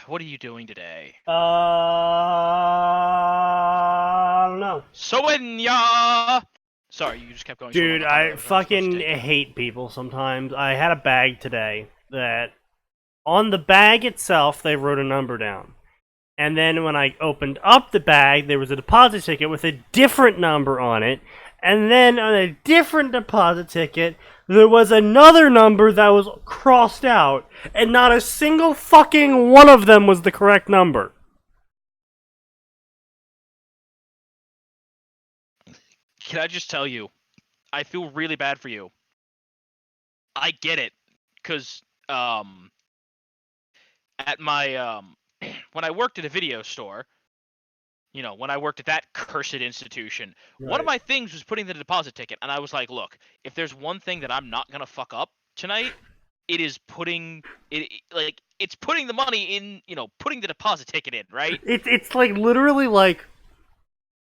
What are you doing today? I don't know. Soenya! Sorry, you just kept going so long. Dude, I thought I I was not supposed to fucking take it. hate people sometimes. I had a bag today that on the bag itself they wrote a number down. And then when I opened up the bag, there was a deposit ticket with a different number on it. And then on a different deposit ticket, there was another number that was crossed out. And not a single fucking one of them was the correct number. Can I just tell you, I feel really bad for you. I get it, cause at my when I worked at a video store, when I worked at that cursed institution, one of Right. my things was putting the deposit ticket, and I was like, look, if there's one thing that I'm not gonna fuck up tonight, it is putting it's putting the money in, putting the deposit ticket in, right? It's like literally like,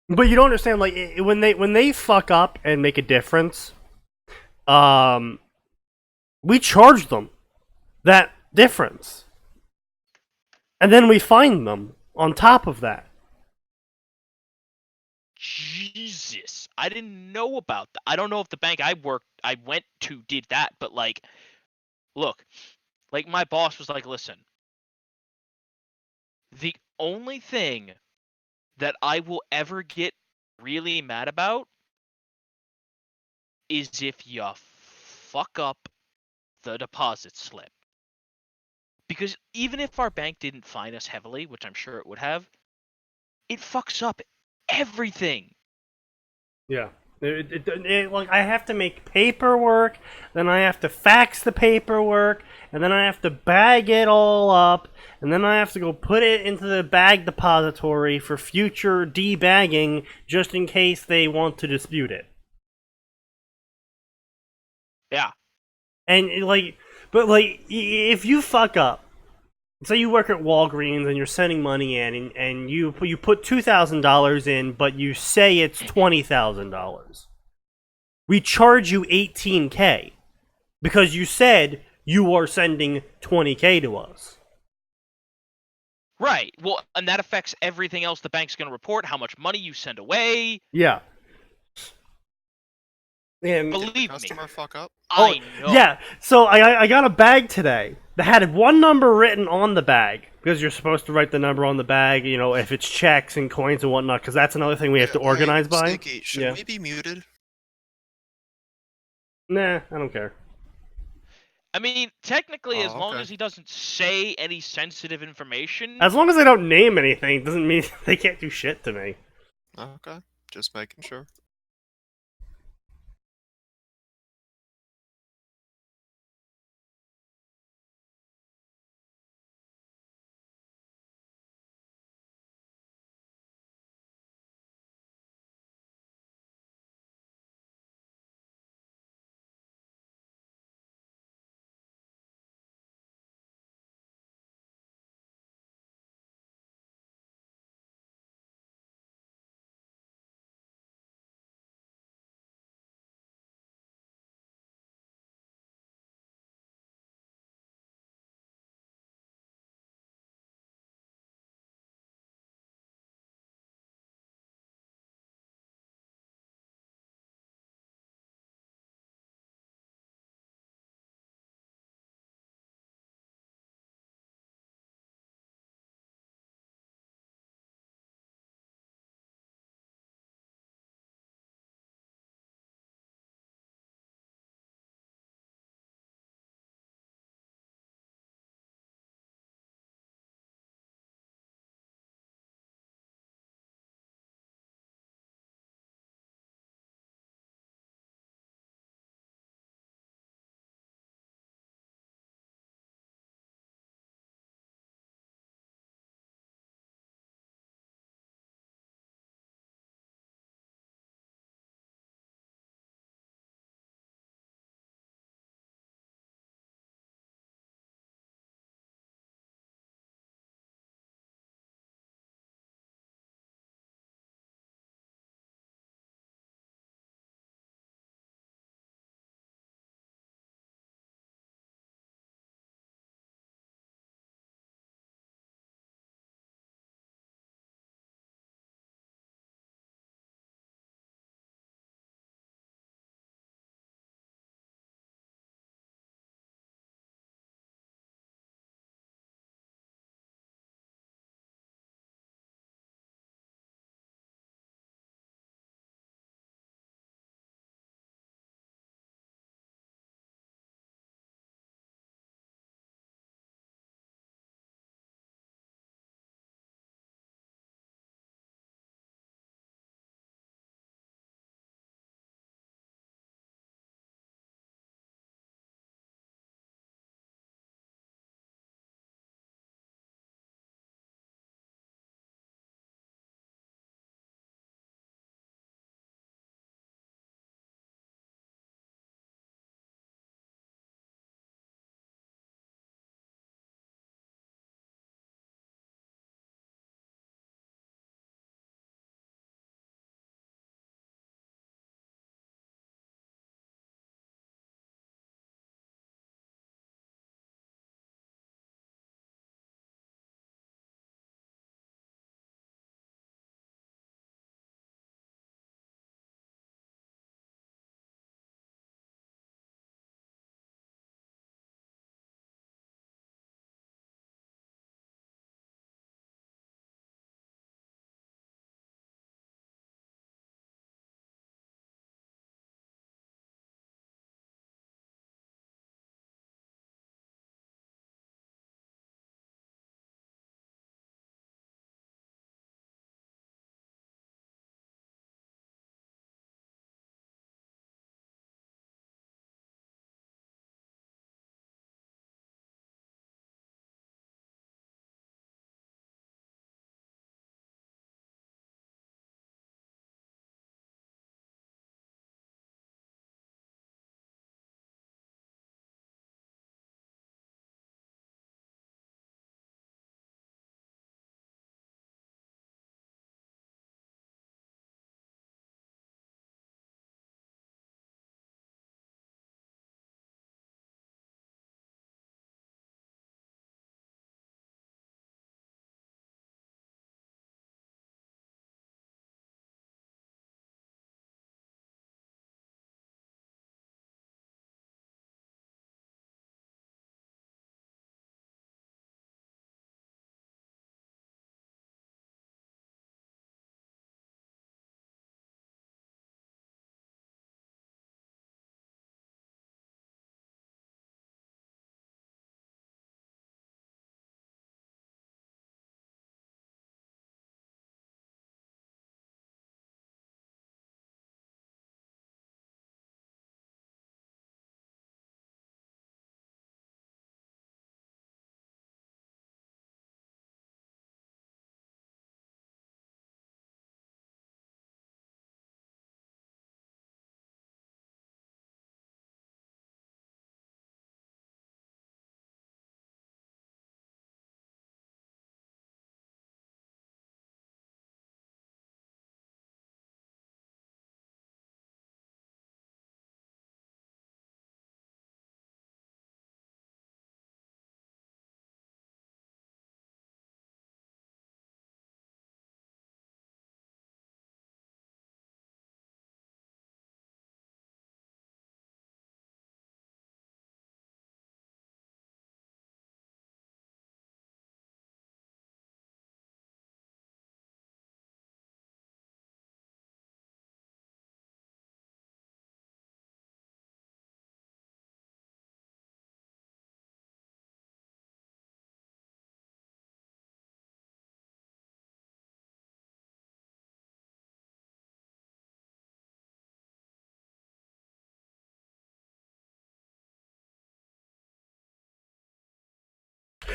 but you don't understand. Like when they fuck up and make a difference, um, we charge them that difference, and then we fine them on top of that. Jesus, I didn't know about that. I don't know if the bank I went to did that, but like, look, like my boss was like, listen, the only thing that I will ever get really mad about is if you fuck up the deposit slip. Because even if our bank didn't fine us heavily, which I'm sure it would have, it fucks up everything. Yeah. Like I have to make paperwork, then I have to fax the paperwork, and then I have to bag it all up, and then I have to go put it into the bag depository for future debagging, just in case they want to dispute it. Yeah. And like, but like, if you fuck up, say you work at Walgreens and you're sending money in, and you put $2,000 in, but you say it's $20,000. We charge you 18K because you said you are sending 20K to us. Right. Well, and that affects everything else the bank's going to report, how much money you send away. Yeah. And Did the Believe me, customer fuck up? oh I know. yeah, so I got a bag today that had one number written on the bag because you're supposed to write the number on the bag, if it's checks and coins and whatnot, because that's another thing we have to Hey, organize by. Sneaky, should Yeah. we be muted? Nah, I don't care. I mean, technically, as Oh, long okay. as he doesn't say any sensitive information, As long as they don't name anything, doesn't mean they can't do shit to me. Okay. Just making sure.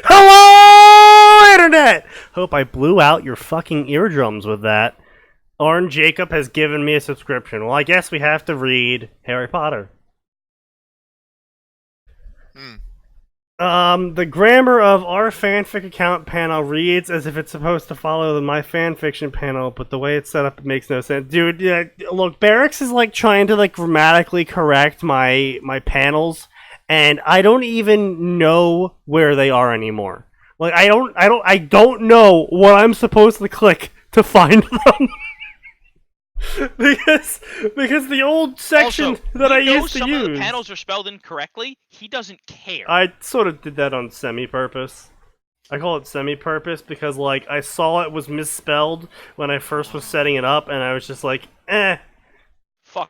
Hello, Internet! Hope I blew out your fucking eardrums with that. Orange Jacob has given me a subscription. Well, I guess we have to read Harry Potter. The grammar of our fanfic account panel reads as if it's supposed to follow the my fanfiction panel, but the way it's set up, it makes no sense. Dude, yeah, look, Barracks is like trying to like grammatically correct my panels, and I don't even know where they are anymore. Like I don't know what I'm supposed to click to find them. because the old section Also, that I we know used to some use, of the panels are spelled incorrectly. He doesn't care. I sort of did that on semi-purpose. I call it semi-purpose because, like, I saw it was misspelled when I first was setting it up, and I was just like, Fuck.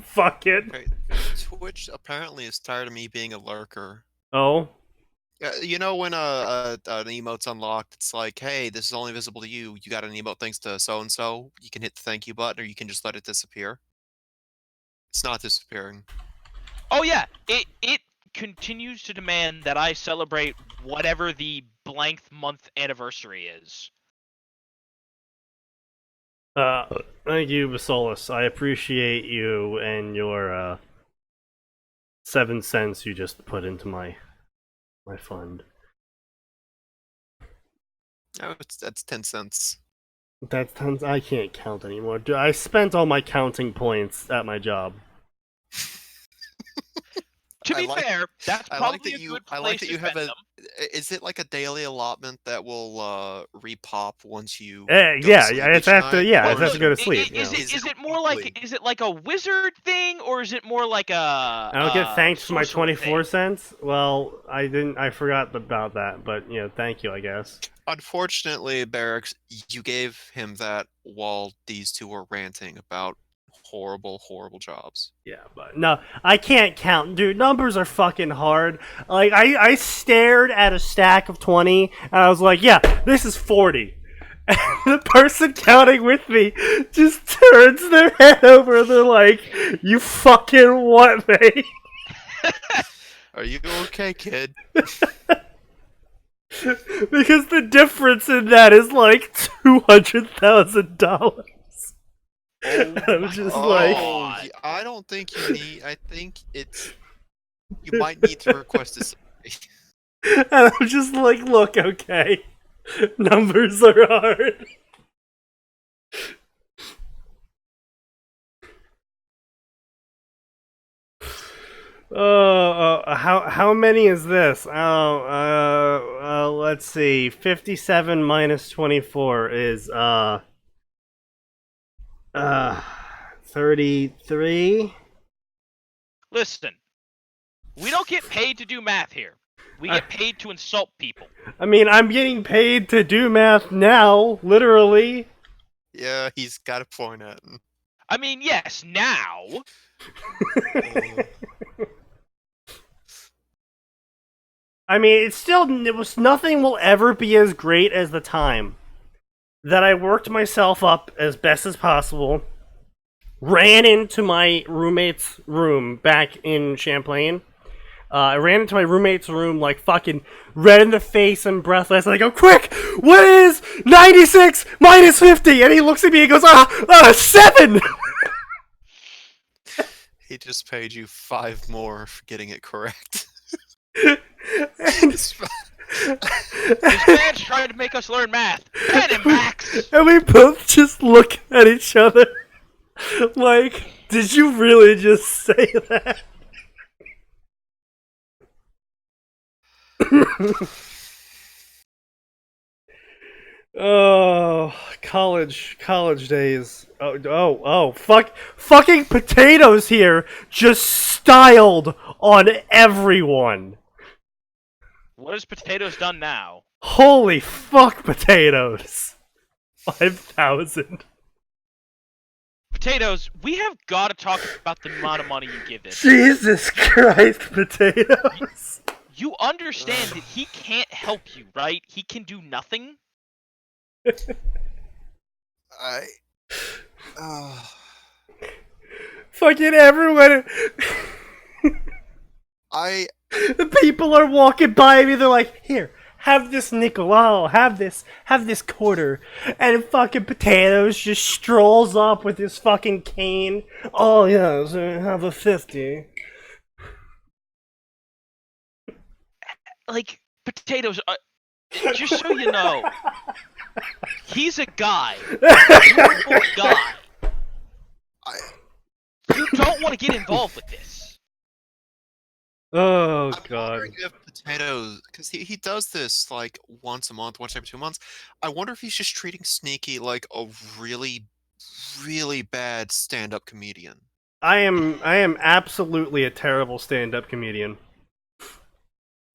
fuck it. Okay, Twitch apparently is tired of me being a lurker. Oh? You know when an emote's unlocked, it's like, hey, this is only visible to you. You got an emote thanks to so-and-so. You can hit the thank you button, or you can just let it disappear. It's not disappearing. Oh yeah, it continues to demand that I celebrate whatever the blank month anniversary is. Thank you, Basolus. I appreciate you and your 7 cents you just put into my fund. Oh, that's 10 cents. That's tons. I can't count anymore. I spent all my counting points at my job. To be fair, that's I probably like that a you. good I place like that to you have spend a. them. Is it like a daily allotment that will repop once you? Yeah, it's after. Yeah, it's Well, after go to look, sleep. Is you know. it more like is it like a wizard thing or is it more like a? I don't get thanked for my sorcerer 24 thing? cents. Well, I didn't. I forgot about that, but you know, thank you, I guess. Unfortunately, Barracks, you gave him that while these two were ranting about horrible, horrible jobs. Yeah, but no, I can't count, dude. Numbers are fucking hard. Like I stared at a stack of 20, and I was like, yeah, this is 40. And the person counting with me just turns their head over and they're like, you fucking what, mate? Are you okay, kid? Because the difference in that is like $200,000. I'm just like, I don't think you need. I think it's. You might need to request a survey. and I'm just like, look, okay, numbers are hard. How many is this? Let's see. 57 minus 24 is 33. Listen, we don't get paid to do math here. We get paid to insult people. I mean, I'm getting paid to do math now, literally. Yeah, he's got a point at him. I mean, yes, now. I mean, nothing will ever be as great as the time that I worked myself up as best as possible, ran into my roommate's room back in Champlain. I ran into my roommate's room like fucking red in the face and breathless. And I go, quick, what is 96 minus 50? And he looks at me and goes, 7! He just paid you 5 more for getting it correct. This man's trying to make us learn math. Ben and Max! And we both just look at each other like, did you really just say that? Oh, college days. Fucking potatoes here just styled on everyone. What has potatoes done now? Holy fuck, potatoes. 5,000. Potatoes, we have got to talk about the amount of money you give this. Jesus Christ, potatoes. You understand that he can't help you, right? He can do nothing. Fucking everyone. The people are walking by me. They're like, "Here, have this nickel, oh, have this quarter. And fucking Potatoes just strolls up with his fucking cane. Oh, yes, have a 50. Like, Potatoes, just so you know, he's a guy. You're a guy. You don't want to get involved with this. Oh, I'm God. wondering if Potatoes, because he does this like once a month, once every 2 months. I wonder if he's just treating Sneaky like a really, really bad stand-up comedian. I am absolutely a terrible stand-up comedian.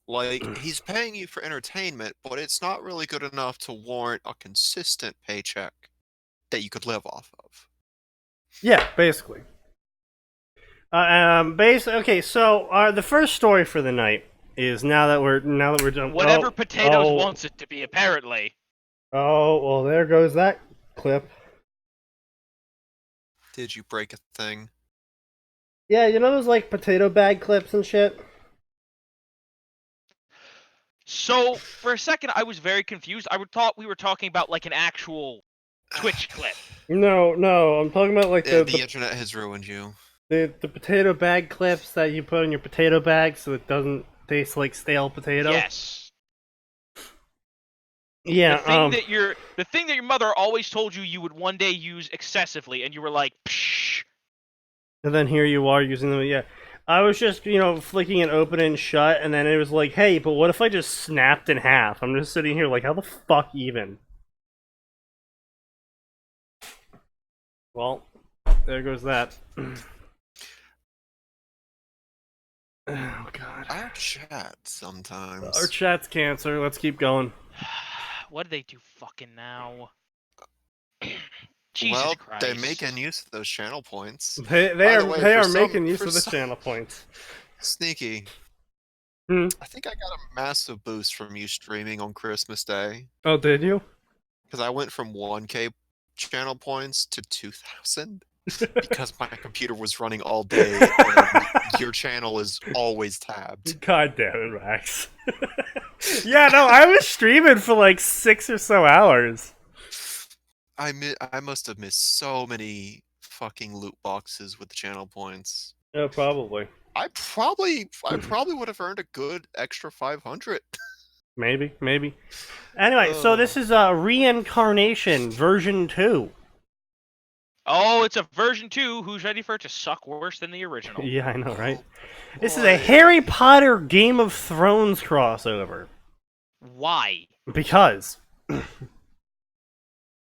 Like, he's paying you for entertainment, but it's not really good enough to warrant a consistent paycheck that you could live off of. Yeah, basically. Okay, so the first story for the night is now that we're done. Whatever Potatoes wants it to be, apparently. Oh, well, there goes that clip. Did you break a thing? Yeah, you know those like potato bag clips and shit. So for a second, I was very confused. I thought we were talking about like an actual Twitch clip. No, I'm talking about like the internet has ruined you. The potato bag clips that you put in your potato bag so it doesn't taste like stale potato. Yes. Yeah. The thing that your mother always told you would one day use excessively, and you were like, psh. And then here you are using them. Yeah. I was just, flicking it open and shut, and then it was like, hey, but what if I just snapped in half? I'm just sitting here like, how the fuck even? Well, there goes that. Oh, God. Our chat sometimes. Our chat's cancer. Let's keep going. What do they do fucking now? Jesus well, Christ. they're making use of those channel points. They are making use of the channel points. Sneaky. Hmm? I think I got a massive boost from you streaming on Christmas Day. Oh, did you? Because I went from 1K channel points to 2,000. Because my computer was running all day, and your channel is always tabbed. God damn it, Max. Yeah, no, I was streaming for like 6 or so hours. I must have missed so many fucking loot boxes with the channel points. Yeah, probably. I probably would have earned a good extra 500. Maybe. Anyway, so this is Reincarnation version 2. Oh, it's a version 2. Who's ready for it to suck worse than the original? Yeah, I know, right? This is a Harry Potter Game of Thrones crossover. Why? Because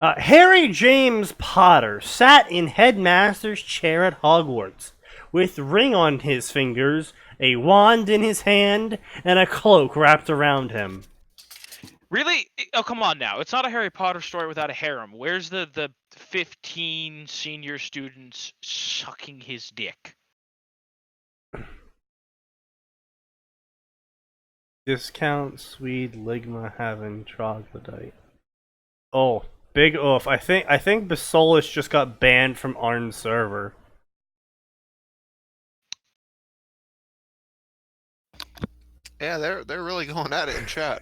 Harry James Potter sat in Headmaster's chair at Hogwarts, with ring on his fingers, a wand in his hand, and a cloak wrapped around him. Really? Oh, come on now. It's not a Harry Potter story without a harem. Where's the 15 senior students sucking his dick? Discount Swede Ligma having troglodyte. Oh, big oof. I think Basolus just got banned from Arn's server. Yeah, they're really going at it in chat.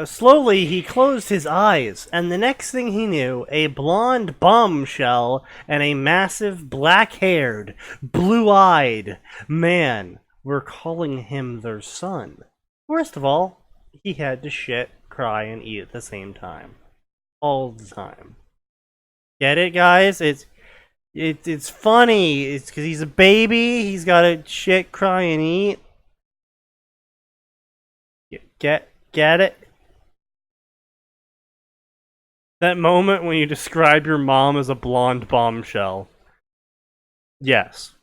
Slowly he closed his eyes, and the next thing he knew, a blonde bombshell and a massive black-haired, blue-eyed man were calling him their son. Worst of all, he had to shit, cry, and eat at the same time. All the time. Get it, guys? It's funny. It's because he's a baby. He's got to shit, cry, and eat. Get it? That moment when you describe your mom as a blonde bombshell. Yes.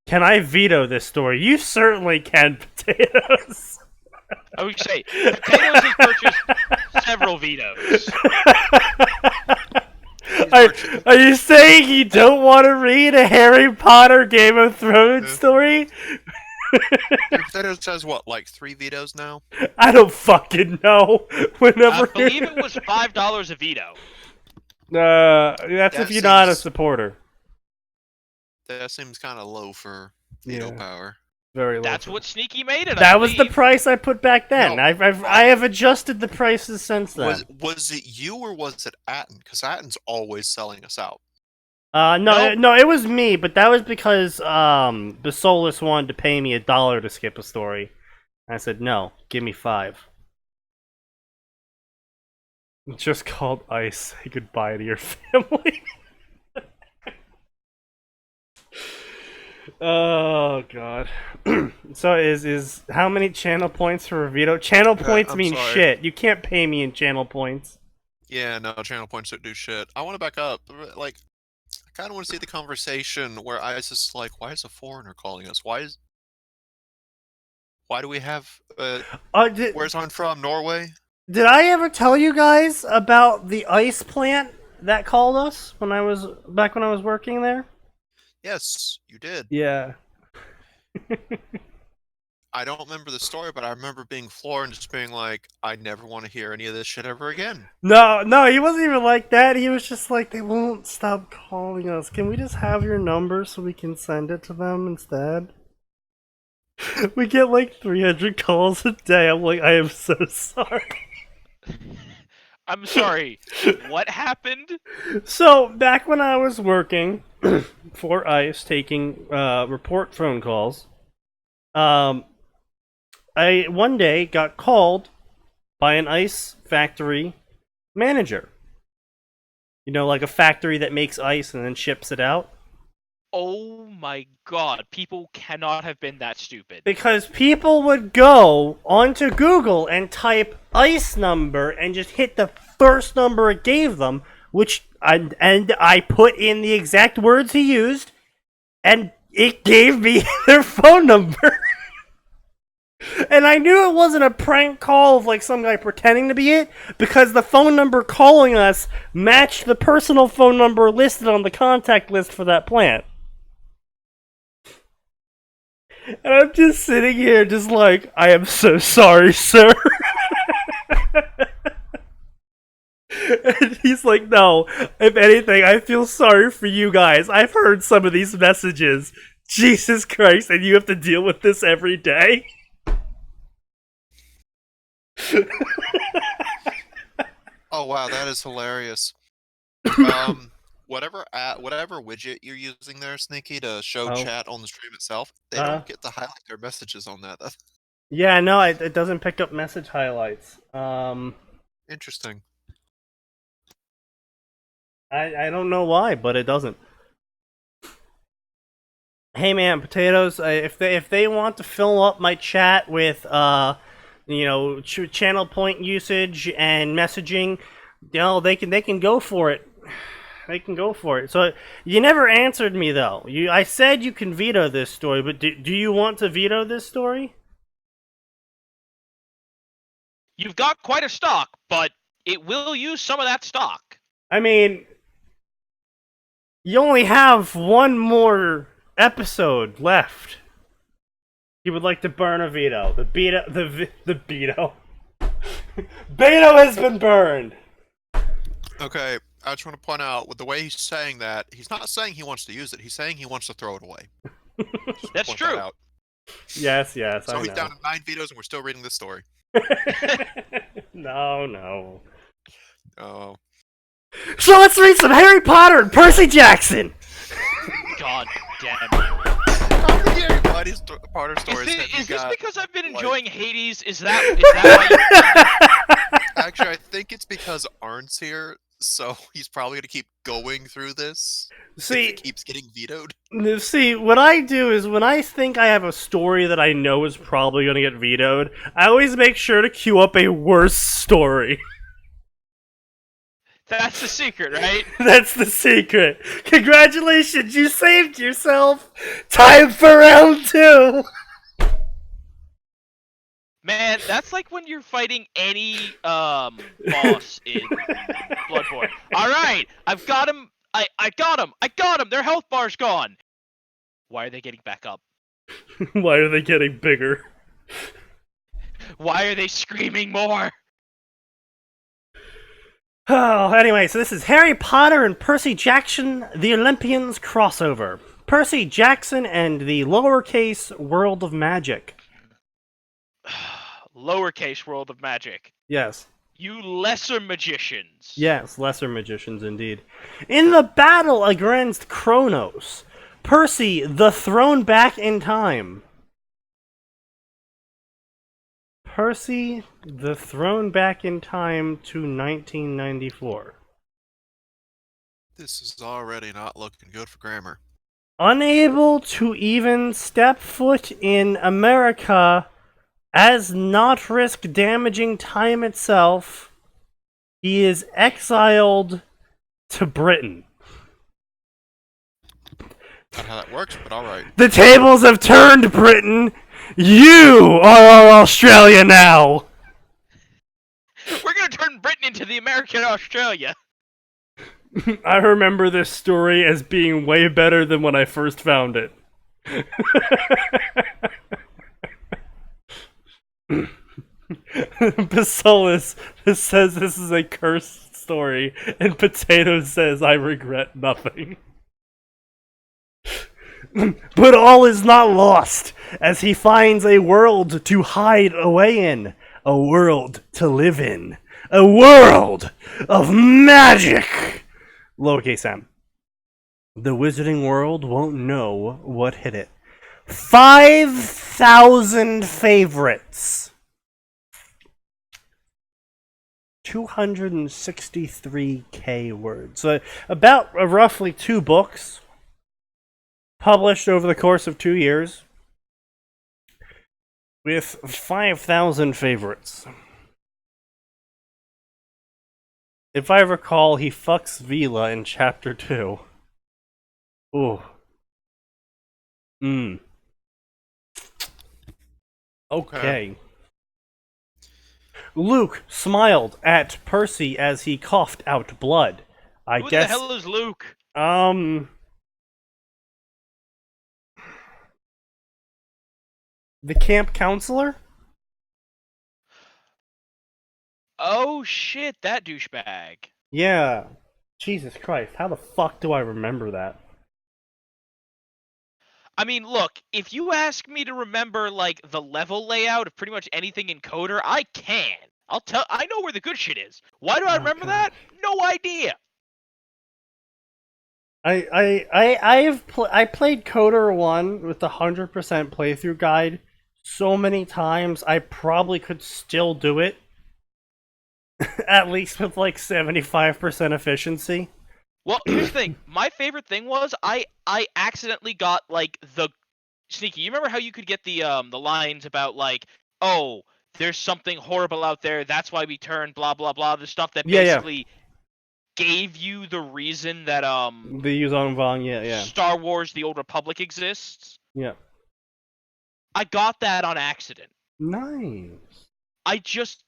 Can I veto this story? You certainly can, Potatoes. I would say, Potatoes has purchased several vetoes. Are you saying you don't want to read a Harry Potter Game of Thrones story? Potatoes has what, like 3 vetoes now? I don't fucking know. Whenever I believe it was $5 a veto. That's if you're not a supporter. That seems kind of low for veto power. Very low. That's what Sneaky made it. That was the price I put back then. No, I have adjusted the prices since then. Was it you or was it Atin? Because Atin's always selling us out. No, it was me, but that was because the Solus wanted to pay me $1 to skip a story. I said no, give me $5. It's just called Ice. Say goodbye to your family. Oh god. So is how many channel points for a veto? Channel points I'm mean sorry. shit. You can't pay me in channel points. Yeah, no, channel points don't do shit. I want to back up. Like, I kind of want to see the conversation where I was just like, why is a foreigner calling us? Why do we have? Where's I'm from? Norway. Did I ever tell you guys about the ice plant that called us when I was working there? Yes, you did. Yeah. I don't remember the story, but I remember being floored and just being like, I never want to hear any of this shit ever again. No, he wasn't even like that. He was just like, they won't stop calling us. Can we just have your number so we can send it to them instead? We get like 300 calls a day. I'm like, I am so sorry. I'm sorry. What happened? So, back when I was working for ICE, taking report phone calls, I one day got called by an ice factory manager. You know, like a factory that makes ice and then ships it out. Oh my god, people cannot have been that stupid. Because people would go onto Google and type ice number and just hit the first number it gave them, and I put in the exact words he used, and it gave me their phone number. And I knew it wasn't a prank call of like some guy pretending to be it, because the phone number calling us matched the personal phone number listed on the contact list for that plant. And I'm just sitting here just like, I am so sorry, sir. And he's like, no, if anything, I feel sorry for you guys. I've heard some of these messages. Jesus Christ, and you have to deal with this every day? Oh wow, that is hilarious. Whatever widget you're using there, Sneaky, to show chat on the stream itself, they don't get to highlight their messages on that. Yeah, no, it doesn't pick up message highlights. Interesting. I don't know why, but it doesn't. Hey man, potatoes. If they want to fill up my chat with channel point usage and messaging, they can go for it. They can go for it. So you never answered me though. I said you can veto this story, but do you want to veto this story? You've got quite a stock, but it will use some of that stock. I mean, you only have one more episode left. You would like to burn a veto. The veto. Veto has been burned. Okay, I just want to point out, with the way he's saying that, he's not saying he wants to use it. He's saying he wants to throw it away. That's true. Yes. So he's down to 9 vetoes, and we're still reading this story. No. Oh. So let's read some Harry Potter and Percy Jackson. God damn it. How many Harry Potter stories have you Is this got, because I've been like- enjoying Hades? Is that why Actually, I think it's because Arn's here, so he's probably going to keep going through this. See, if it keeps getting vetoed. See, what I do is when I think I have a story that I know is probably going to get vetoed, I always make sure to queue up a worse story. That's the secret, right? That's the secret. Congratulations, you saved yourself. Time for round 2. Man, that's like when you're fighting any boss in Bloodborne. All right, I've got him. I got him. Their health bar's gone. Why are they getting back up? Why are they getting bigger? Why are they screaming more? Oh, anyway, so this is Harry Potter and Percy Jackson, the Olympians crossover. Percy Jackson and the lowercase world of magic. Lowercase world of magic. Yes. You lesser magicians. Yes, lesser magicians indeed. In the battle against Kronos, Percy the thrown back in time. Percy the thrown back in time to 1994. This is already not looking good for grammar. Unable to even step foot in America as not risk damaging time itself, he is exiled to Britain. Not how that works, but alright. The tables have turned, Britain! You are our Australia now! We're gonna turn Britain into the American Australia. I remember this story as being way better than when I first found it. Basilis says this is a cursed story, and Potato says I regret nothing. But all is not lost, as he finds a world to hide away in, a world to live in, a world of magic! Lowercase m. The wizarding world won't know what hit it. 5,000 favorites. 263k words. So about roughly 2 books published over the course of 2 years with 5,000 favorites. If I recall, he fucks Vila in chapter 2. Ooh. Okay. Luke smiled at Percy as he coughed out blood. Who the hell is Luke? The camp counselor? Oh shit, that douchebag. Yeah. Jesus Christ, how the fuck do I remember that? I mean, look, if you ask me to remember, like, the level layout of pretty much anything in Coder, I can. I know where the good shit is. Why do I remember that? No idea. I played Coder 1 with the 100% playthrough guide so many times, I probably could still do it. At least with like 75% efficiency. Well, here's the thing. My favorite thing was I accidentally got like the Sneaky. You remember how you could get the lines about like, oh, there's something horrible out there. That's why we turned blah blah blah. The stuff that basically gave you the reason that the use on Vong, yeah. Star Wars: The Old Republic exists. Yeah. I got that on accident. Nice. I just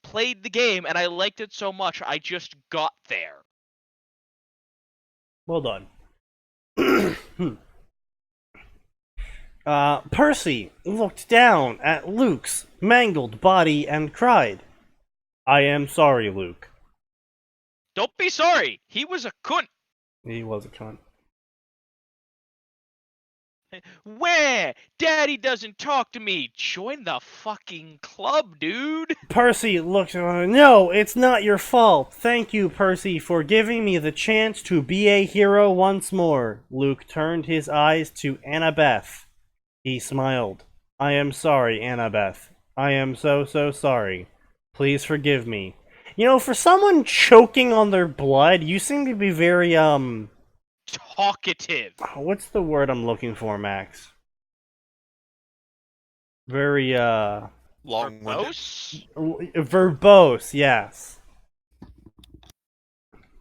played the game and I liked it so much. I just got there. Well done. Percy looked down at Luke's mangled body and cried, "I am sorry, Luke." Don't be sorry. He was a cunt. He was a cunt. Where? Daddy doesn't talk to me. Join the fucking club, dude. Percy looked at him. "No, it's not your fault. Thank you, Percy, for giving me the chance to be a hero once more." Luke turned his eyes to Annabeth. He smiled. "I am sorry, Annabeth. I am so sorry. Please forgive me." You know, for someone choking on their blood, you seem to be very, talkative. what's the word I'm looking for, Max? Very, Long-winded. verbose, yes.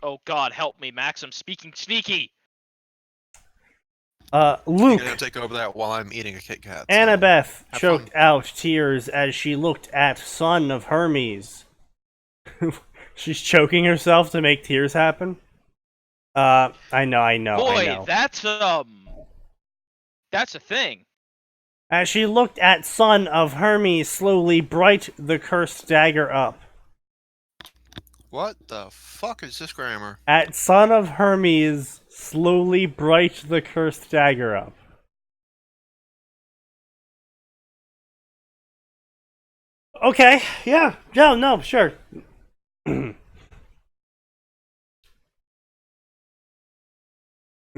Oh god, help me, Max. I'm speaking sneaky. Luke. You're gonna take over that while I'm eating a Kit Kat. So Annabeth choked fun. out tears as she looked at son of Hermes. She's choking herself to make tears happen. I know. Boy, that's a thing. As she looked at son of Hermes slowly bright the cursed dagger up. What the fuck is this grammar? At son of Hermes Slowly bright the cursed dagger up. Okay, yeah, no, sure.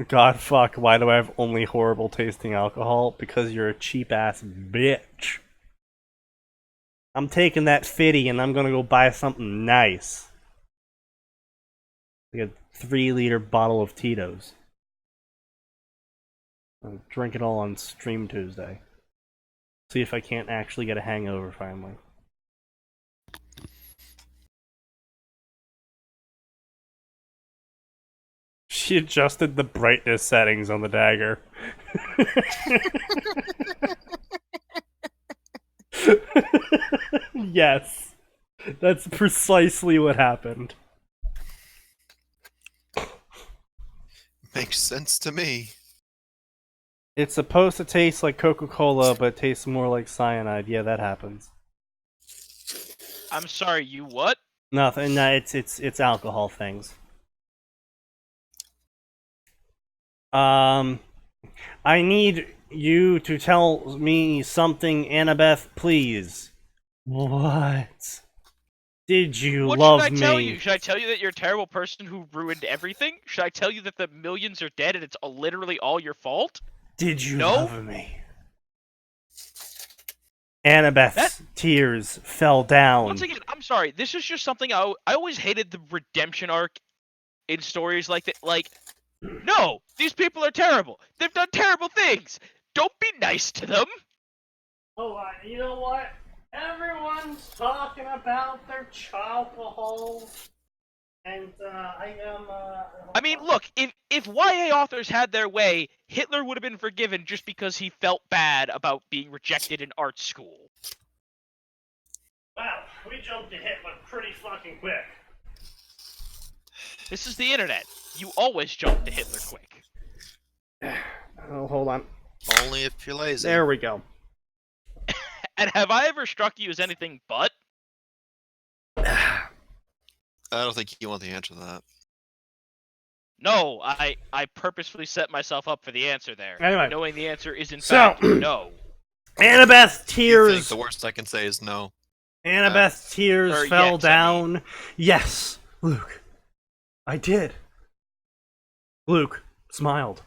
God, fuck, why do I have only horrible tasting alcohol? Because you're a cheap ass bitch. I'm taking that 50 and I'm gonna go buy something nice. Like a 3-liter bottle of Tito's. I'll drink it all on Stream Tuesday. See if I can't actually get a hangover finally. She adjusted the brightness settings on the dagger. Yes. That's precisely what happened. Makes sense to me. It's supposed to taste like Coca-Cola, but it tastes more like cyanide. Yeah, that happens. I'm sorry, you what? Nothing. No, it's alcohol things. I need you to tell me something, Annabeth, please. What? Did you love me? What should I tell you? Should I tell you that you're a terrible person who ruined everything? Should I tell you that the millions are dead and it's literally all your fault? Did you love me? Annabeth's tears fell down. Once again, I'm sorry. This is just something I always hated the redemption arc in stories like that. Like, no, these people are terrible. They've done terrible things. Don't be nice to them. Oh, you know what? Everyone's talking about their alcohol, and I mean, look, if YA authors had their way, Hitler would have been forgiven just because he felt bad about being rejected in art school. Wow, we jumped to Hitler pretty fucking quick. This is the internet. You always jump to Hitler quick. Oh, hold on. Only if you're lazy. There we go. And have I ever struck you as anything but? I don't think you want the answer to that. No, I purposefully set myself up for the answer there. Anyway. Knowing the answer is in fact no. Annabeth's You think tears. the worst I can say is no. Annabeth's tears or fell yes, I down. Yes, Luke. I did. Luke smiled.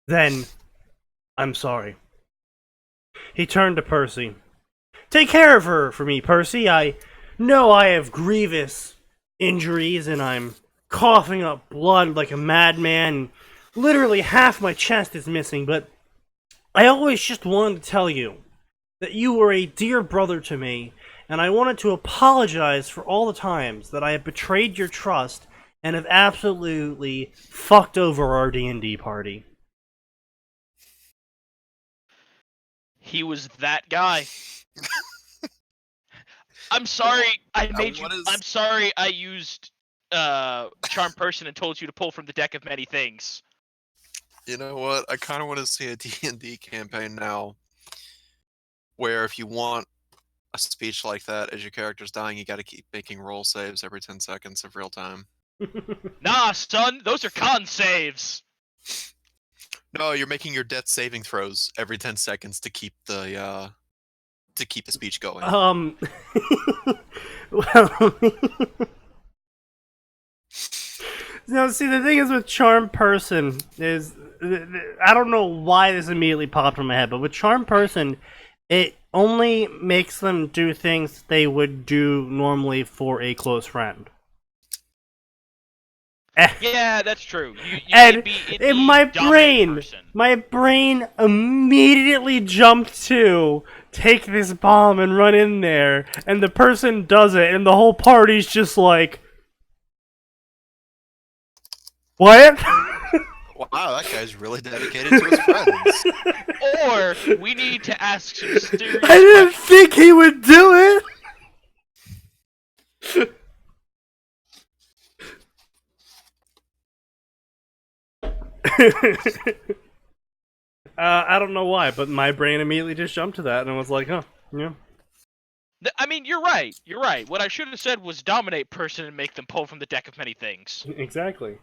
Then, I'm sorry. He turned to Percy. Take care of her for me, Percy. I know I have grievous injuries and I'm coughing up blood like a madman. Literally half my chest is missing, but I always just wanted to tell you that you were a dear brother to me, and I wanted to apologize for all the times that I have betrayed your trust and have absolutely fucked over our D&D party. He was that guy. I'm sorry I made you. I'm sorry I used Charm Person and told you to pull from the deck of many things. You know what? I kind of want to see a D&D campaign now, where if you want a speech like that as your character's dying, you got to keep making roll saves every 10 seconds of real time. Nah, son, those are con saves. No, you're making your death saving throws every 10 seconds to keep the speech going. Well, now see, the thing is with Charm Person is, I don't know why this immediately popped in my head, but with Charm Person, it only makes them do things they would do normally for a close friend. Yeah, that's true. And in my brain immediately jumped to take this bomb and run in there, and the person does it, and the whole party's just like, what? Wow, that guy's really dedicated to his friends. Or we need to ask some serious I didn't think he would do it! I don't know why, but my brain immediately just jumped to that, and I was like, huh, yeah. I mean, you're right. You're right. What I should have said was dominate person and make them pull from the deck of many things. Exactly.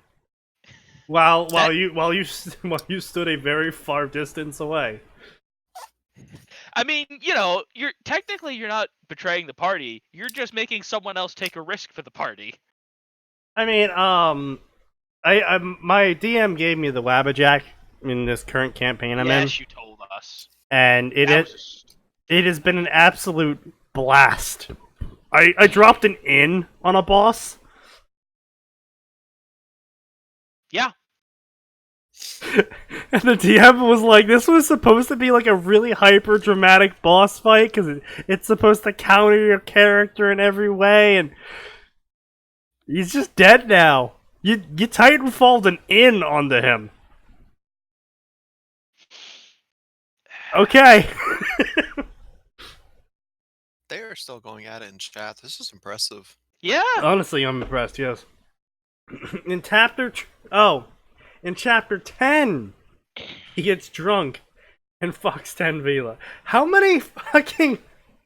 while you stood a very far distance away. I mean, you're not betraying the party. You're just making someone else take a risk for the party. I mean, my DM gave me the Wabbajack in this current campaign I'm in. Yes, you told us. And it has been an absolute blast. I dropped an in on a boss. Yeah. And the DM was like, this was supposed to be like a really hyper dramatic boss fight because it's supposed to counter your character in every way, and he's just dead now. You Titanfalled an in onto him. Okay. They are still going at it in chat. This is impressive. Yeah. Honestly, I'm impressed. Yes. In chapter 10, he gets drunk and fucks 10 Vila. How many fucking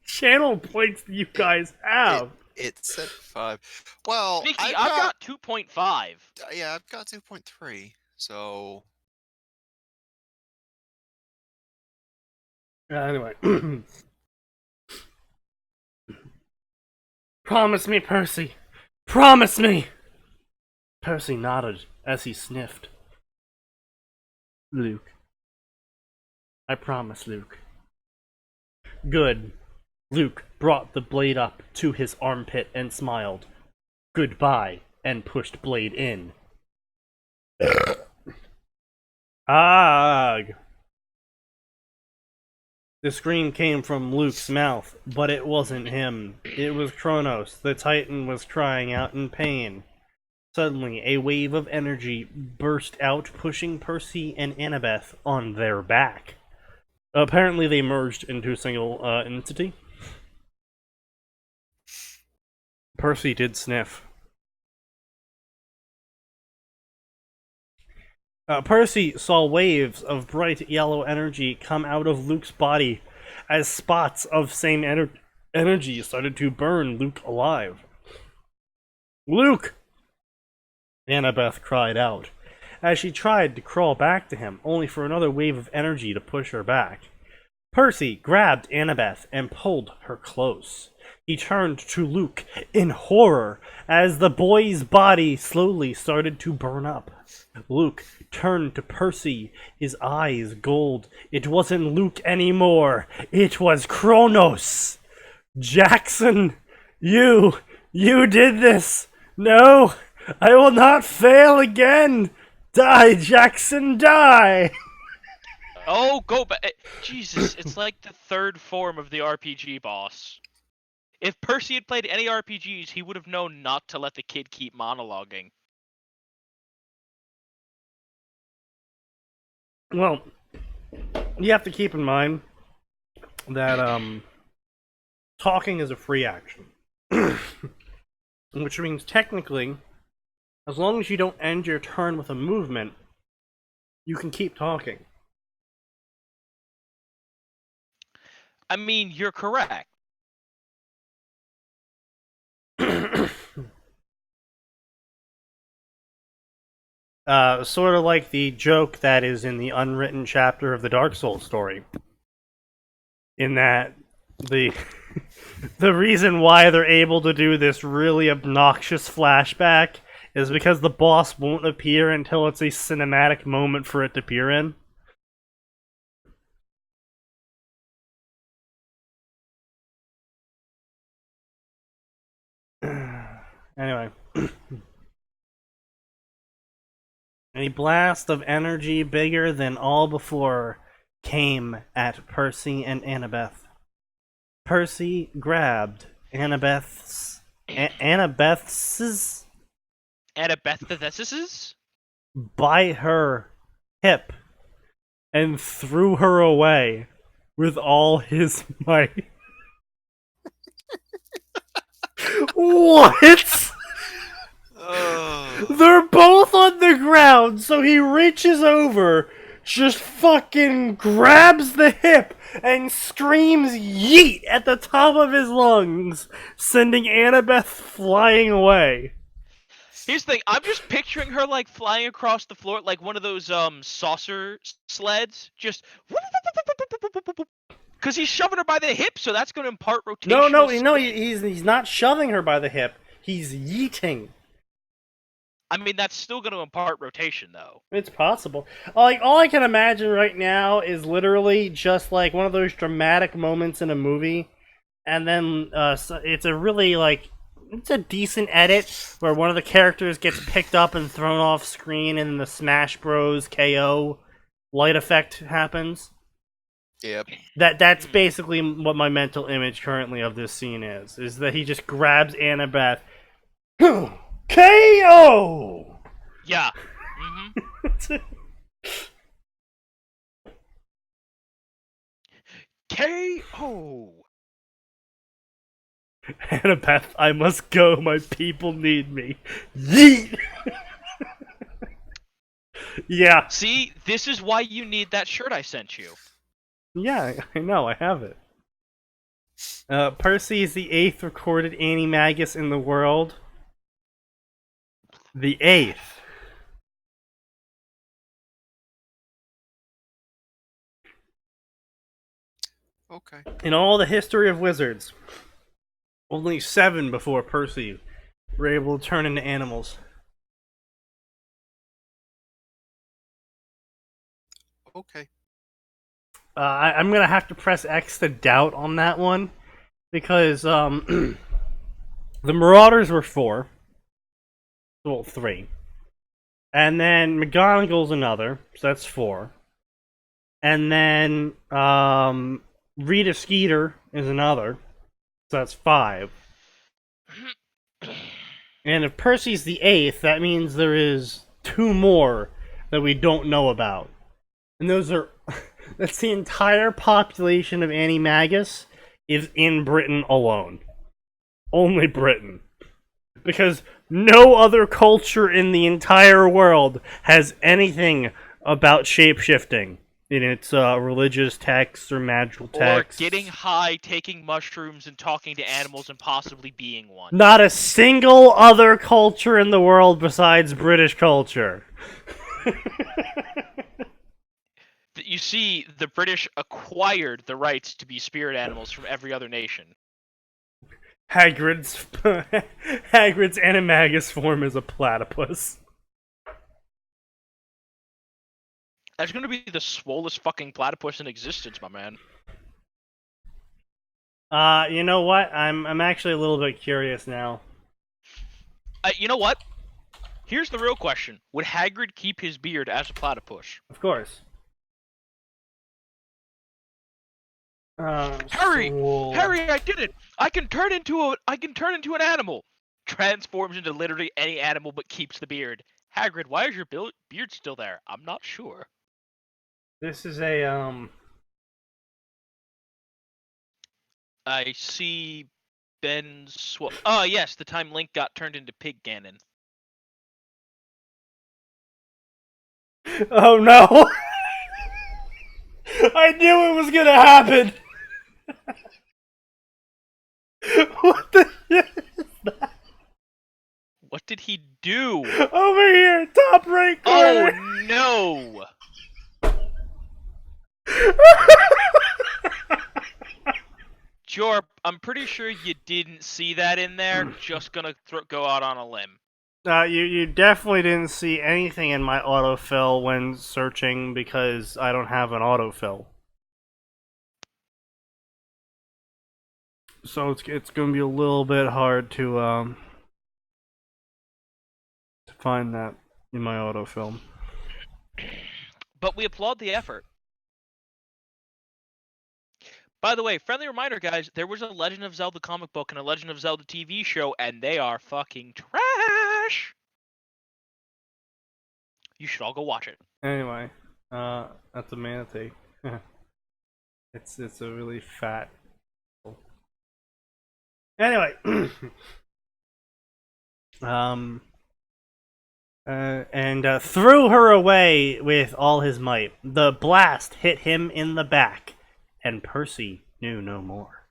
channel points do you guys have? It's at 5. Well, Sneaky, I've got 2.5. Yeah, I've got 2.3. So Anyway. Promise me, Percy. Promise me. Percy nodded as he sniffed. Luke. I promise, Luke. Good. Luke brought the blade up to his armpit and smiled. Goodbye, and pushed blade in. Ugh. The scream came from Luke's mouth, but it wasn't him. It was Kronos. The Titan was crying out in pain. Suddenly, a wave of energy burst out, pushing Percy and Annabeth on their back. Apparently, they merged into a single entity. Percy did sniff. Percy saw waves of bright yellow energy come out of Luke's body as spots of same energy started to burn Luke alive. Luke! Annabeth cried out as she tried to crawl back to him, only for another wave of energy to push her back. Percy grabbed Annabeth and pulled her close. He turned to Luke in horror as the boy's body slowly started to burn up. Luke turned to Percy, his eyes gold. It wasn't Luke anymore. It was Kronos. Jackson, you did this. No, I will not fail again. Die, Jackson, die. Oh, go back. Jesus, it's like the third form of the RPG boss. If Percy had played any RPGs, he would have known not to let the kid keep monologuing. Well, you have to keep in mind that talking is a free action. Which means technically, as long as you don't end your turn with a movement, you can keep talking. I mean, you're correct. Sort of like the joke that is in the unwritten chapter of the Dark Souls story. In that, the reason why they're able to do this really obnoxious flashback is because the boss won't appear until it's a cinematic moment for it to appear in. Anyway. A blast of energy bigger than all before came at Percy and Annabeth. Percy grabbed Annabeth's by her hip and threw her away with all his might. What? They're both on the ground, so he reaches over, just fucking grabs the hip, and screams yeet at the top of his lungs, sending Annabeth flying away. Here's the thing. I'm just picturing her like flying across the floor like one of those saucer sleds, just because he's shoving her by the hip, so that's going to impart rotational. No, spin. he's not shoving her by the hip. He's yeeting. I mean, that's still going to impart rotation, though. It's possible. Like, all I can imagine right now is literally just like one of those dramatic moments in a movie, and then it's a really like it's a decent edit where one of the characters gets picked up and thrown off screen, and the Smash Bros. KO light effect happens. Yep. That's basically what my mental image currently of this scene is that he just grabs Annabeth, KO. Yeah. KO. Annabeth, I must go. My people need me. Yeet. Yeah. See, this is why you need that shirt I sent you. Yeah, I know. I have it. Percy is the 8th recorded animagus in the world. The 8th. Okay. In all the history of wizards, only 7 before Percy were able to turn into animals. Okay. I'm gonna have to press X to doubt on that one because the Marauders were 4, well 3, and then McGonagall's another, so that's 4, and then Rita Skeeter is another, so that's 5. And if Percy's the 8th, that means there is 2 more that we don't know about. And those are... that's the entire population of Animagus is in Britain alone. Only Britain. Because no other culture in the entire world has anything about shape-shifting in its religious texts or magical texts. Or getting high, taking mushrooms, and talking to animals and possibly being one. Not a single other culture in the world besides British culture. You see, the British acquired the rights to be spirit animals from every other nation. Hagrid's animagus form is a platypus. That's going to be the swollest fucking platypus in existence, my man. You know what? I'm actually a little bit curious now. You know what? Here's the real question. Would Hagrid keep his beard as a platypus? Of course. Harry! Harry, I did it! I can turn into an animal! Transforms into literally any animal but keeps the beard. Hagrid, why is your beard still there? I'm not sure. This is a, I see Ben oh, yes, the time Link got turned into Pig Ganon. Oh no! I knew it was gonna happen! What the shit is that? What did he do? Over here, top right corner! Oh no! Jorp, I'm pretty sure you didn't see that in there. Just gonna go out on a limb. You definitely didn't see anything in my autofill when searching because I don't have an autofill. So it's going to be a little bit hard to find that in my autofill. But we applaud the effort. By the way, friendly reminder, guys, there was a Legend of Zelda comic book and a Legend of Zelda TV show, and they are fucking trash! You should all go watch it. Anyway, that's a manatee. It's a really fat... Anyway, and threw her away with all his might. The blast hit him in the back, and Percy knew no more.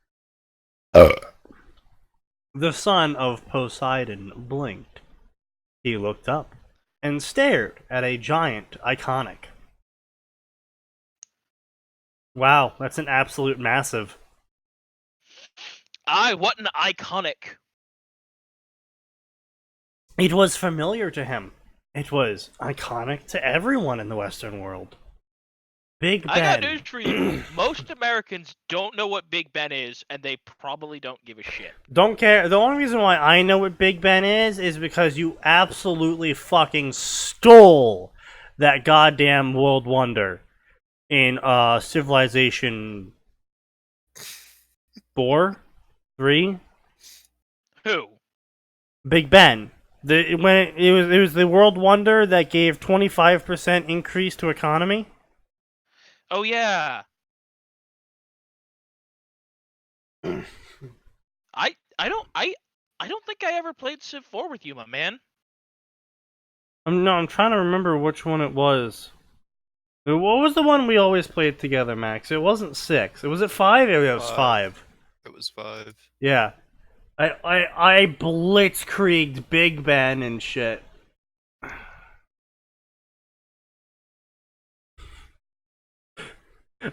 The son of Poseidon blinked. He looked up and stared at a giant iconic. Wow, that's an absolute massive. What an iconic. It was familiar to him. It was iconic to everyone in the Western world. Big Ben. I got news for you. Most Americans don't know what Big Ben is, and they probably don't give a shit. Don't care. The only reason why I know what Big Ben is because you absolutely fucking stole that goddamn world wonder in Civilization 4? 3? Who? Big Ben. It was the world wonder that gave 25% increase to economy. Oh yeah. I don't think I ever played Civ 4 with you, my man. I'm trying to remember which one it was. What was the one we always played together, Max? It wasn't 6. Was it 5? Yeah, it was 5. It was 5. Yeah. I blitzkrieged Big Ben and shit.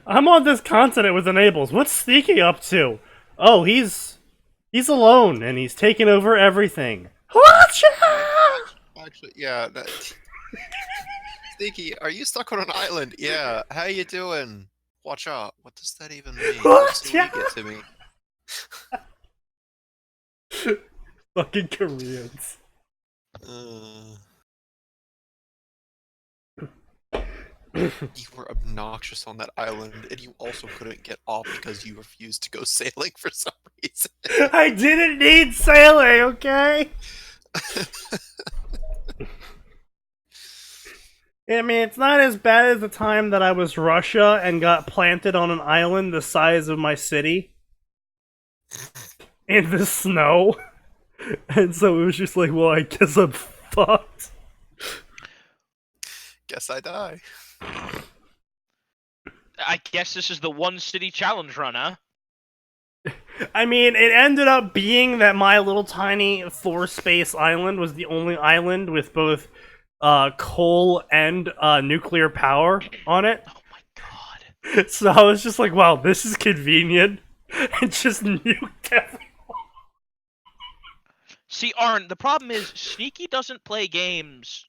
I'm on this continent with enables. What's Sneaky up to? Oh, he's alone and he's taking over everything. Actually, yeah. Sneaky, are you stuck on an island? Yeah. How you doing? Watch out. What does that even mean? What's get to me? Fucking Koreans. You were obnoxious on that island, and you also couldn't get off because you refused to go sailing for some reason. I didn't need sailing, okay? I mean, it's not as bad as the time that I was Russia and got planted on an island the size of my city in the snow. And so it was just like, well, I guess I'm fucked. Guess I die. I guess this is the one city challenge run, huh? I mean, it ended up being that my little tiny 4-space island was the only island with both coal and nuclear power on it. Oh my god. So I was just like, wow, this is convenient. And just nuked everyone. See, Arn, the problem is Sneaky doesn't play games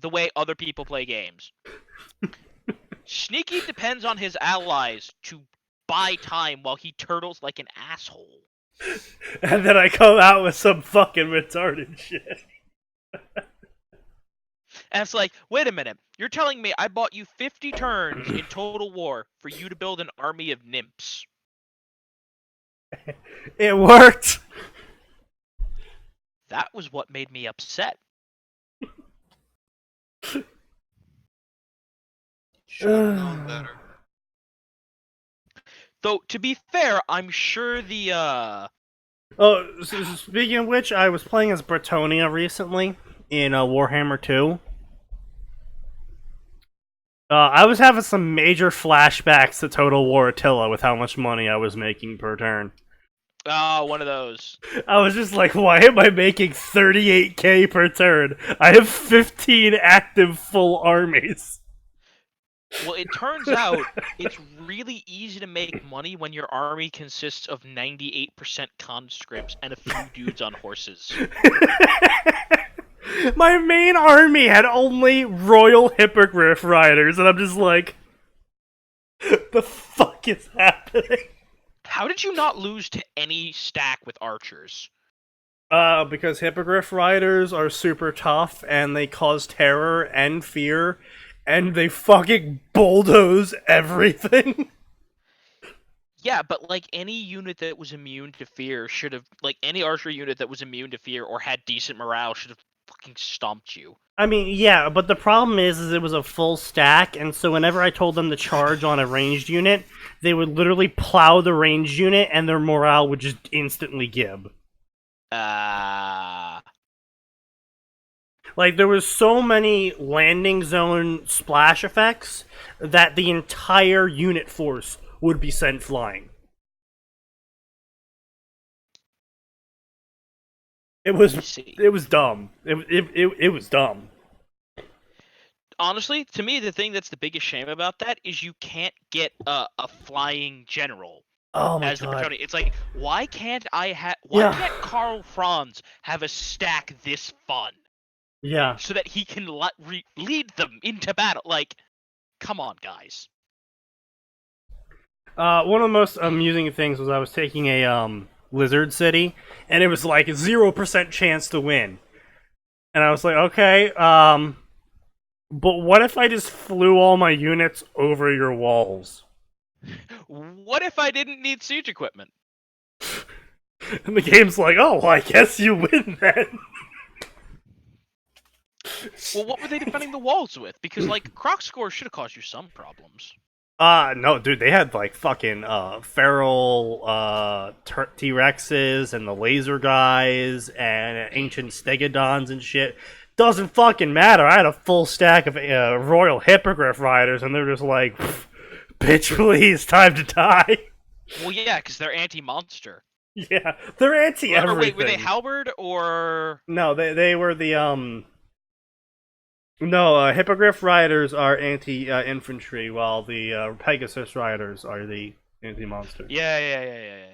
the way other people play games. Sneaky depends on his allies to buy time while he turtles like an asshole. And then I come out with some fucking retarded shit. And it's like, wait a minute, you're telling me I bought you 50 turns in Total War for you to build an army of nymphs? It worked! That was what made me upset. Should have known better. Though, to be fair, I'm sure the, Oh, so speaking of which, I was playing as Bretonia recently in Warhammer 2. I was having some major flashbacks to Total War Attila with how much money I was making per turn. Oh, one of those. I was just like, why am I making 38k per turn? I have 15 active full armies. Well, it turns out it's really easy to make money when your army consists of 98% conscripts and a few dudes on horses. My main army had only Royal Hippogriff Riders, and I'm just like, the fuck is happening? How did you not lose to any stack with archers? Because Hippogriff Riders are super tough, and they cause terror and fear, and they fucking bulldoze everything. Yeah, but like any unit that was immune to fear should have, like any archer unit that was immune to fear or had decent morale should have fucking stomped you. I mean, yeah, but the problem is it was a full stack, and so whenever I told them to charge on a ranged unit, they would literally plow the ranged unit, and their morale would just instantly gib. Like, there was so many landing zone splash effects that the entire unit force would be sent flying. It Let was me see. it was dumb. It was dumb. Honestly, to me, the thing that's the biggest shame about that is you can't get a flying general Oh my as the god. Patroni. It's like, why can't Yeah. Karl Franz have a stack this fun Yeah. so that he can lead them into battle? Like, come on, guys. One of the most amusing things was I was taking a lizard city, and it was like 0% chance to win. And I was like, okay, but what if I just flew all my units over your walls? What if I didn't need siege equipment? And the game's like, oh, well, I guess you win then. Well, what were they defending the walls with? Because, like, Croc Score should have caused you some problems. No, dude, they had like fucking feral T-Rexes and the laser guys and ancient stegodons and shit. Doesn't fucking matter. I had a full stack of royal hippogriff riders, and they're just like, bitch, please, time to die. Well, yeah, because they're anti-monster. Yeah, they're anti-everything. Or wait, were they halberd or? No, they were the No, hippogriff riders are anti-infantry, while the Pegasus riders are the anti-monster. Yeah.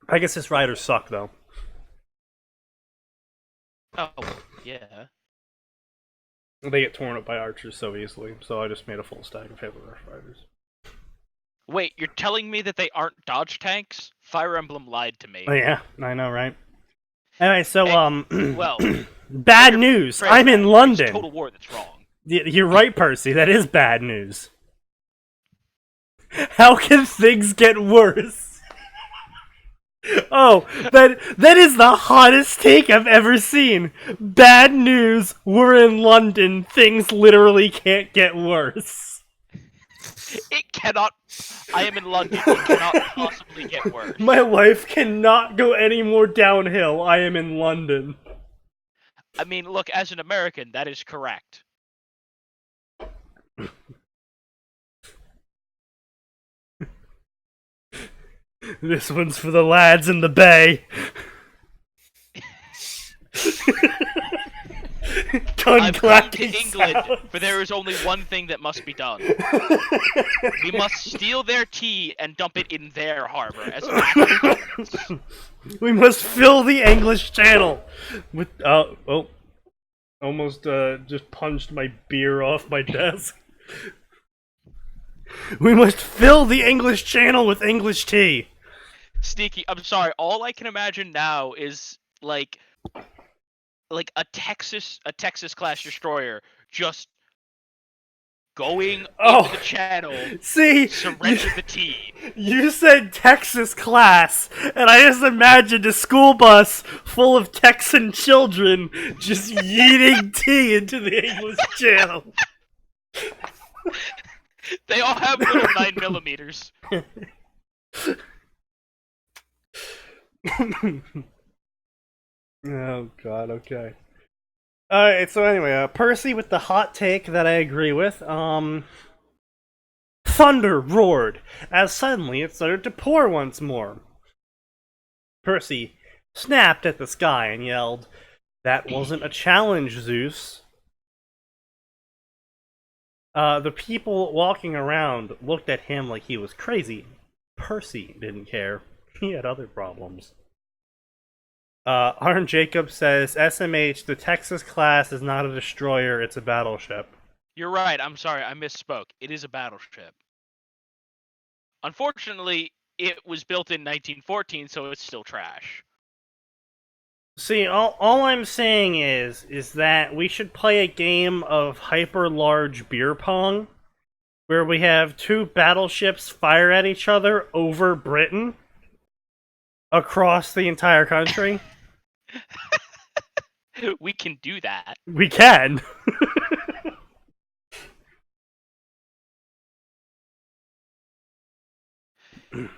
Pegasus riders suck, though. Oh, yeah. They get torn up by archers so easily, so I just made a full stack of hippogriff riders. Wait, you're telling me that they aren't dodge tanks? Fire Emblem lied to me. Oh yeah, I know, right? Anyway, so Well, bad news. I'm in London. It's Total War that's wrong. You're right, Percy. That is bad news. How can things get worse? Oh, that is the hottest take I've ever seen. Bad news. We're in London. Things literally can't get worse. It cannot. I am in London. It cannot possibly get worse. My life cannot go any more downhill. I am in London. I mean, look, as an American, that is correct. This one's for the lads in the bay. I've come to England, for there is only one thing that must be done. We must steal their tea and dump it in their harbor as an act of dominance. We must fill the English Channel with almost just punched my beer off my desk. We must fill the English Channel with English tea. Sneaky, I'm sorry. All I can imagine now is like a Texas class destroyer just going over the channel. See, surrender the tea. You said Texas class, and I just imagined a school bus full of Texan children just yeeting tea into the English Channel. They all have little 9mm. Oh god, okay. Alright, so anyway, Percy with the hot take that I agree with. Thunder roared, as suddenly it started to pour once more. Percy snapped at the sky and yelled, "That wasn't a challenge, Zeus." The people walking around looked at him like he was crazy. Percy didn't care. He had other problems. Arn Jacob says, SMH, the Texas class is not a destroyer, it's a battleship. You're right, I'm sorry, I misspoke. It is a battleship. Unfortunately, it was built in 1914, so it's still trash. See, all I'm saying is that we should play a game of hyper-large beer pong, where we have two battleships fire at each other over Britain, across the entire country. We can do that. We can.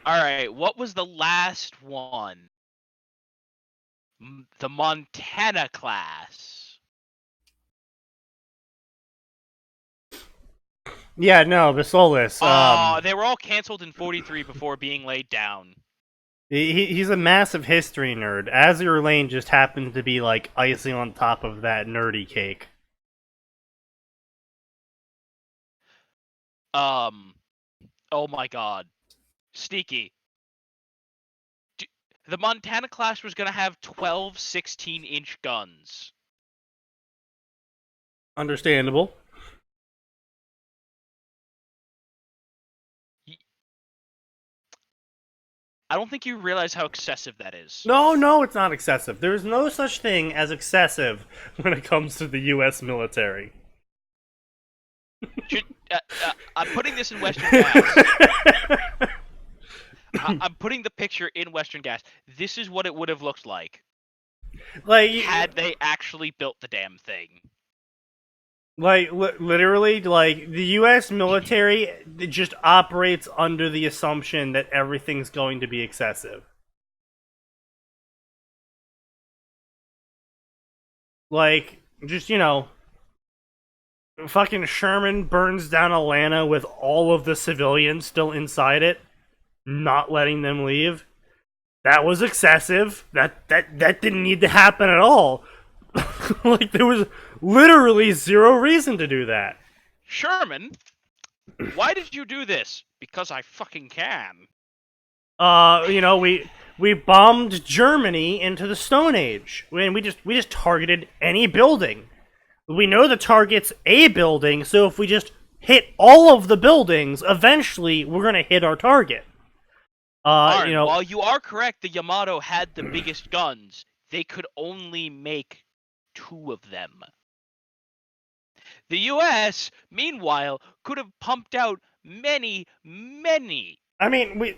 Alright, what was the last one? The Montana class. Yeah, no, Visolis. They were all canceled in 43 before being laid down. He's a massive history nerd. Azure Lane just happens to be like icing on top of that nerdy cake. Oh my god. Sneaky. The Montana class was gonna have 12 16-inch guns. Understandable. I don't think you realize how excessive that is. No, it's not excessive. There is no such thing as excessive when it comes to the U.S. military. I'm putting this in Western Gas. I'm putting the picture in Western Gas. This is what it would have looked like. Had they actually built the damn thing. Literally, the U.S. military just operates under the assumption that everything's going to be excessive. Fucking Sherman burns down Atlanta with all of the civilians still inside it, not letting them leave. That was excessive. That didn't need to happen at all. There was literally zero reason to do that. Sherman, why did you do this? Because I fucking can. We bombed Germany into the Stone Age. We just targeted any building. We know the target's a building, so if we just hit all of the buildings, eventually we're gonna hit our target. While you are correct, the Yamato had the biggest guns. They could only make 2 of them. The U.S., meanwhile, could have pumped out many. I mean, we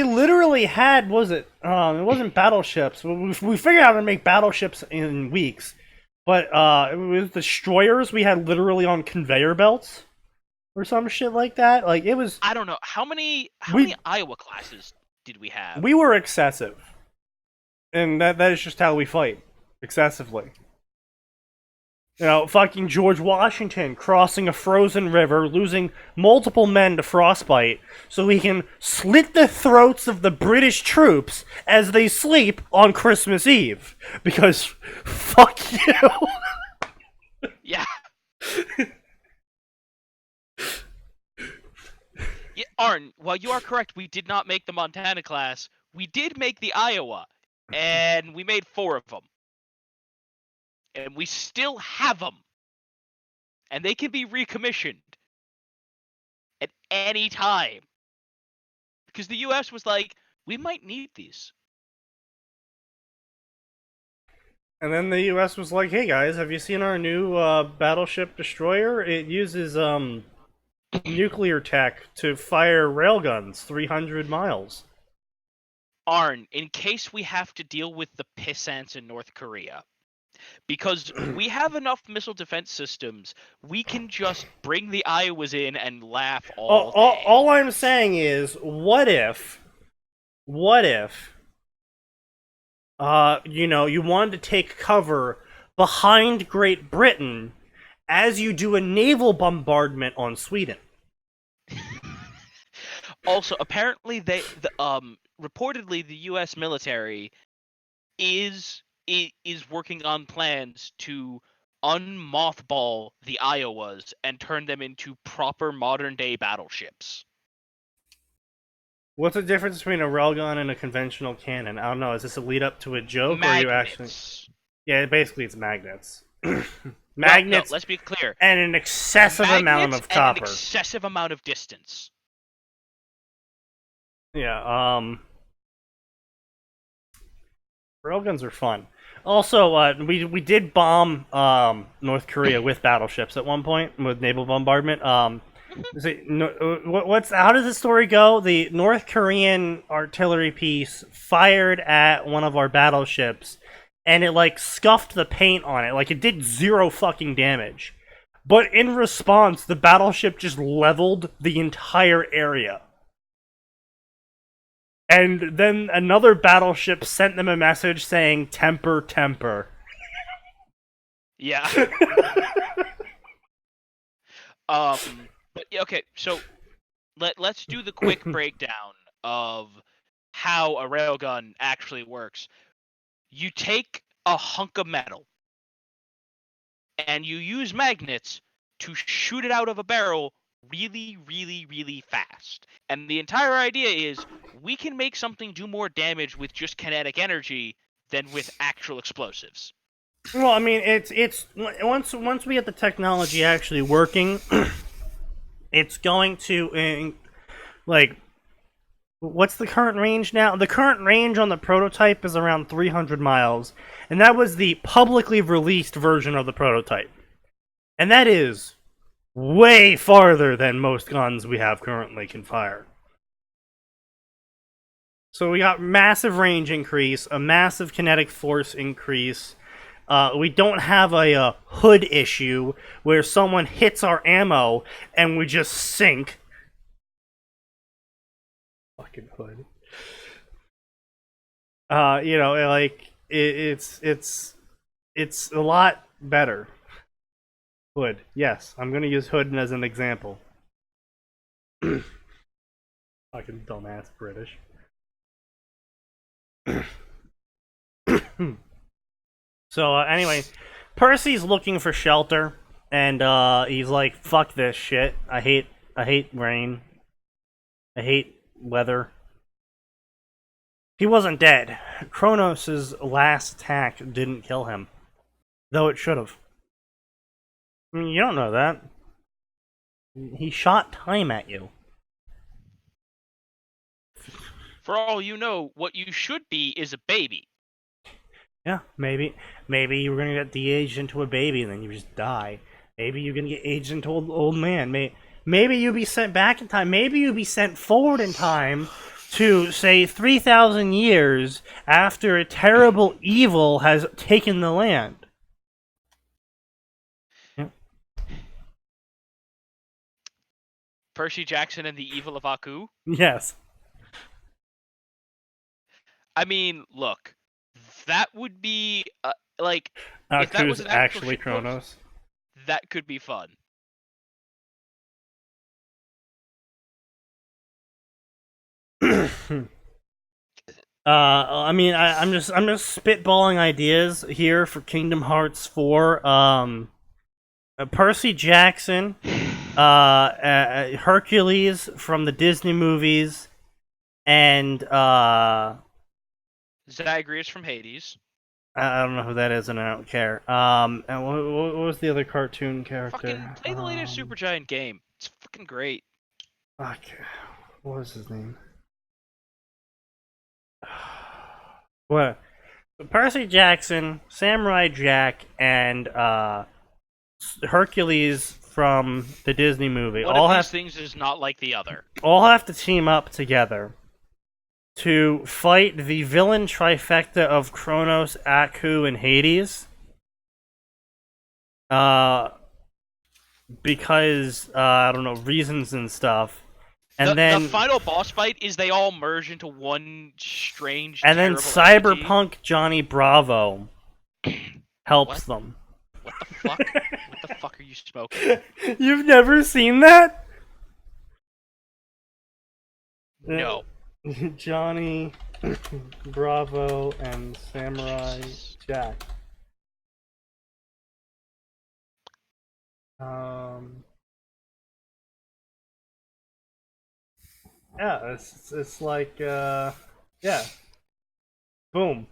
literally had, it wasn't battleships. We figured out how to make battleships in weeks, but it was destroyers we had literally on conveyor belts or some shit like that. It was. I don't know how many Iowa classes did we have? We were excessive, and that is just how we fight, excessively. Fucking George Washington crossing a frozen river, losing multiple men to frostbite, so he can slit the throats of the British troops as they sleep on Christmas Eve. Because, fuck you! Yeah. Arn, while you are correct, we did not make the Montana class. We did make the Iowa, and we made 4 of them. And we still have them. And they can be recommissioned at any time. Because the US was like, we might need these. And then the US was like, hey guys, have you seen our new battleship destroyer? It uses nuclear tech to fire railguns 300 miles. Arn, in case we have to deal with the pissants in North Korea, because we have enough missile defense systems, we can just bring the Iowas in and laugh all day. All I'm saying is, what if, you wanted to take cover behind Great Britain as you do a naval bombardment on Sweden? Also, apparently, reportedly, the U.S. military is working on plans to unmothball the Iowas and turn them into proper modern-day battleships. What's the difference between a railgun and a conventional cannon? I don't know. Is this a lead-up to a joke, Magnets. or are you actually? Yeah, basically it's magnets. Magnets. No, let's be clear. And an excessive amount of copper. And an excessive amount of distance. Yeah. Railguns are fun. Also, we did bomb North Korea with battleships at one point with naval bombardment. How does the story go? The North Korean artillery piece fired at one of our battleships, and it scuffed the paint on it. It did 0 fucking damage. But in response, the battleship just leveled the entire area. And then another battleship sent them a message saying, temper, temper. Yeah. But okay, so let's do the quick breakdown of how a railgun actually works. You take a hunk of metal and you use magnets to shoot it out of a barrel really, really, really fast. And the entire idea is we can make something do more damage with just kinetic energy than with actual explosives. Well, I mean, it's once we get the technology actually working, it's going to like. What's the current range now? The current range on the prototype is around 300 miles, and that was the publicly released version of the prototype. And that is way farther than most guns we have currently can fire. So we got massive range increase, a massive kinetic force increase. We don't have a hood issue where someone hits our ammo and we just sink. Fucking hood. Like it's a lot better. Hood, yes, I'm gonna use hood as an example. Fucking dumbass British. So anyway, Percy's looking for shelter, and he's like, "Fuck this shit. I hate rain. I hate weather." He wasn't dead. Kronos' last attack didn't kill him, though it should have. I mean, you don't know that. He shot time at you. For all you know, what you should be is a baby. Yeah, maybe you were gonna get de-aged into a baby and then you just die. Maybe you're gonna get aged into an old man. Maybe you'll be sent back in time. Maybe you'll be sent forward in time to, say, 3,000 years after a terrible evil has taken the land. Yeah. Percy Jackson and the Evil of Aku? Yes. I mean, look, that would be, like, if that was Aku's an actual actually shitpost, Kronos. that could be fun. I mean, I'm just spitballing ideas here for Kingdom Hearts 4. Percy Jackson, Hercules from the Disney movies, and Zagreus from Hades. I don't know who that is, and I don't care. And what was the other cartoon character? Fucking play the latest Supergiant game. It's fucking great. Fuck. What was his name? What? Percy Jackson, Samurai Jack, and Hercules from the Disney movie One of these things is not like the other. all have to team up together to fight the villain trifecta of Kronos, Aku, and Hades. Because I don't know, reasons and stuff. And then the final boss fight is they all merge into one strange. And then Cyberpunk entity. Johnny Bravo helps them. What the fuck? What the fuck are you smoking? You've never seen that? No. Johnny Bravo and Samurai Jack. Yeah, it's like yeah. Boom.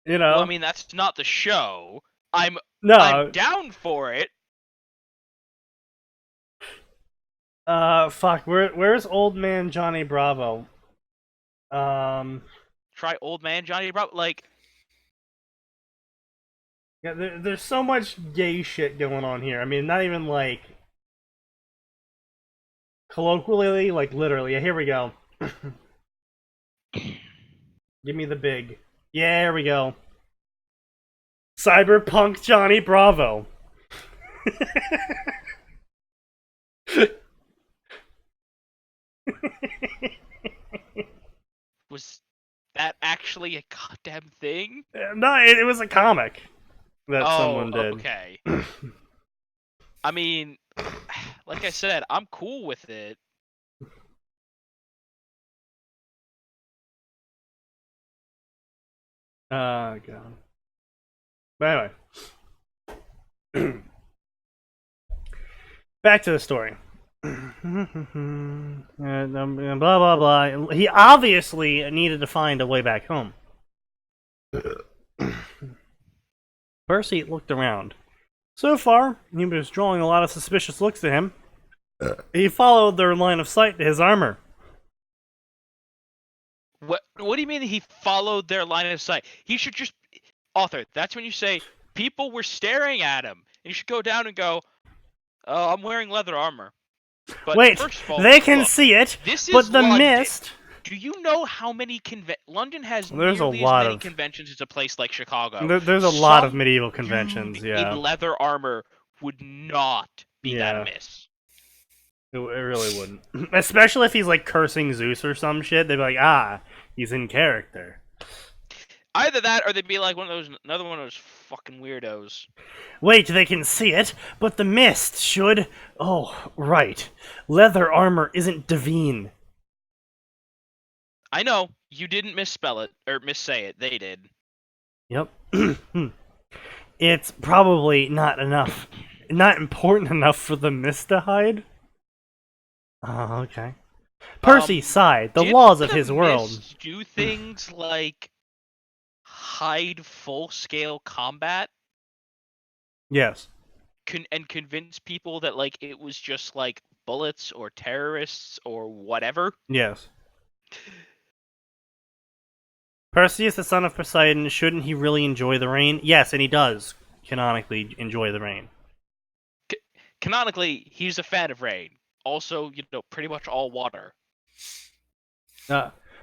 You know. Well, I mean, that's not the show. I'm down for it. Fuck. Where's old man Johnny Bravo? Try old man Johnny Bravo. Like, yeah, there's so much gay shit going on here. I mean, not even like colloquially, like literally. Yeah, here we go. Give me the big. Yeah, here we go. Cyberpunk Johnny Bravo. was that actually a goddamn thing? No, it was a comic. that someone did. Okay. I mean, like I said, I'm cool with it. God. But anyway. Back to the story. Blah, blah, blah. He obviously needed to find a way back home. Percy looked around. So far, he was drawing a lot of suspicious looks to him. He followed their line of sight to his armor. What do you mean he followed their line of sight? He should just... Author, that's when you say, people were staring at him. And you should go down and go, oh, I'm wearing leather armor. But wait, first of all, they can look, see it, this but is the London. mist... Do you know how many London has There's nearly a lot as many of conventions as a place like Chicago? There's a lot of medieval conventions, dude yeah. in leather armor would not be that amiss. It really wouldn't. Especially if he's like cursing Zeus or some shit. They'd be like, ah, he's in character. Either that, or they'd be like another one of those fucking weirdos. Wait, they can see it, but the mist should... Oh, right. Leather armor isn't divine. I know, you didn't misspell it, or missay it, they did. Yep. It's probably not important enough for the mist to hide. Oh, okay. Percy sighed. The laws of his world. Do things like hide full-scale combat? Yes. And convince people that like it was just like bullets or terrorists or whatever? Yes. Percy is the son of Poseidon. Shouldn't he really enjoy the rain? Yes, and he does canonically enjoy the rain. Canonically, he's a fan of rain. Also, pretty much all water.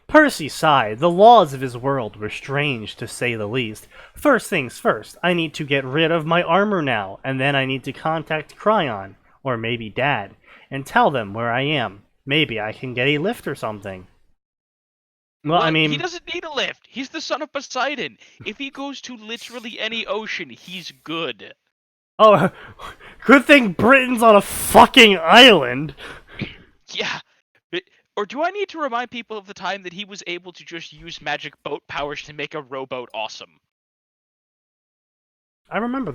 Percy sighed. The laws of his world were strange, to say the least. First things first, I need to get rid of my armor now, and then I need to contact Cryon, or maybe Dad, and tell them where I am. Maybe I can get a lift or something. Well, I mean... He doesn't need a lift. He's the son of Poseidon. If he goes to literally any ocean, he's good. Oh, good thing Britain's on a fucking island. Yeah. Or do I need to remind people of the time that he was able to just use magic boat powers to make a rowboat awesome? I remember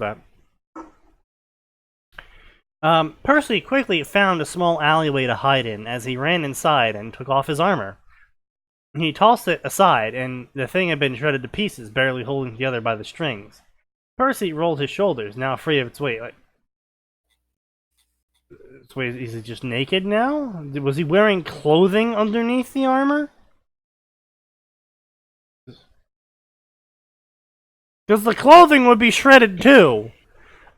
that. Percy quickly found a small alleyway to hide in as he ran inside and took off his armor. He tossed it aside, and the thing had been shredded to pieces, barely holding together by the strings. Percy rolled his shoulders, now free of its weight. Wait, is he just naked now? Was he wearing clothing underneath the armor? Because the clothing would be shredded too.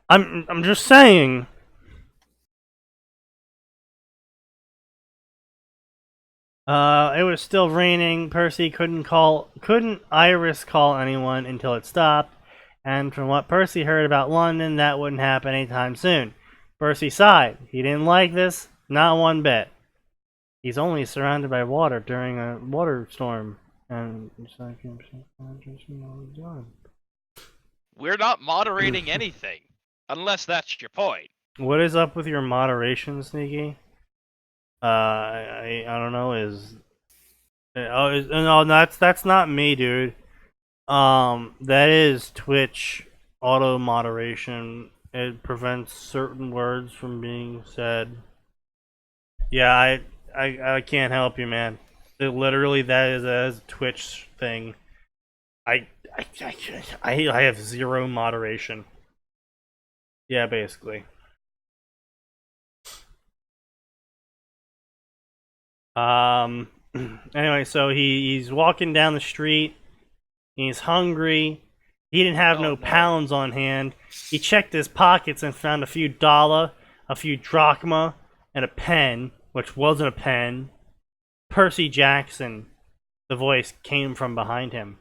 I'm just saying. It was still raining. Percy couldn't Iris call anyone until it stopped, and from what Percy heard about London, that wouldn't happen anytime soon. Percy sighed. He didn't like this, not one bit. He's only surrounded by water during a water storm, and we're not moderating anything, unless that's your point. What is up with your moderation, Sneaky? I don't know. No, that's not me, dude. That is Twitch auto moderation. It prevents certain words from being said. Yeah, I can't help you, man. Literally, that is a Twitch thing. I have zero moderation. Yeah, basically. Anyway, so he's walking down the street. He's hungry. He didn't have no pounds on hand. He checked his pockets and found a few dollar, a few drachma, and a pen, which wasn't a pen. Percy Jackson, the voice came from behind him.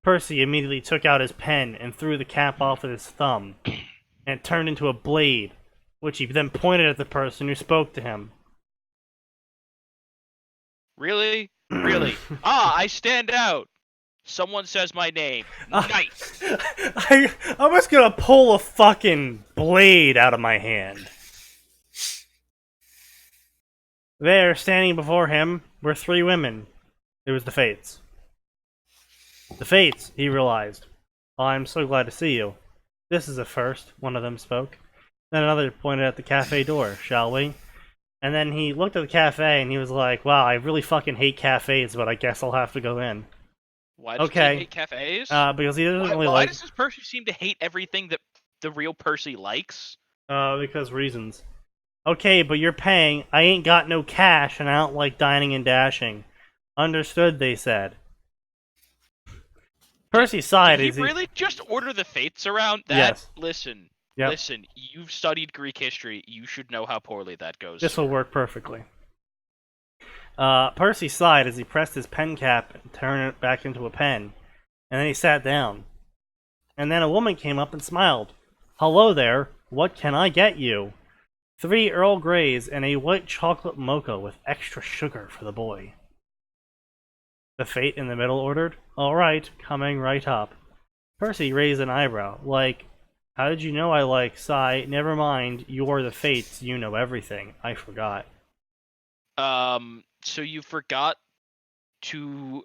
Percy immediately took out his pen and threw the cap off with his thumb, and it turned into a blade, which he then pointed at the person who spoke to him. Really? Really? I stand out! Someone says my name. Uh, Nice. I was gonna pull a fucking blade out of my hand. There, standing before him, were 3 women. It was the Fates. The Fates, he realized. Oh, I'm so glad to see you. This is a first, one of them spoke. Then another pointed at the cafe door, shall we? And then he looked at the cafe and he was like, wow, I really fucking hate cafes, but I guess I'll have to go in. Why does Okay. he hate cafes? Because he doesn't really why like... does this Percy seem to hate everything that the real Percy likes? Because reasons. Okay, but you're paying. I ain't got no cash and I don't like dining and dashing. Understood, they said. Percy sighed. Did he really just order the Fates around? Yes. Listen, Yep. listen, you've studied Greek history. You should know how poorly that goes. This will work perfectly. Percy sighed as he pressed his pen cap and turned it back into a pen. And then he sat down. And then a woman came up and smiled. Hello there, what can I get you? 3 Earl Greys and a white chocolate mocha with extra sugar for the boy. The Fate in the middle ordered. All right, coming right up. Percy raised an eyebrow, like, how did you know I like Sigh? Never mind, you're the Fates, you know everything. I forgot. So you forgot to,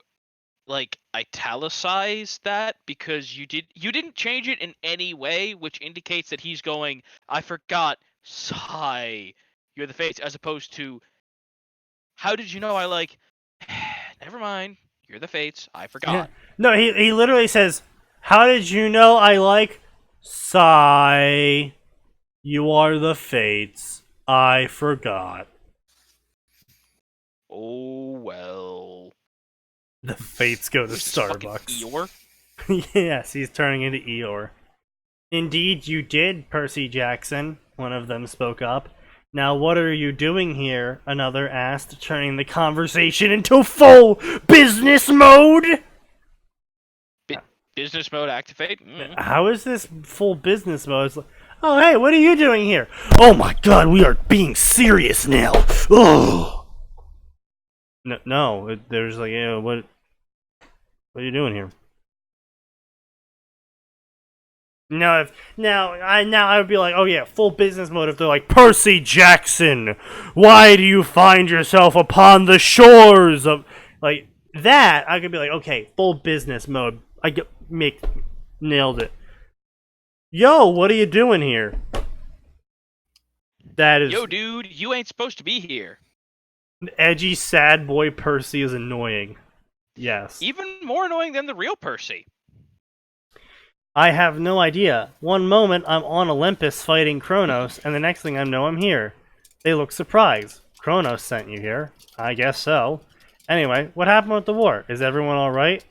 like, italicize that because you didn't change it in any way, which indicates that he's going, I forgot, Sigh, you're the Fates, as opposed to, how did you know I like, never mind, you're the Fates, I forgot. No, he literally says, how did you know I like Sigh? You are the Fates, I forgot. Oh, well. The Fates go to This is fucking Starbucks. Eeyore? Yes, he's turning into Eeyore. Indeed you did, Percy Jackson, one of them spoke up. Now what are you doing here? Another asked, turning the conversation into full business mode! Business mode activate? How is this full business mode? It's like, oh hey, what are you doing here? Oh my god, we are being serious now! Ugh! No, there's like, what are you doing here? Now I would be like, oh yeah, full business mode if they're like, Percy Jackson, why do you find yourself upon the shores of, like, that, I could be like, okay, full business mode. Nailed it. Yo, what are you doing here? That is... Yo, dude, you ain't supposed to be here. Edgy, sad boy Percy is annoying. Yes. Even more annoying than the real Percy. I have no idea. One moment I'm on Olympus fighting Kronos, and the next thing I know I'm here. They look surprised. Kronos sent you here. I guess so. Anyway, what happened with the war? Is everyone alright?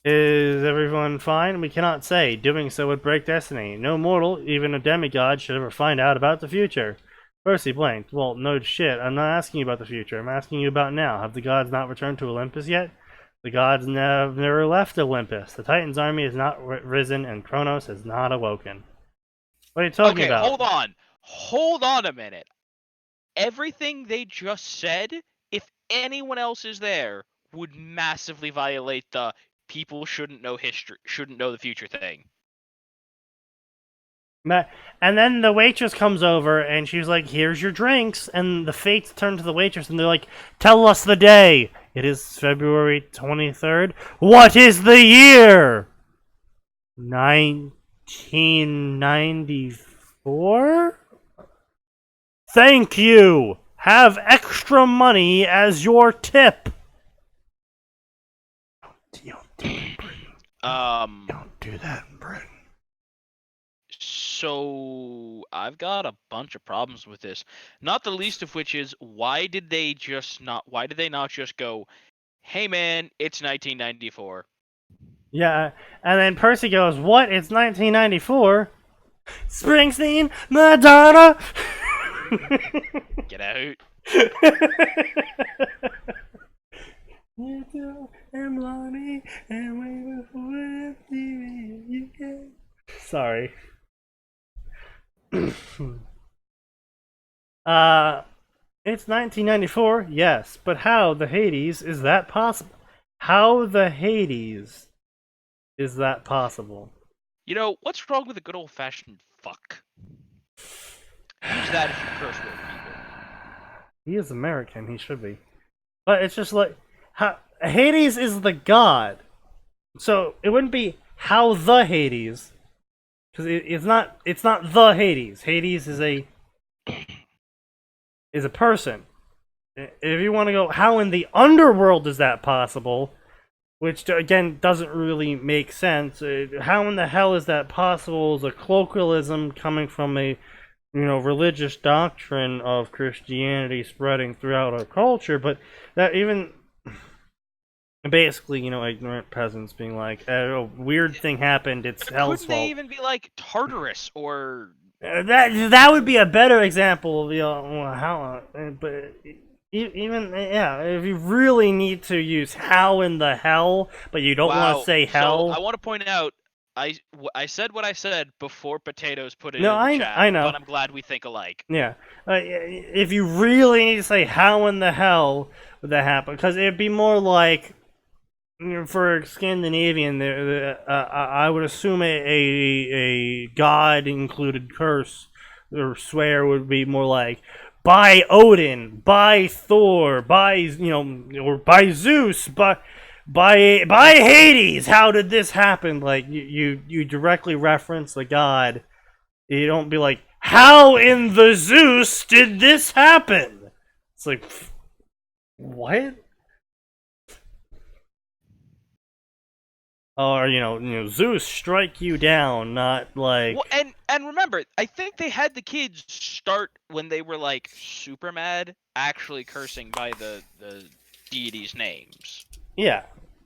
Is everyone fine? We cannot say. Doing so would break destiny. No mortal, even a demigod, should ever find out about the future. Percy blanked. Well, no shit. I'm not asking you about the future. I'm asking you about now. Have the gods not returned to Olympus yet? The gods have never left Olympus. The Titan's army has not risen, and Kronos has not awoken. What are you talking about? Okay, hold on. Hold on a minute. Everything they just said, if anyone else is there, would massively violate the people shouldn't know history, shouldn't know the future thing. And then the waitress comes over and she's like, here's your drinks. And the Fates turn to the waitress and they're like, tell us the day. It is February 23rd. What is the year? 1994? Thank you. Have extra money as your tip. Don't do that in Britain. So I've got a bunch of problems with this. Not the least of which is why did they not just go, "Hey man, it's 1994." Yeah, and then Percy goes, "What? It's 1994? Springsteen, Madonna." Get out. Sorry. It's 1994, yes, but how the Hades is that possible? How the Hades is that possible? You know, what's wrong with a good old-fashioned fuck? Use that as your curse word, people. He is American, he should be. But it's just like, Hades is the god. So it wouldn't be how the Hades. Because it's not the Hades. Hades is a person. If you want to go, how in the underworld is that possible? Which again doesn't really make sense. How in the hell is that possible? Is a colloquialism coming from a religious doctrine of Christianity spreading throughout our culture, but that even basically, ignorant peasants being like, a weird thing happened, it's hell's Couldn't fault. they even be like Tartarus or That would be a better example of how, but even if you really need to use how in the hell, but you don't want to say hell. So I want to point out, I said what I said before Potatoes put it No, in the chat, I know. but I'm glad we think alike. Yeah, if you really need to say how in the hell would that happen, because it'd be more like, for Scandinavian, I would assume a god included curse or swear would be more like by Odin, by Thor, by or by Zeus, by Hades. How did this happen? Like you directly reference the god. You don't be like, how in the Zeus did this happen? It's like, what? Or Zeus strike you down, not like. Well, and remember, I think they had the kids start when they were like super mad, actually cursing by the deities' names. Yeah,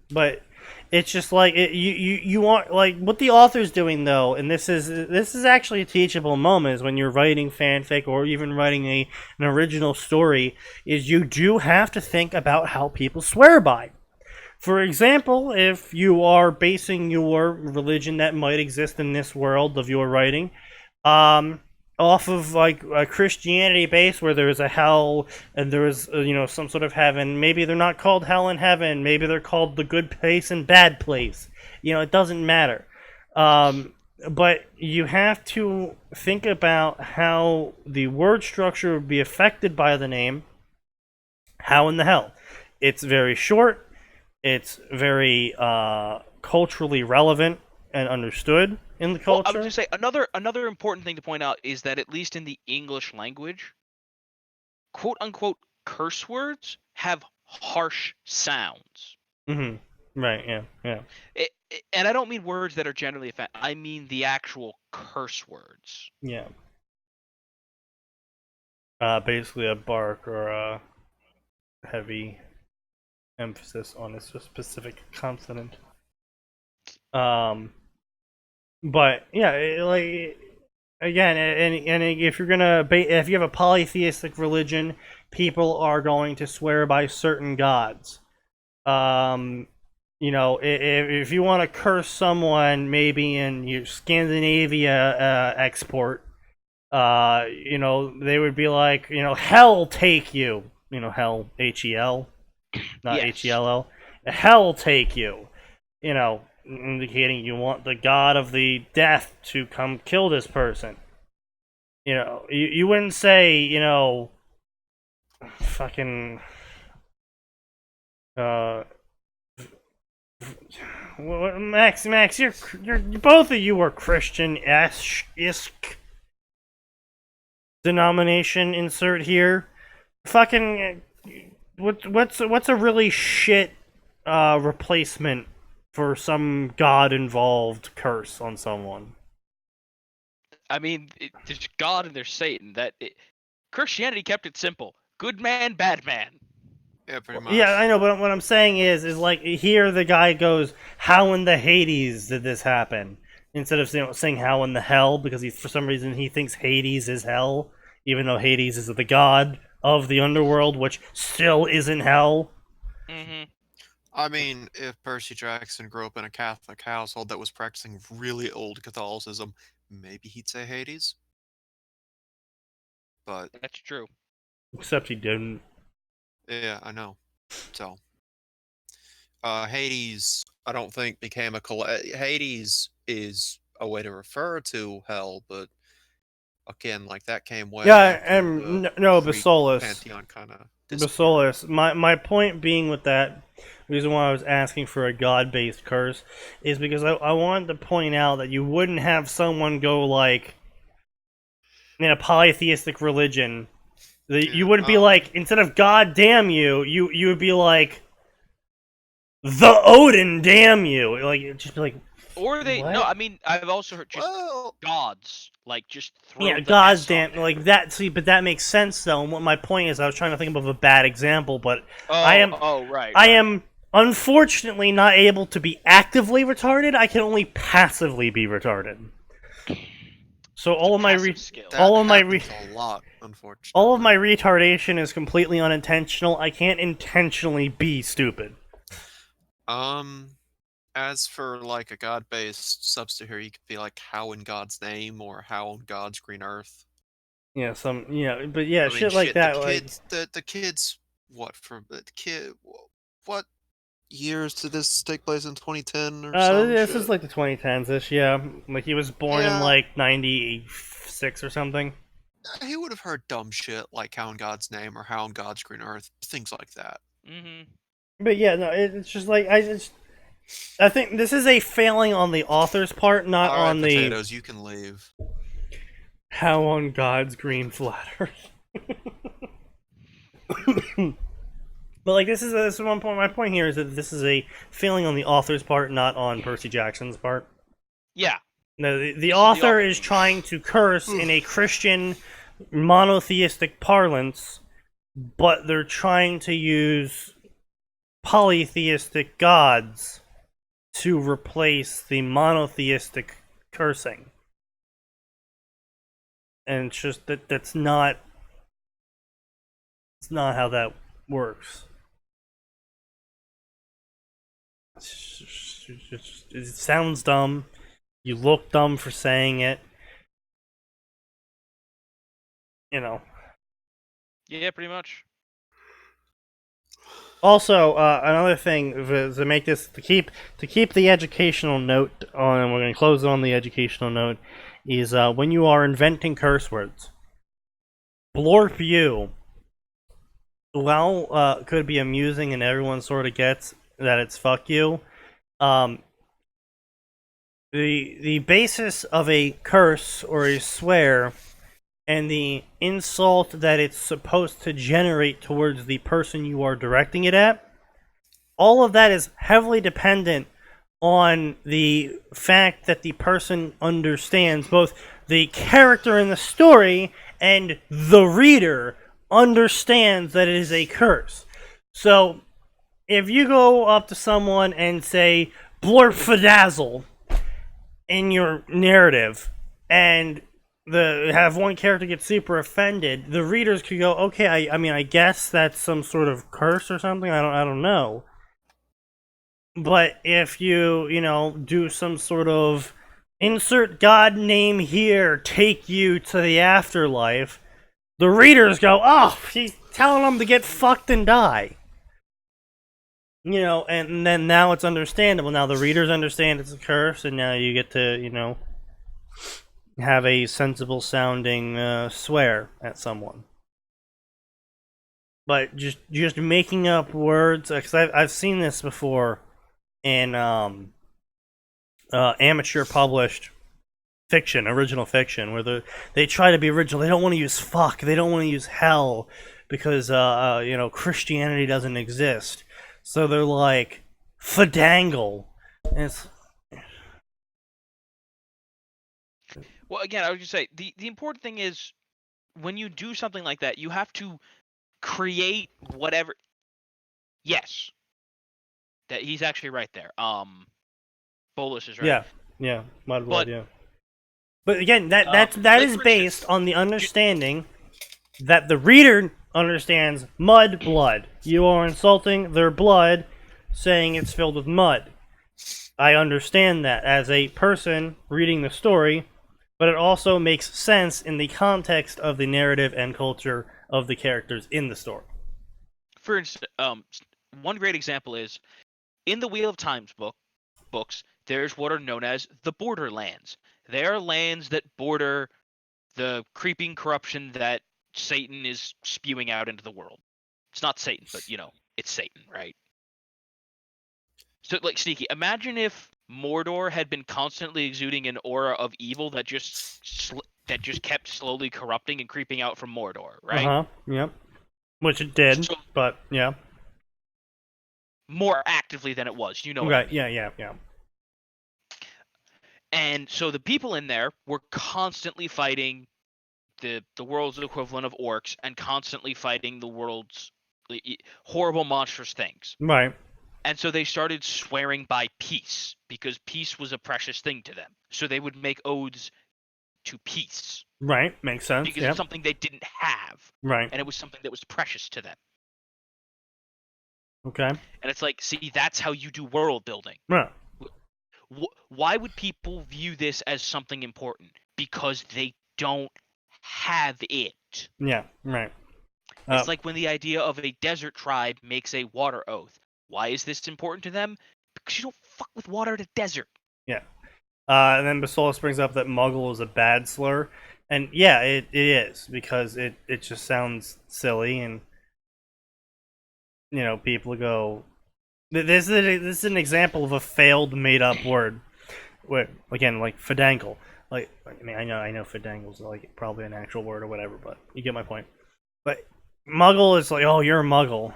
but it's just like you want, like, what the author's doing though, and this is actually a teachable moment, is when you're writing fanfic or even writing an original story, is you do have to think about how people swear by. For example, if you are basing your religion that might exist in this world of your writing, off of like a Christianity base where there is a hell and there is some sort of heaven. Maybe they're not called hell and heaven. Maybe they're called the good place and bad place. It doesn't matter. But you have to think about how the word structure would be affected by the name. How in the hell? It's very short. It's very culturally relevant and understood in the culture. Well, I would just say another important thing to point out is that at least in the English language, quote unquote curse words have harsh sounds. Mm-hmm. Right. Yeah. And I don't mean words that are generally offensive. I mean the actual curse words. Yeah. Basically a bark or a heavy emphasis on a specific consonant. But yeah, like, again, and if you're gonna if you have a polytheistic religion, people are going to swear by certain gods. If you want to curse someone, maybe in your Scandinavia export, they would be like, hell take you, hell, Hel, not Yes. Hell, hell take you, indicating you want the god of the death to come kill this person. You wouldn't say, fucking, Max, you're both of you are Christian-esque denomination insert here. Fucking, what's a really shit replacement for some god-involved curse on someone? I mean, there's God and there's Satan. Christianity kept it simple: good man, bad man. Yeah, pretty much. Yeah, I know, but what I'm saying is like, here the guy goes, how in the Hades did this happen? Instead of saying how in the hell, because for some reason he thinks Hades is hell, even though Hades is the god of the underworld, which still isn't hell. Mm-hmm. I mean, if Percy Jackson grew up in a Catholic household that was practicing really old Catholicism, maybe he'd say Hades. But That's true. Except he didn't. Yeah, I know. So, Hades, I don't think became a Hades is a way to refer to hell, but again, like that came way Yeah, after and the no, Greek Basolus. pantheon kind of disappeared. Basolus. My point being with that, the reason why I was asking for a god-based curse, is because I wanted to point out that you wouldn't have someone go like, in a polytheistic religion, you wouldn't be like, instead of God damn you, you would be like, the Odin damn you. Like, it'd just be like, Or they what? no, I mean I've also heard just Well, gods, like just throw Yeah, the God S on damn, there. like that. See, but that makes sense though. And what my point is, I was trying to think of a bad example, but Right. I am unfortunately not able to be actively retarded. I can only passively be retarded. So all of my skill. that all of my happens a lot, unfortunately. all of my retardation is completely unintentional. I can't intentionally be stupid. As for like a god-based substitute here, you could be like "How in God's name" or "How on God's green earth." Yeah, but yeah, I mean, shit like that. the kids, what for the kid? What years did this take place in 2010 or some This shit? is like the 2010s-ish, yeah. Like he was born in Yeah. like 96 or something. He would have heard dumb shit like "How in God's name" or "How on God's green earth," things like that. Mm-hmm. But yeah, no, it's just like I think this is a failing on the author's part, not All right, on potatoes, you can leave. how on God's green flat earth. But like this is one point. My point here is that this is a failing on the author's part, not on Percy Jackson's part. Yeah. No, the author is trying to curse in a Christian monotheistic parlance, but they're trying to use polytheistic gods to replace the monotheistic cursing. And it's just that's not how that works. It sounds dumb. You look dumb for saying it. You know. Yeah, pretty much. Also, another thing to make this to keep the educational note on, and we're going to close on the educational note, is when you are inventing curse words, blorp you, while could be amusing and everyone sort of gets that it's fuck you. The basis of a curse or a swear and the insult that it's supposed to generate towards the person you are directing it at, all of that is heavily dependent on the fact that the person understands, both the character in the story and the reader understands that it is a curse. So, if you go up to someone and say, blorfadazzle, in your narrative, and have one character get super offended, the readers could go, okay, I mean, I guess that's some sort of curse or something. I don't know. But if you do some sort of insert god name here, take you to the afterlife, the readers go, oh, he's telling them to get fucked and die. And then now it's understandable. Now the readers understand it's a curse, and now you get to, have a sensible sounding swear at someone. But just making up words, because I've seen this before in amateur published fiction, original fiction, where they try to be original. They don't want to use fuck. They don't want to use hell because Christianity doesn't exist. So they're like fadangle. And it's Well, again, I would just say the important thing is when you do something like that, you have to create whatever. Yes, that he's actually right there. Bolus is right. Yeah, mud blood. Yeah, but again, that is based on the understanding that the reader understands mud blood. You are insulting their blood, saying it's filled with mud. I understand that as a person reading the story. but it also makes sense in the context of the narrative and culture of the characters in the story. For instance, one great example is in the Wheel of Times books. There's what are known as the borderlands. They are lands that border the creeping corruption that Satan is spewing out into the world. It's not Satan, but it's Satan, right? So, like, Sneaky, imagine if Mordor had been constantly exuding an aura of evil that just kept slowly corrupting and creeping out from Mordor, right? Yep. Which it did, So, but yeah. more actively than it was, you know what I mean? Yeah. And so the people in there were constantly fighting the world's equivalent of orcs and constantly fighting the world's horrible monstrous things. Right. And so they started swearing by peace because peace was a precious thing to them. So they would make odes to peace. Right, makes sense. Because it's something they didn't have. Right. And it was something that was precious to them. Okay. And it's like, see, that's how you do world building. Right. Why would people view this as something important? Because they don't have it. Yeah, right. It's like when the idea of a desert tribe makes a water oath. Why is this important to them? Because you don't fuck with water in a desert. Yeah. And then Basolis brings up that muggle is a bad slur. And yeah, it is, because it just sounds silly, and people go, this is an example of a failed made up word. Where, again, like fadangle. Like, I mean, I know fadangle's like probably an actual word or whatever, but you get my point. But muggle is like, oh, you're a muggle.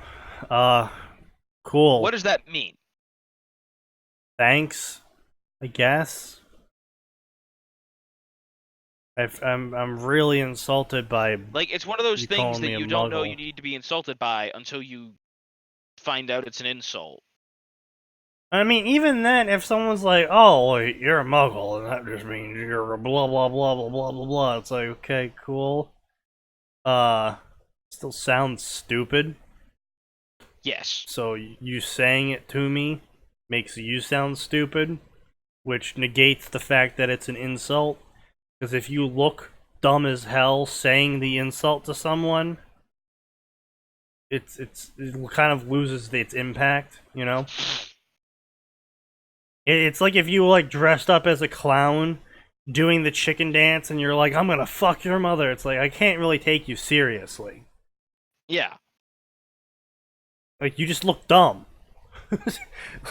Cool. What does that mean? Thanks, I guess. I'm really insulted by. Like, it's one of those things that you don't know muggle. you need to be insulted by until you find out it's an insult. I mean, even then, if someone's like, "Oh, well, you're a muggle," and that just means you're a blah blah blah blah blah blah blah, it's like, okay, cool. Still sounds stupid. Yes. So you saying it to me makes you sound stupid, which negates the fact that it's an insult. Because if you look dumb as hell saying the insult to someone, it kind of loses its impact, you know? It's like if you like dressed up as a clown doing the chicken dance and you're like, I'm gonna fuck your mother. It's like, I can't really take you seriously. Yeah. Like, you just look dumb.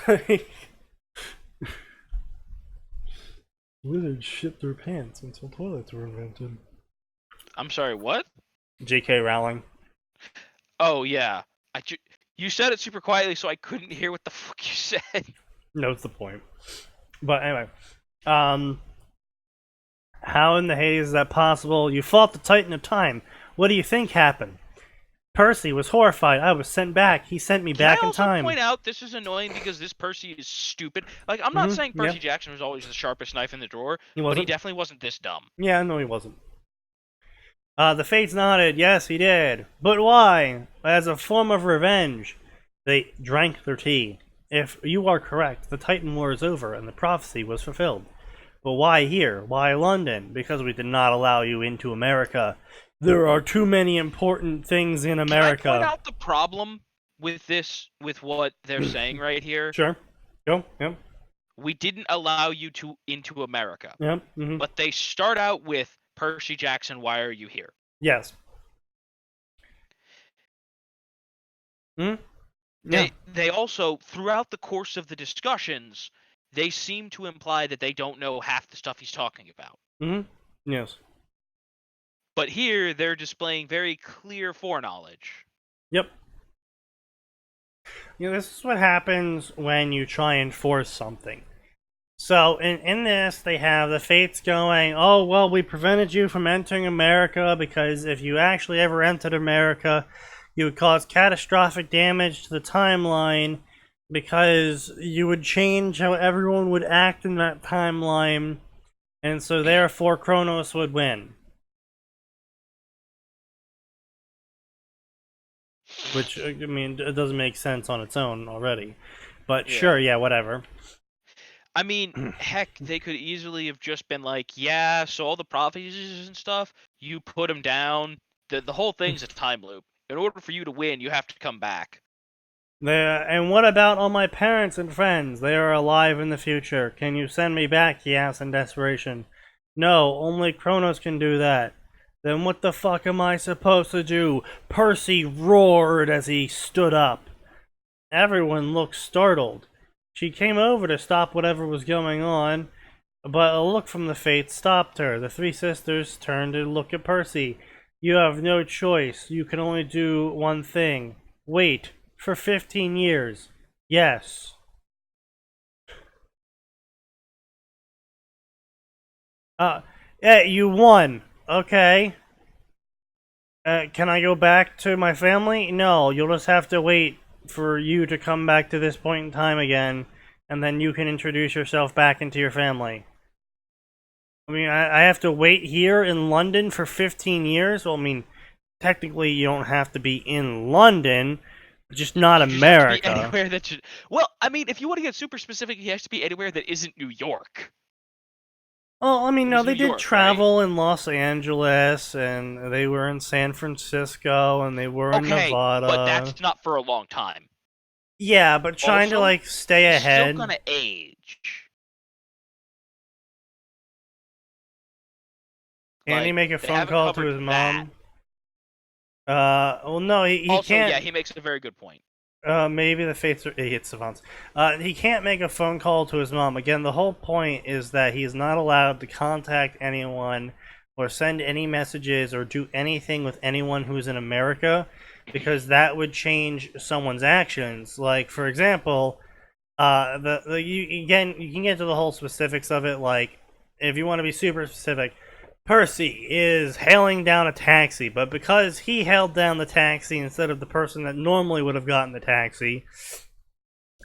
Like, wizards shit their pants until toilets were invented. I'm sorry, what? J.K. Rowling. Oh, yeah. You said it super quietly, so I couldn't hear what the fuck you said. Notes the point. But anyway, how in the Hades is that possible? You fought the Titan of Time. What do you think happened? Percy was horrified. I was sent back. He sent me back in time. Can I also point out this is annoying because this Percy is stupid? Like, I'm not saying Percy Jackson was always the sharpest knife in the drawer, but he definitely wasn't this dumb. Yeah, no, he wasn't. The Fates nodded. Yes, he did. But why? As a form of revenge. They drank their tea. If you are correct, the Titan War is over and the prophecy was fulfilled. But why here? Why London? Because we did not allow you into America. There are too many important things in America. Can I point out the problem with this, with what they're saying right here? Sure. Go. Yep. We didn't allow you into America. Yep. Mm-hmm. But they start out with Percy Jackson, why are you here? Yes. Hmm? Yeah. They also, throughout the course of the discussions, they seem to imply that they don't know half the stuff he's talking about. Mm-hmm. Yes. But here, they're displaying very clear foreknowledge. Yep. This is what happens when you try and force something. So, in this, they have the Fates going, oh, well, we prevented you from entering America because if you actually ever entered America, you would cause catastrophic damage to the timeline because you would change how everyone would act in that timeline, and so therefore Kronos would win. Which, I mean, it doesn't make sense on its own already. But sure, yeah, whatever. I mean, heck, they could easily have just been like, yeah, so all the prophecies and stuff, you put them down. The whole thing's a time loop. In order for you to win, you have to come back. And what about all my parents and friends? They are alive in the future. Can you send me back? He asked in desperation. No, only Kronos can do that. Then what the fuck am I supposed to do? Percy roared as he stood up. Everyone looked startled. She came over to stop whatever was going on, but a look from the Fates stopped her. The three sisters turned to look at Percy. You have no choice. You can only do one thing. Wait. For 15 years. Yes. Yeah, you won. Okay. Can I go back to my family? No, you'll just have to wait for you to come back to this point in time again, and then you can introduce yourself back into your family. I mean, I have to wait here in London for 15 years? Well, I mean, technically you don't have to be in London, just not You just have to America. be anywhere that should... Well, I mean, if you want to get super specific, he has to be anywhere that isn't New York. Oh, I mean, no, they New did York, travel in Los Angeles, and they were in San Francisco, and they were in Okay, Nevada. but that's not for a long time. Yeah, but trying to, Also, like, stay He's ahead. still gonna age. Can he make a they phone haven't call to covered his that. mom? Well, no, he Also, can't. yeah, he makes a very good point. Maybe the fates are idiots savants. He can't make a phone call to his mom. Again, the whole point is that he is not allowed to contact anyone or send any messages or do anything with anyone who's in America, because that would change someone's actions. Like, for example, you can get to the whole specifics of it. Like, if you want to be super specific, Percy is hailing down a taxi, but because he hailed down the taxi instead of the person that normally would have gotten the taxi,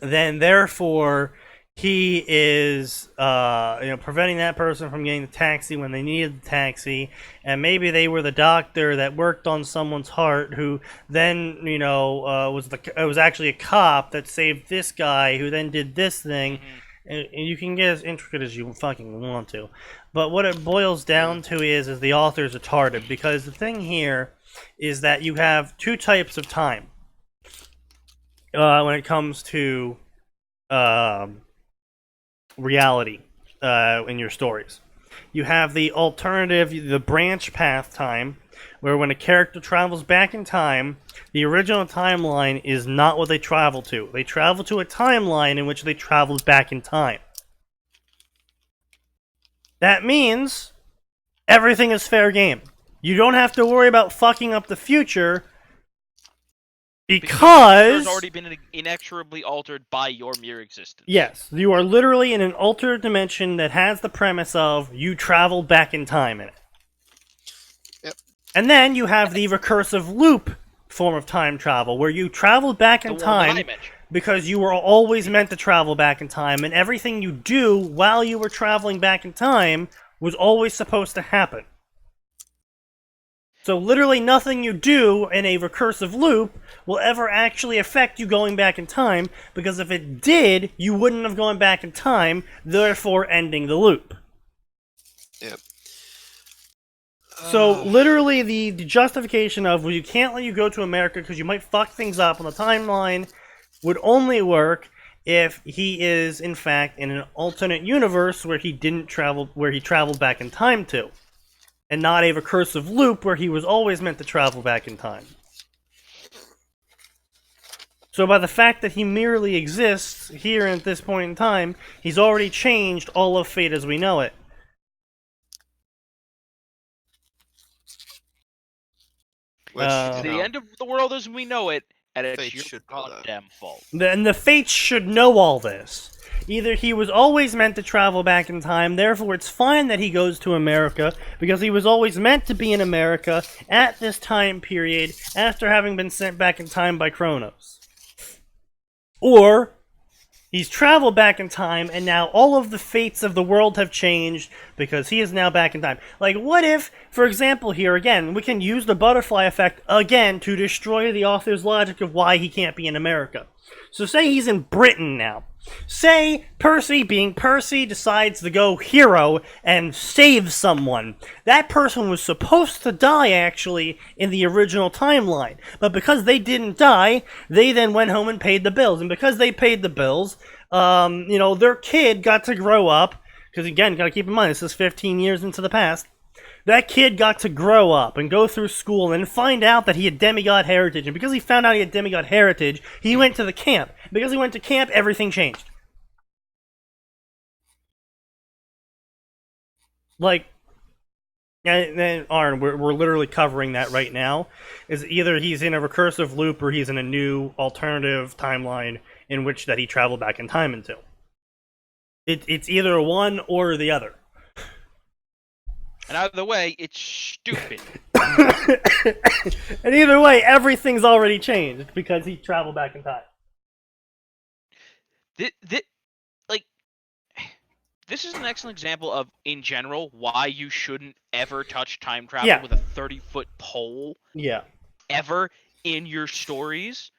then therefore he is preventing that person from getting the taxi when they needed the taxi, and maybe they were the doctor that worked on someone's heart who then was actually a cop that saved this guy who then did this thing. And you can get as intricate as you fucking want to. But what it boils down to is the author's retarded. Because the thing here is that you have two types of time when it comes to reality in your stories. You have the alternative, the branch path time, where when a character travels back in time, the original timeline is not what they travel to. They travel to a timeline in which they traveled back in time. That means everything is fair game. You don't have to worry about fucking up the future because it's already been inexorably altered by your mere existence. Yes, you are literally in an alternate dimension that has the premise of you traveled back in time in it. Yep. And then you have the recursive loop form of time travel, where you traveled back in time because you were always meant to travel back in time, and everything you do while you were traveling back in time was always supposed to happen. So literally nothing you do in a recursive loop will ever actually affect you going back in time, because if it did, you wouldn't have gone back in time, therefore ending the loop. Yep. So literally the justification of, well, you can't let you go to America because you might fuck things up on the timeline would only work if he is in fact in an alternate universe where he didn't travel, where he traveled back in time to, and not a recursive loop where he was always meant to travel back in time. So by the fact that he merely exists here at this point in time, he's already changed all of fate as we know it. Which, The end of the world as we know it, and it's Fate your should know that. goddamn fault. And the fates should know all this. Either he was always meant to travel back in time, therefore it's fine that he goes to America, because he was always meant to be in America at this time period after having been sent back in time by Kronos. Or he's traveled back in time, and now all of the fates of the world have changed because he is now back in time. Like, what if, for example, here again, we can use the butterfly effect again to destroy the author's logic of why he can't be in America. So say he's in Britain now. Say Percy, being Percy, decides to go hero and save someone. That person was supposed to die, actually, in the original timeline. But because they didn't die, they then went home and paid the bills. And because they paid the bills, their kid got to grow up. Because again, gotta keep in mind, this is 15 years into the past. That kid got to grow up and go through school and find out that he had demigod heritage. And because he found out he had demigod heritage, he went to the camp. Because he went to camp, everything changed. Like, and Arn, we're literally covering that right now. Is either he's in a recursive loop or he's in a new alternative timeline in which that he traveled back in time into. It's either one or the other. And either way, it's stupid. And either way, everything's already changed because he traveled back in time. This is an excellent example of, in general, why you shouldn't ever touch time travel with a 30-foot pole. Yeah. Ever in your stories.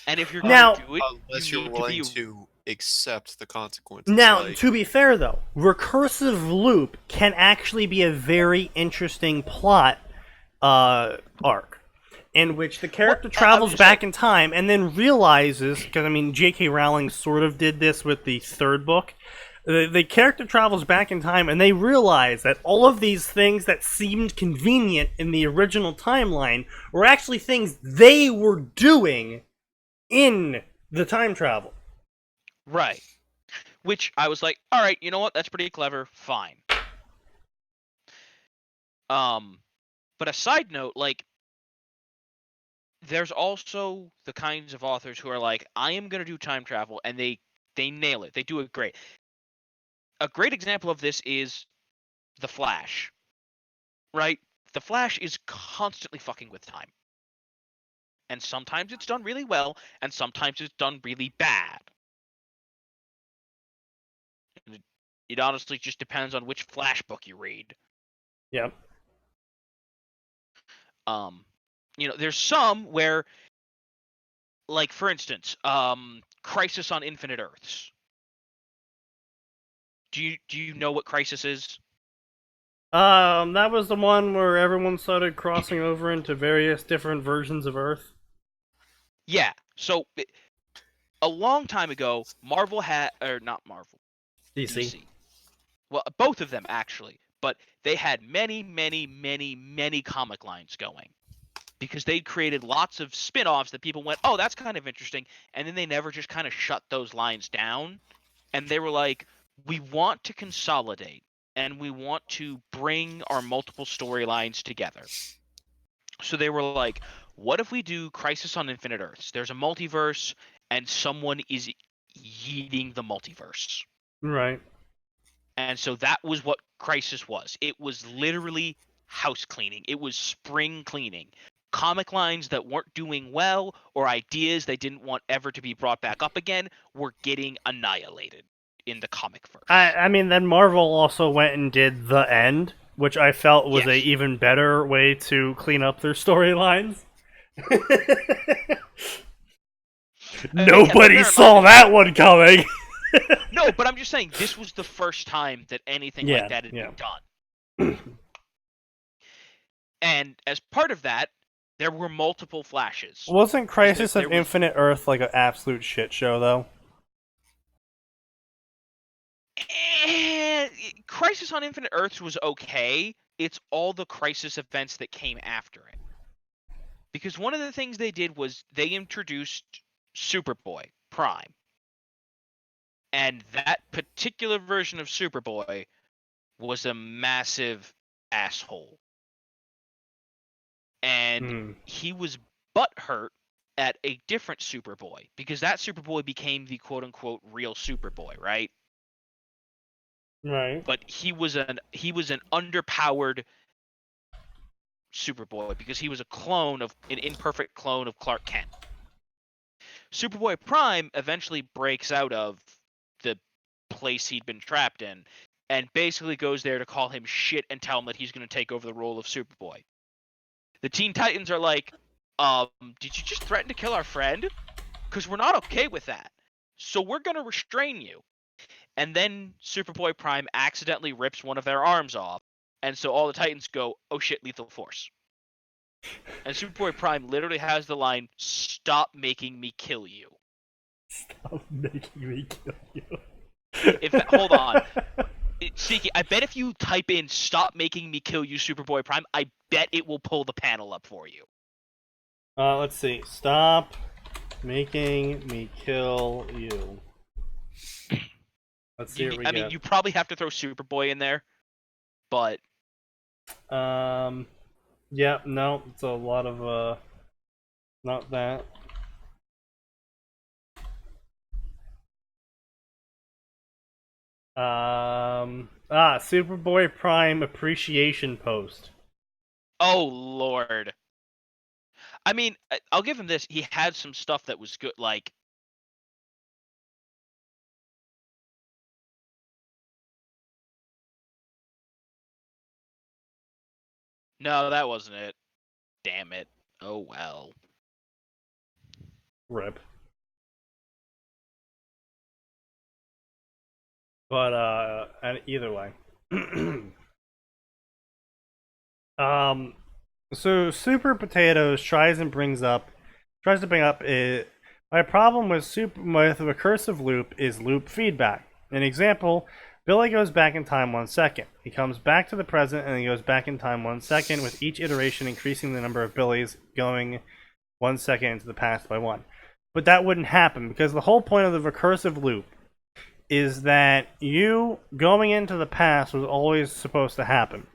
And if you're going to do it, unless you're willing to accept the consequences. Now, to be fair, though, recursive loop can actually be a very interesting plot arc in which the character travels back in time and then realizes, because, I mean, J.K. Rowling sort of did this with the third book. The character travels back in time and they realize that all of these things that seemed convenient in the original timeline were actually things they were doing in the time travel. Right. Which I was like, alright, you know what? That's pretty clever. Fine. But a side note, like, there's also the kinds of authors who are like, I am going to do time travel, and they nail it. They do it great. A great example of this is The Flash. Right? The Flash is constantly fucking with time. And sometimes it's done really well, and sometimes it's done really bad. It honestly just depends on which Flash book you read. Yep. There's some where, like, for instance, Crisis on Infinite Earths. Do you know what Crisis is? That was the one where everyone started crossing over into various different versions of Earth. Yeah. So, a long time ago, Marvel had, or not Marvel, DC. Well, both of them actually, but they had many, many, many, many comic lines going. Because they'd created lots of spin-offs that people went, oh, that's kind of interesting, and then they never just kind of shut those lines down. And they were like, we want to consolidate, and we want to bring our multiple storylines together. So they were like, what if we do Crisis on Infinite Earths? There's a multiverse, and someone is yeeting the multiverse. Right. And so that was what Crisis was. It was literally house cleaning. It was spring cleaning. Comic lines that weren't doing well or ideas they didn't want ever to be brought back up again were getting annihilated in the comic verse. I mean, then Marvel also went and did The End, which I felt was a even better way to clean up their storylines. Nobody saw that one coming. No, but I'm just saying, this was the first time that anything like that had been done. And as part of that, there were multiple Flashes. Wasn't Crisis of Infinite Earth like an absolute shit show, though? Crisis on Infinite Earths was okay. It's all the Crisis events that came after it. Because one of the things they did was they introduced Superboy Prime. And that particular version of Superboy was a massive asshole. And he was butthurt at a different Superboy, because that Superboy became the quote-unquote real Superboy, right? Right. But he was an underpowered Superboy because he was an imperfect clone of Clark Kent. Superboy Prime eventually breaks out of the place he'd been trapped in and basically goes there to call him shit and tell him that he's going to take over the role of Superboy. The Teen Titans are like, did you just threaten to kill our friend? because we're not okay with that. So we're gonna restrain you. And then Superboy Prime accidentally rips one of their arms off, and so all the Titans go, "Oh shit, lethal force." And Superboy Prime literally has the line, "Stop making me kill you." Stop making me kill you. Hold on. Sneaky, I bet if you type in "Stop making me kill you, Superboy Prime," I bet it will pull the panel up for you. Let's see. Stop making me kill you. Let's see what we get. I mean, you probably have to throw Superboy in there, but yeah, no, it's a lot of not that. Superboy Prime appreciation post. oh lord. I mean, I'll give him this. He had some stuff that was good, like no, that wasn't it. Damn it. Oh well. Rip. But and either way. So Super Potatoes tries to bring up it. My problem with recursive loop is loop feedback. An example: Billy goes back in time 1 second. He comes back to the present and he goes back in time 1 second, with each iteration increasing the number of Billys going 1 second into the past by 1. But that wouldn't happen because the whole point of the recursive loop is that you going into the past was always supposed to happen.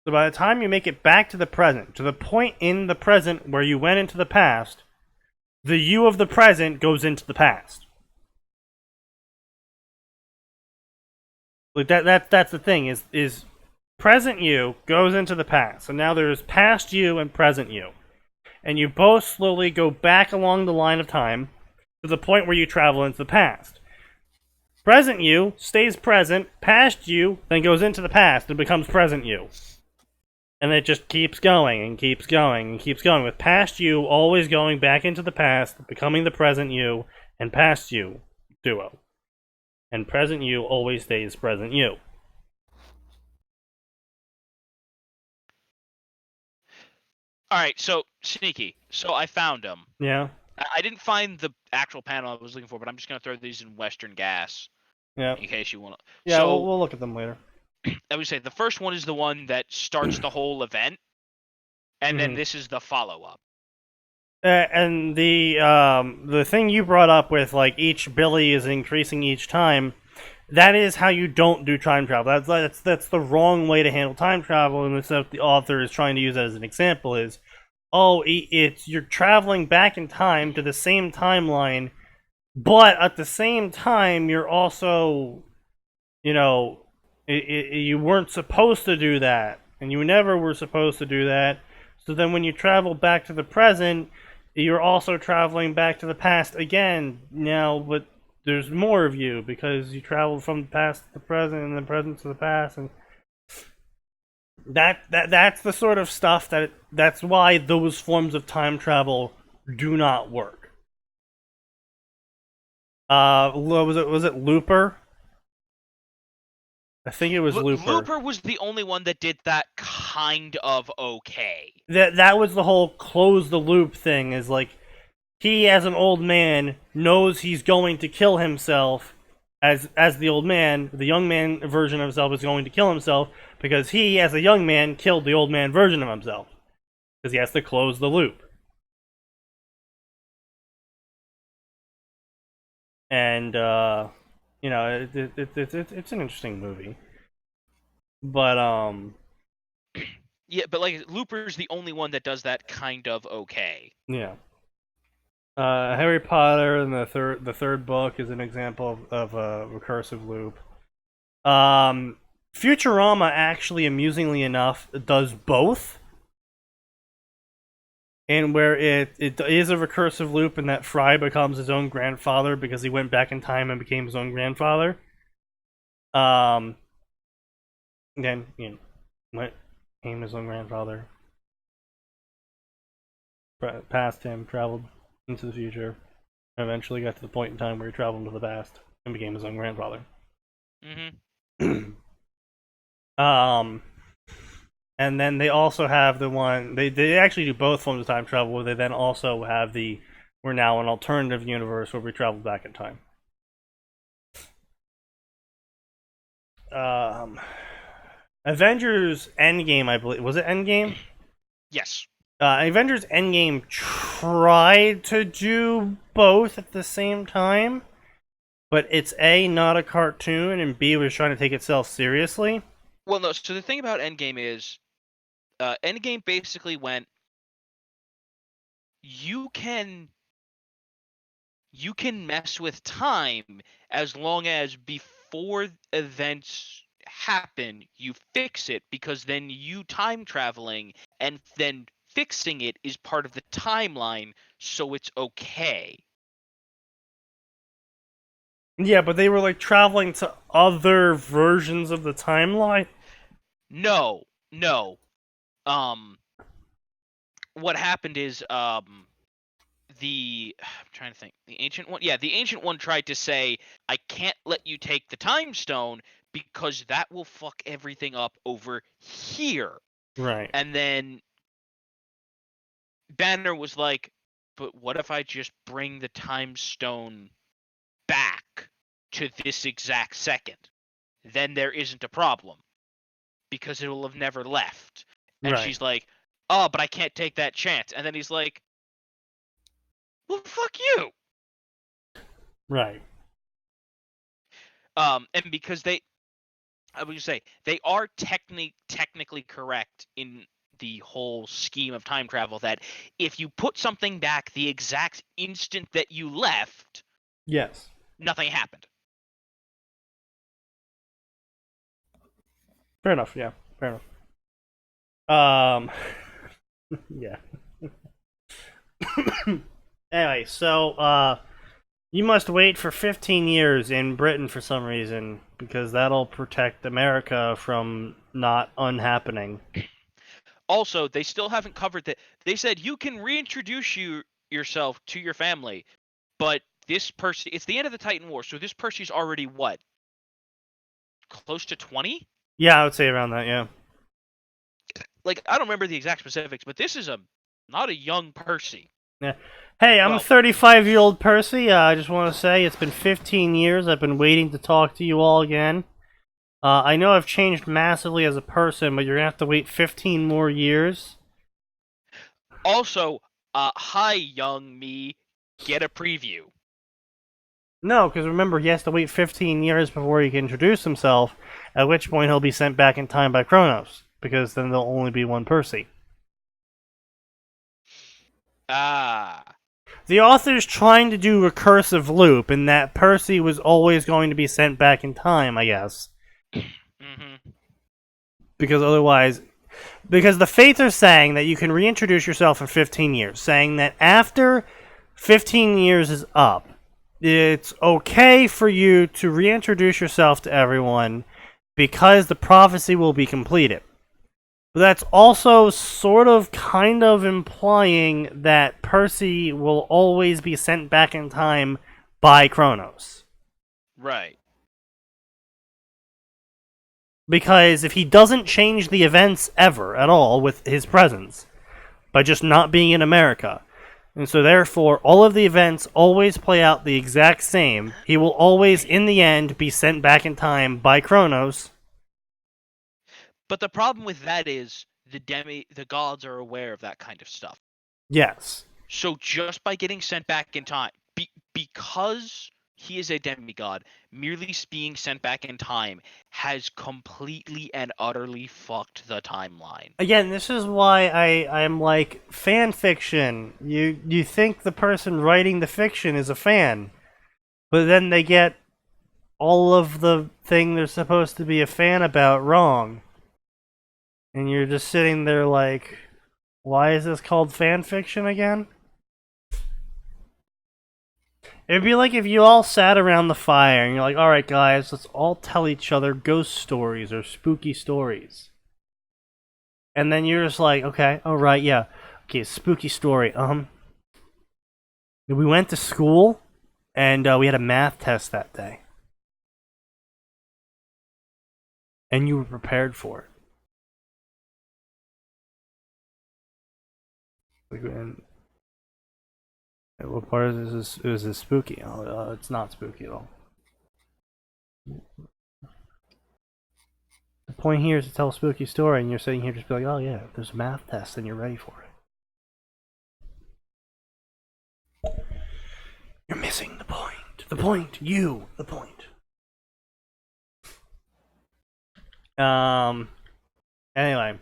So by the time you make it back to the present, to the point in the present where you went into the past, the you of the present goes into the past. Like that's the thing, is present you goes into the past. So now there's past you and present you. And you both slowly go back along the line of time to the point where you travel into the past. Present you stays present, past you then goes into the past and becomes present you. And it just keeps going and keeps going and keeps going, with past you always going back into the past, becoming the present you, and past you duo. And present you always stays present you. Alright, so Sneaky. So I found them. Yeah? I didn't find the actual panel I was looking for, but I'm just gonna throw these in Western Gas. Yeah. In case you want to. Yeah, so, we'll look at them later. I would say the first one is the one that starts the whole event, and then this is the follow-up. And the thing you brought up with, like, each Billy is increasing each time, that is how you don't do time travel. That's the wrong way to handle time travel, and that's what the author is trying to use as an example is, you're traveling back in time to the same timeline, but at the same time, you're also, you weren't supposed to do that, and you never were supposed to do that. So then when you travel back to the present, you're also traveling back to the past again now, but there's more of you because you traveled from the past to the present and the present to the past, and that's the sort of stuff that's why those forms of time travel do not work. Was it Looper? I think it was Looper. Looper was the only one that did that kind of okay. That was the whole close the loop thing, is like, he as an old man knows he's going to kill himself as the old man. The young man version of himself is going to kill himself because he as a young man killed the old man version of himself because he has to close the loop. And it's an interesting movie, but yeah, but like Looper's the only one that does that kind of okay. Yeah. Harry Potter and the third book is an example of a recursive loop. Futurama, actually, amusingly enough, does both. And where it is a recursive loop in that Fry becomes his own grandfather because he went back in time and became his own grandfather. Then, became his own grandfather. Past him, traveled into the future, Eventually got to the point in time where he traveled into the past and became his own grandfather. Mm-hmm. And then they also have the one they actually do both forms of time travel, where they then also have the we're now an alternative universe where we travel back in time. Avengers Endgame, I believe, was it Endgame? Yes. Avengers Endgame tried to do both at the same time, but it's A, not a cartoon, and B, was trying to take itself seriously. Well, no. So the thing about Endgame is, Endgame basically went. You can mess with time as long as before events happen you fix it, because then you time traveling and then fixing it is part of the timeline, so it's okay. Yeah, but they were like traveling to other versions of the timeline. No. What happened is I'm trying to think. The ancient one, the ancient one tried to say, I can't let you take the time stone because that will fuck everything up over here. Right. And then Banner was like, but what if I just bring the time stone back to this exact second? Then there isn't a problem because it will have never left. And Right. she's like, oh, but I can't take that chance. And then he's like, well, fuck you. Right. And because I would say they are technically correct in the whole scheme of time travel, that if you put something back the exact instant that you left, Yes. nothing happened. Fair enough, yeah. Fair enough. Yeah. Anyway, so, you must wait for 15 years in Britain for some reason, because that'll protect America from not unhappening. Also, they still haven't covered that. They said you can reintroduce yourself to your family, but this Percy, it's the end of the Titan War, so this Percy's already what? Close to 20? Yeah, I would say around that, yeah. Like, I don't remember the exact specifics, but this is not a young Percy. Yeah. Hey, I'm Well, a 35-year-old Percy. I just want to say it's been 15 years. I've been waiting to talk to you all again. I know I've changed massively as a person, but you're going to have to wait 15 more years. Also, hi, young me. Get a preview. No, because remember, he has to wait 15 years before he can introduce himself, at which point he'll be sent back in time by Kronos, because then there'll only be one Percy. Ah. The author's trying to do a recursive loop, in that Percy was always going to be sent back in time, I guess. Mm-hmm. Because otherwise... Because the Faith are saying that you can reintroduce yourself in 15 years, saying that after 15 years is up, it's okay for you to reintroduce yourself to everyone because the prophecy will be completed. But that's also sort of kind of implying that Percy will always be sent back in time by Kronos. Right. Because if he doesn't change the events ever at all with his presence, by just not being in America, and so therefore all of the events always play out the exact same, he will always, in the end, be sent back in time by Kronos. But the problem with that is the gods are aware of that kind of stuff. Yes. So just by getting sent back in time, because he is a demigod, merely being sent back in time has completely and utterly fucked the timeline. Again, this is why I'm like, fan fiction. You think the person writing the fiction is a fan, but then they get all of the thing they're supposed to be a fan about wrong. And you're just sitting there like, why is this called fan fiction again? It'd be like if you all sat around the fire and you're like, alright guys, let's all tell each other ghost stories or spooky stories. And then you're just like, okay, alright, yeah. Okay, spooky story, We went to school And we had a math test that day. And you were prepared for it. And what part of this is spooky? Oh, it's not spooky at all. The point here is to tell a spooky story, and you're sitting here just be like, oh yeah, there's a math test, and you're ready for it. You're missing the point. The point. The point. Anyway.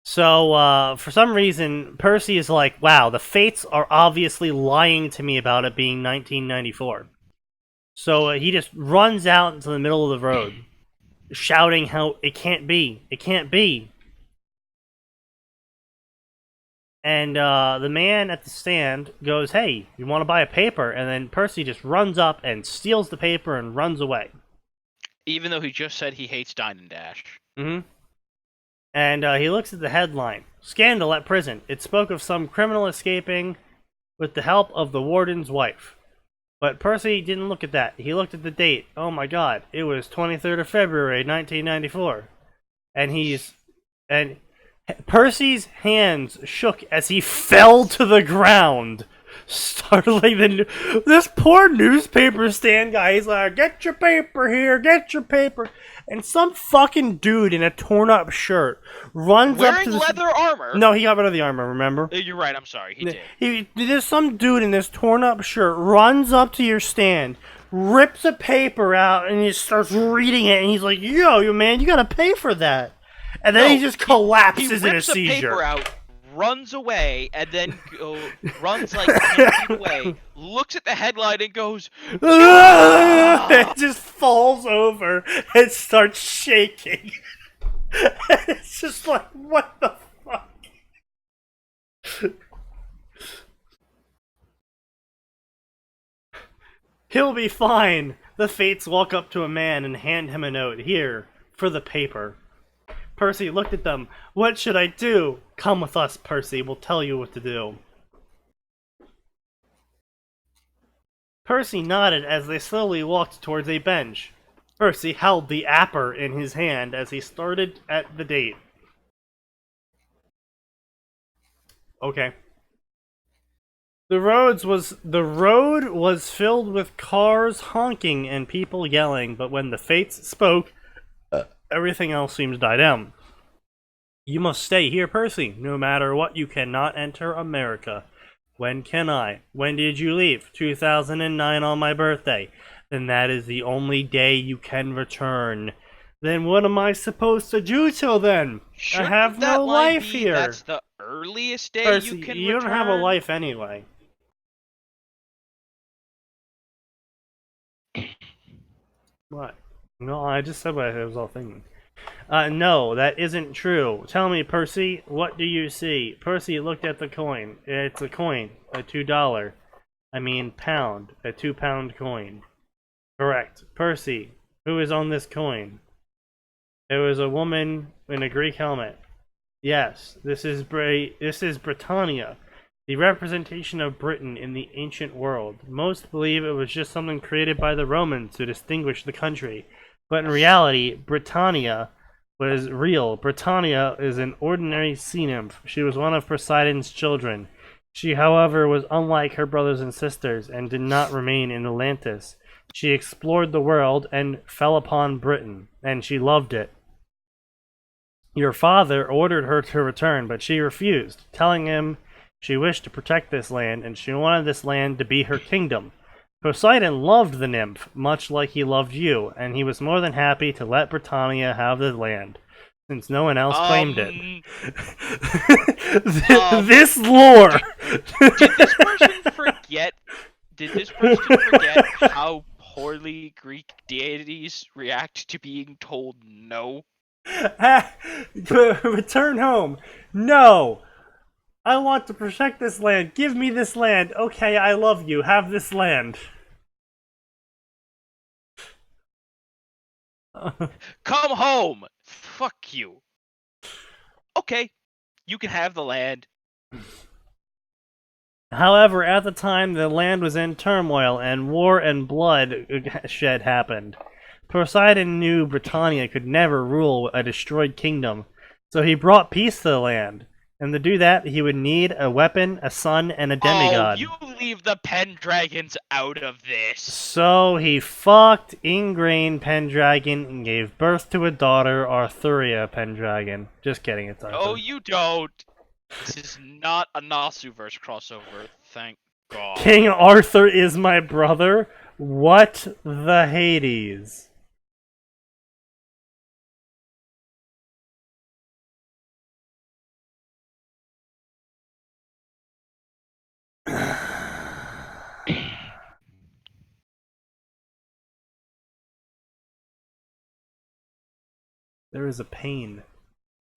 So, for some reason, Percy is like, wow, the Fates are obviously lying to me about it being 1994. So, he just runs out into the middle of the road, shouting how it can't be. It can't be. And the man at the stand goes, hey, you want to buy a paper? And then Percy just runs up and steals the paper and runs away. Even though he just said he hates Dine and Dash. Mm-hmm. And he looks at the headline, Scandal at Prison. It spoke of some criminal escaping with the help of the warden's wife. But Percy didn't look at that. He looked at the date. Oh my god, it was 23rd of February, 1994. And Percy's hands shook as he fell to the ground, startling this poor newspaper stand guy. He's like, get your paper here, get your paper. And some fucking dude in a torn up shirt runs up to wearing leather armor. No, he got rid of the armor, remember? You're right, I'm sorry, he did. There's some dude in this torn up shirt runs up to your stand, rips a paper out, and he starts reading it, and he's like, yo, man, you gotta pay for that. And then he just collapses in a seizure. He rips the paper out, runs away, and then runs like 10 feet away, looks at the headline and goes, it just falls over and starts shaking. It's just like, what the fuck? He'll be fine. The Fates walk up to a man and hand him a note. Here, for the paper. Percy looked at them. What should I do? Come with us, Percy. We'll tell you what to do. Percy nodded as they slowly walked towards a bench. Percy held the apper in his hand as he started at the date. Okay. The road was filled with cars honking and people yelling, but when the Fates spoke, everything else seems to die down. You must stay here, Percy. No matter what, you cannot enter America. When can I? When did you leave? 2009 on my birthday. Then that is the only day you can return. Then what am I supposed to do till then? I have no life here. That's the earliest day Percy, you can you return? don't have a life anyway. What? No, I just said what I was all thinking. No, that isn't true. Tell me, Percy, what do you see? Percy looked at the coin. It's a coin, a $2. Pound, a £2 coin. Correct. Percy, who is on this coin? It was a woman in a Greek helmet. Yes, this is Britannia, the representation of Britain in the ancient world. Most believe it was just something created by the Romans to distinguish the country. But in reality, Britannia was real. Britannia is an ordinary sea nymph. She was one of Poseidon's children. She, however, was unlike her brothers and sisters and did not remain in Atlantis. She explored the world and fell upon Britain, and she loved it. Your father ordered her to return, but she refused, telling him she wished to protect this land, and she wanted this land to be her kingdom. Poseidon loved the nymph, much like he loved you, and he was more than happy to let Britannia have the land, since no one else claimed it. This lore! Did this person forget how poorly Greek deities react to being told no? Return home. No! I want to protect this land. Give me this land. Okay, I love you. Have this land. Come home! Fuck you. Okay, you can have the land. However, at the time, the land was in turmoil, and war and blood shed happened. Poseidon knew Britannia could never rule a destroyed kingdom, so he brought peace to the land. And to do that, he would need a weapon, a son, and a demigod. Oh, you leave the Pendragons out of this. So he fucked Ingrain Pendragon and gave birth to a daughter, Arthuria Pendragon. Just kidding, it's Arthur. Oh, you don't. This is not a Nasuverse crossover, thank God. King Arthur is my brother? What the Hades? There is a pain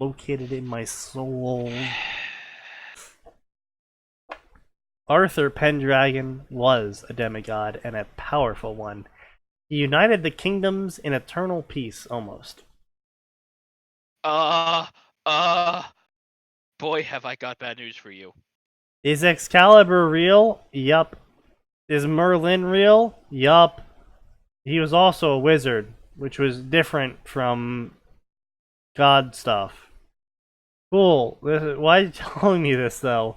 located in my soul. Arthur Pendragon was a demigod and a powerful one. He united the kingdoms in eternal peace, almost. Boy, have I got bad news for you. Is Excalibur real? Yup. Is Merlin real? Yup. He was also a wizard, which was different from God stuff. Cool. Why are you telling me this, though?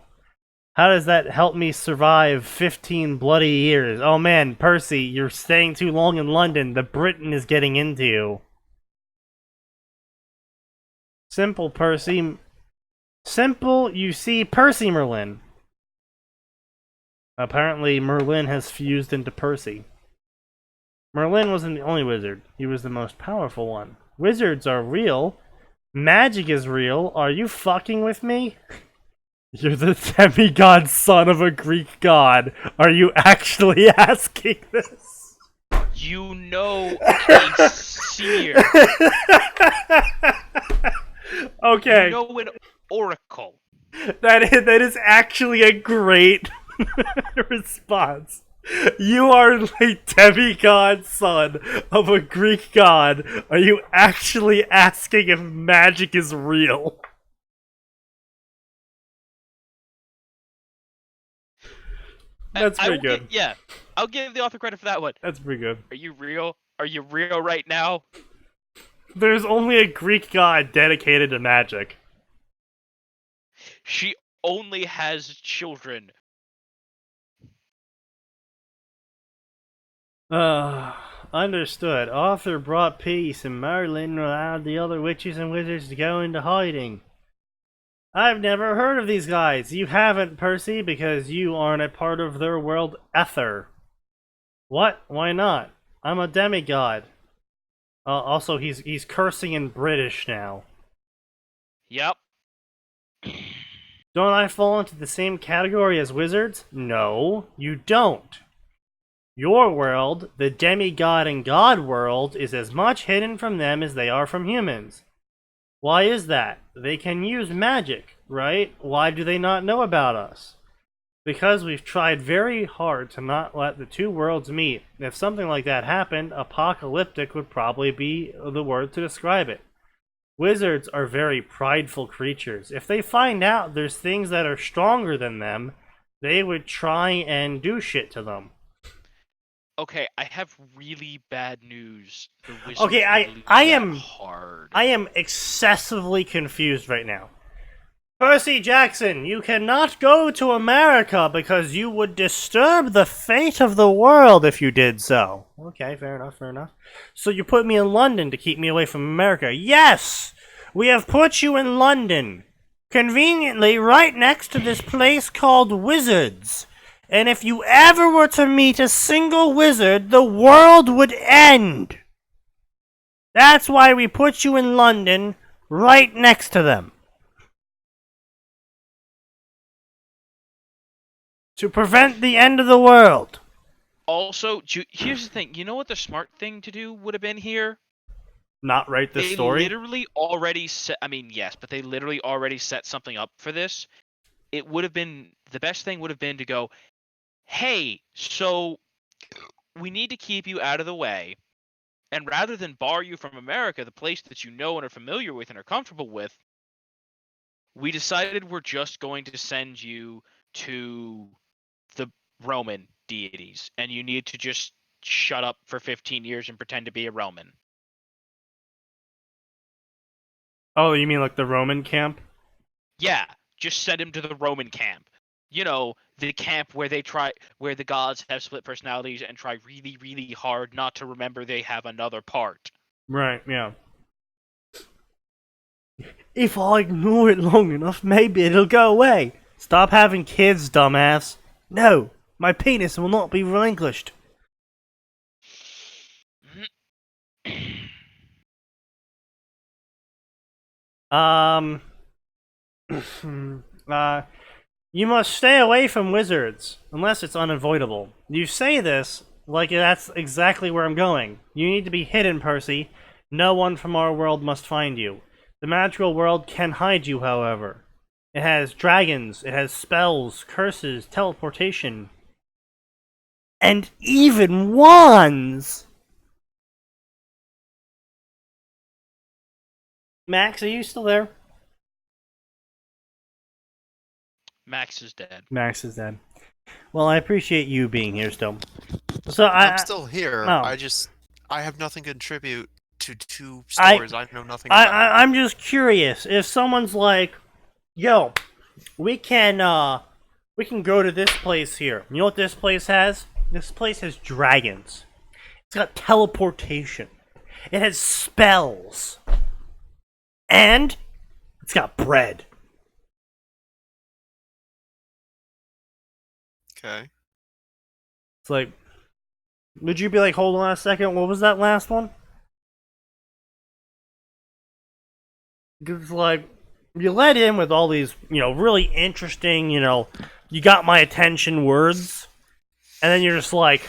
How does that help me survive 15 bloody years? Oh man, Percy, you're staying too long in London. The Britain is getting into you. Simple, Percy. Simple, you see, Percy Merlin. Apparently, Merlin has fused into Percy. Merlin wasn't the only wizard. He was the most powerful one. Wizards are real. Magic is real. Are you fucking with me? You're the demigod son of a Greek god. Are you actually asking this? You know a seer. Okay. You know an oracle. That is actually a great response. You are the demigod son of a Greek god. Are you actually asking if magic is real? That's pretty good. I'll give the author credit for that one. That's pretty good. Are you real? Are you real right now? There's only a Greek god dedicated to magic. She only has children. Understood. Arthur brought peace, and Merlin allowed the other witches and wizards to go into hiding. I've never heard of these guys. You haven't, Percy, because you aren't a part of their world ether. What? Why not? I'm a demigod. Also, he's cursing in British now. Yep. Don't I fall into the same category as wizards? No, you don't. Your world, the demigod and god world, is as much hidden from them as they are from humans. Why is that? They can use magic, right? Why do they not know about us? Because we've tried very hard to not let the two worlds meet. If something like that happened, apocalyptic would probably be the word to describe it. Wizards are very prideful creatures. If they find out there's things that are stronger than them, they would try and do shit to them. Okay, I have really bad news. The wizards Okay, really I got am hard. I am excessively confused right now. Percy Jackson, you cannot go to America because you would disturb the fate of the world if you did so. Okay, fair enough, fair enough. So you put me in London to keep me away from America. Yes! We have put you in London. Conveniently right next to this place called Wizards. And if you ever were to meet a single wizard, the world would end. That's why we put you in London, right next to them. To prevent the end of the world. Also, here's the thing. You know what the smart thing to do would have been here? Not write this story? They literally already set... I mean, yes, but they literally already set something up for this. It would have been... The best thing would have been to go, hey, so we need to keep you out of the way. And rather than bar you from America, the place that you know and are familiar with and are comfortable with, we decided we're just going to send you to Roman deities, and you need to just shut up for 15 years and pretend to be a Roman. Oh, you mean like the Roman camp? Yeah, just send him to the Roman camp. You know, the camp where where the gods have split personalities and try really, really hard not to remember they have another part. Right, yeah. If I ignore it long enough, maybe it'll go away. Stop having kids, dumbass. No, my penis will not be relinquished. Um, you must stay away from wizards, unless it's unavoidable. You say this like that's exactly where I'm going. You need to be hidden, Percy. No one from our world must find you. The magical world can hide you, however. It has dragons, it has spells, curses, teleportation, and even wands! Max, are you still there? Max is dead. Max is dead. Well, I appreciate you being here still. So I'm still here. Oh. I have nothking to contribute to two stories. I know nothing about. I'm just curious if someone's like, "Yo, we can go to this place here." You know what this place has? This place has dragons. It's got teleportation. It has spells. And it's got bread. Okay. It's like, would you be like, hold on a second, what was that last one? Because, like, you let in with all these, really interesting, you got my attention words, and then you're just like,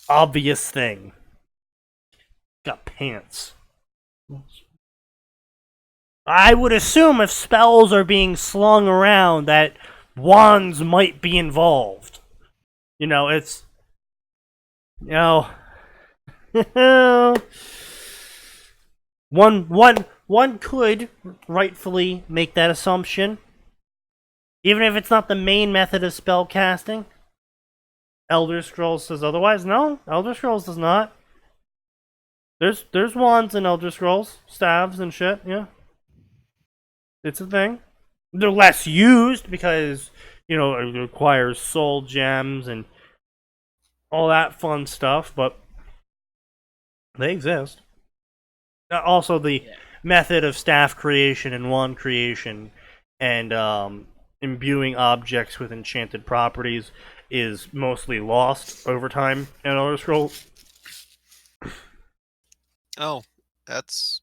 obvious thing. Got pants. I would assume if spells are being slung around that wands might be involved. It's... One could rightfully make that assumption. Even if it's not the main method of spell casting. Elder Scrolls says otherwise. No, Elder Scrolls does not. There's wands in Elder Scrolls. Staves and shit, yeah. It's a thing. They're less used because, it requires soul gems and all that fun stuff, but they exist. Also, the method of staff creation and wand creation and imbuing objects with enchanted properties is mostly lost over time in Elder Scrolls. Oh, that's...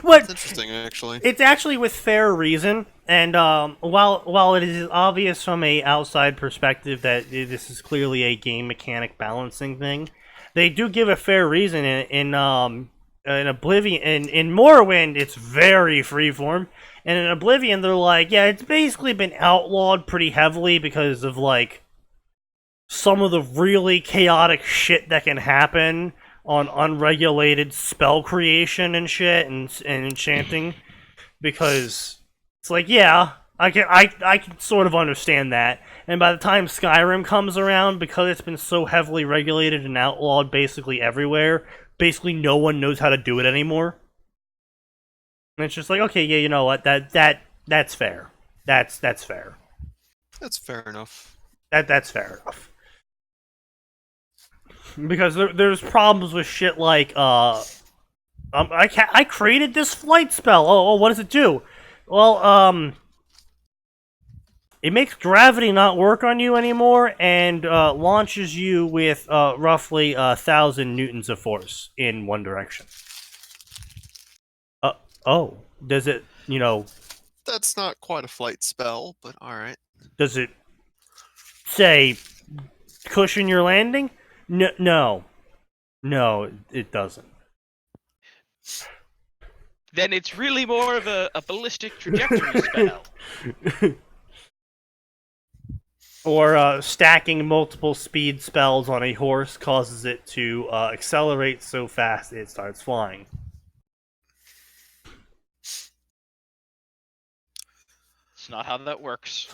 What? That's interesting, actually. It's actually with fair reason, and while it is obvious from a outside perspective that this is clearly a game mechanic balancing thing, they do give a fair reason in Oblivion. In Morrowind, it's very freeform, and in Oblivion, they're like, yeah, it's basically been outlawed pretty heavily because of like some of the really chaotic shit that can happen on unregulated spell creation and shit and enchanting, because it's like, yeah, I can sort of understand that. And by the time Skyrim comes around, because it's been so heavily regulated and outlawed basically everywhere, basically no one knows how to do it anymore. And it's just like, okay, yeah, you know what? That's fair. That's fair. That's fair enough. That's fair enough. Because there's problems with shit like, I created this flight spell. Oh, what does it do? Well, it makes gravity not work on you anymore and launches you with roughly 1,000 newtons of force in one direction. Oh, does it, That's not quite a flight spell, but alright. Does it say cushion your landing? No, it doesn't. Then it's really more of a ballistic trajectory spell. Or stacking multiple speed spells on a horse causes it to accelerate so fast it starts flying. That's not how that works.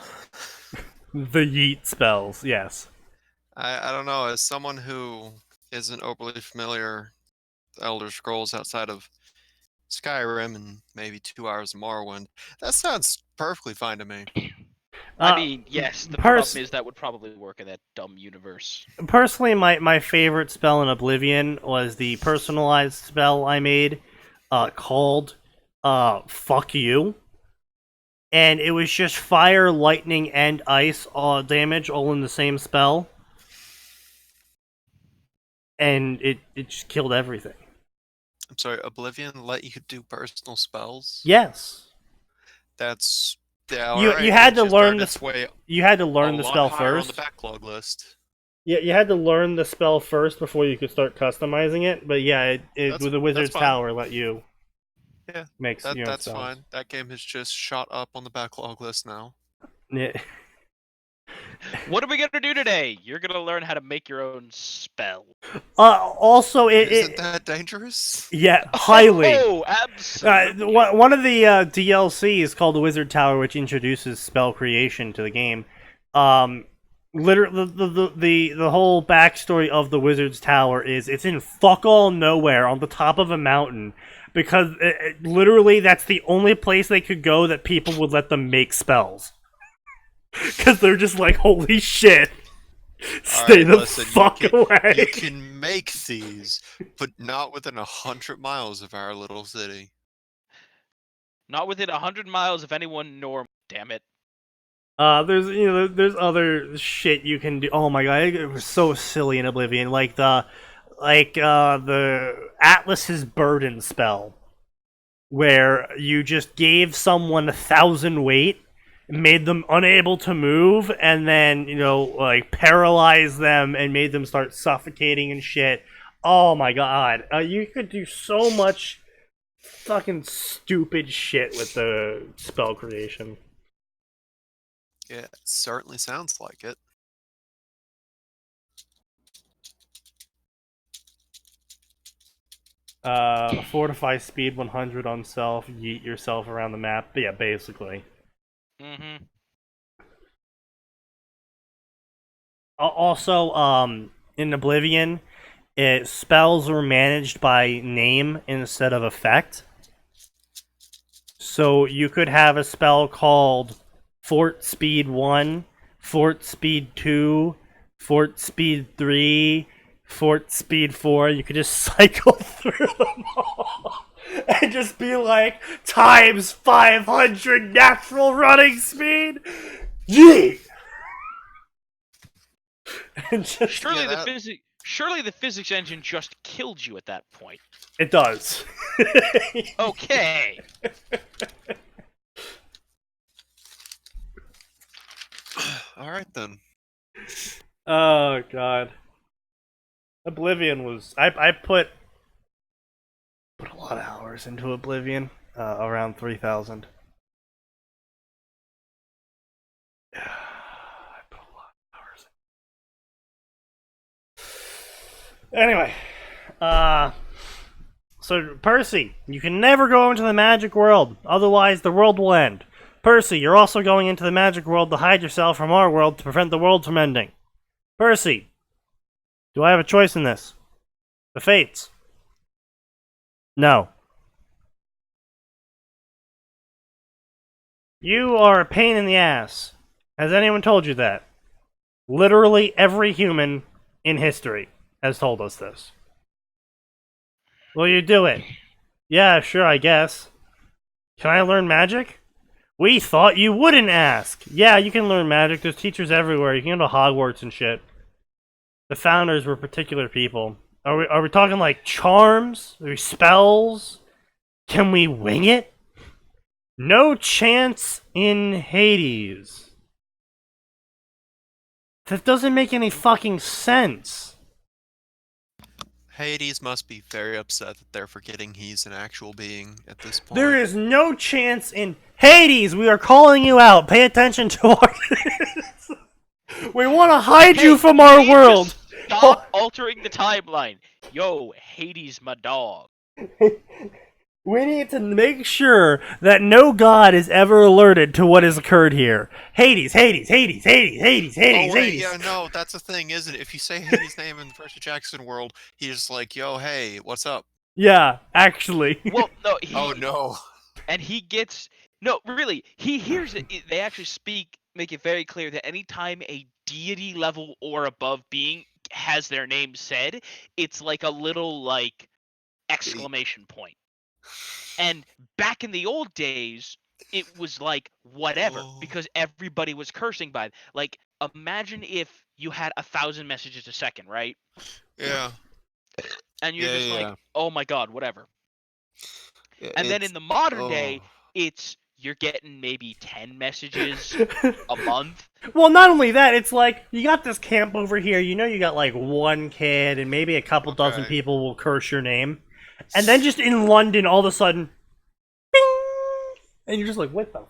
The yeet spells, yes. I don't know. As someone who isn't overly familiar with Elder Scrolls outside of Skyrim and maybe 2 hours of Morrowind, that sounds perfectly fine to me. I mean, yes, the pers- problem is that would probably work in that dumb universe. Personally, my favorite spell in Oblivion was the personalized spell I made called Fuck You. And it was just fire, lightning, and ice damage all in the same spell. And it just killed everything. I'm sorry, Oblivion let you do personal spells? Yes. That's... Yeah, You alright, had it's to just learn earned the its way You had to a learn the lot spell higher first. on the backlog list. Yeah, you had to learn the spell first before you could start customizing it. But yeah, with the Wizard's fine. Tower let you Yeah, make your own that's spells. fine. That game has just shot up on the backlog list now. Yeah. What are we gonna do today? You're gonna learn how to make your own spell. Also, Isn't that dangerous? Yeah, highly. Oh, absolutely. One of the DLCs called the Wizard Tower, which introduces spell creation to the game. Literally, the whole backstory of the Wizard's Tower is it's in fuck all nowhere on the top of a mountain because literally that's the only place they could go that people would let them make spells. Because they're just like, holy shit. Stay the fuck away. You can make these, but not within 100 miles of our little city. Not within 100 miles of anyone normal, damn it. There's other shit you can do. Oh my god, it was so silly in Oblivion. Like the Atlas's Burden spell, where you just gave someone 1,000 weight, made them unable to move, and then paralyzed them and made them start suffocating and shit. Oh my god, you could do so much fucking stupid shit with the spell creation. Yeah, it certainly sounds like it. Fortify speed 100 on self, yeet yourself around the map. But yeah, basically. Mm-hmm. Also, in Oblivion, spells were managed by name instead of effect. So you could have a spell called Fort Speed 1, Fort Speed 2, Fort Speed 3, Fort Speed 4. You could just cycle through them all and just be like, times 500 natural running speed. Yeet! Surely the physics engine just killed you at that point. It does. Okay. Alright then. Oh god. Oblivion was I put a lot of hours into Oblivion. Around 3,000. I put a lot of hours in. Anyway, so Percy, you can never go into the magic world, otherwise the world will end. Percy, you're also going into the magic world to hide yourself from our world to prevent the world from ending. Percy, do I have a choice in this? The Fates. No. You are a pain in the ass. Has anyone told you that? Literally every human in history has told us this. Will you do it? Yeah, sure, I guess. Can I learn magic? We thought you wouldn't ask. Yeah, you can learn magic. There's teachers everywhere. You can go to Hogwarts and shit. The founders were particular people. Are we talking like charms? Are we spells? Can we wing it? No chance in Hades. That doesn't make any fucking sense. Hades must be very upset that they're forgetting he's an actual being at this point. There is no chance in Hades. We are calling you out. Pay attention to our. We want to hide you from our world. Stop altering the timeline. Yo, Hades, my dog. We need to make sure that no god is ever alerted to what has occurred here. Hades, Hades, Hades, Hades, Hades, Hades, Oh wait, Hades. yeah, no, that's the thing, isn't it? If you say Hades' name in the Percy Jackson world, he's like, "Yo, hey, what's up?" Yeah, actually. Well, no, Oh no. and he gets no, really, he hears it. They actually make it very clear that anytime a deity level or above being has their name said, it's like a little like exclamation point. And back in the old days, it was like whatever Oh. because everybody was cursing by it. Like imagine if you had 1,000 messages a second, right? Yeah. And you're Yeah, just like, yeah. oh my god, whatever. Yeah, And then in it's- the modern day, oh. it's you're getting maybe 10 messages a month. Well, not only that, it's like you got this camp over here. You know, you got like one kid, and maybe a couple dozen Okay. people will curse your name, and then just in London, all of a sudden, bing, and you're just like, what the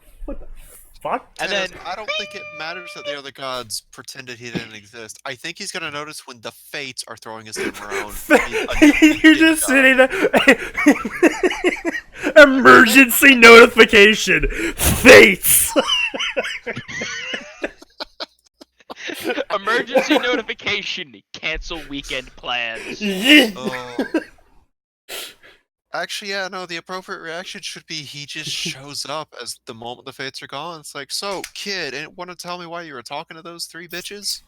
fuck? And Yes, then I don't think it matters that the other gods pretended he didn't exist. I think he's gonna notice when the fates are throwing his name around. You're just sitting there. Emergency notification. Fates. emergency notification, cancel weekend plans. Oh. Actually, yeah, no, the appropriate reaction should be he just shows up as the moment the fates are gone. It's like, so, kid, and want to tell me why you were talking to those 3 bitches?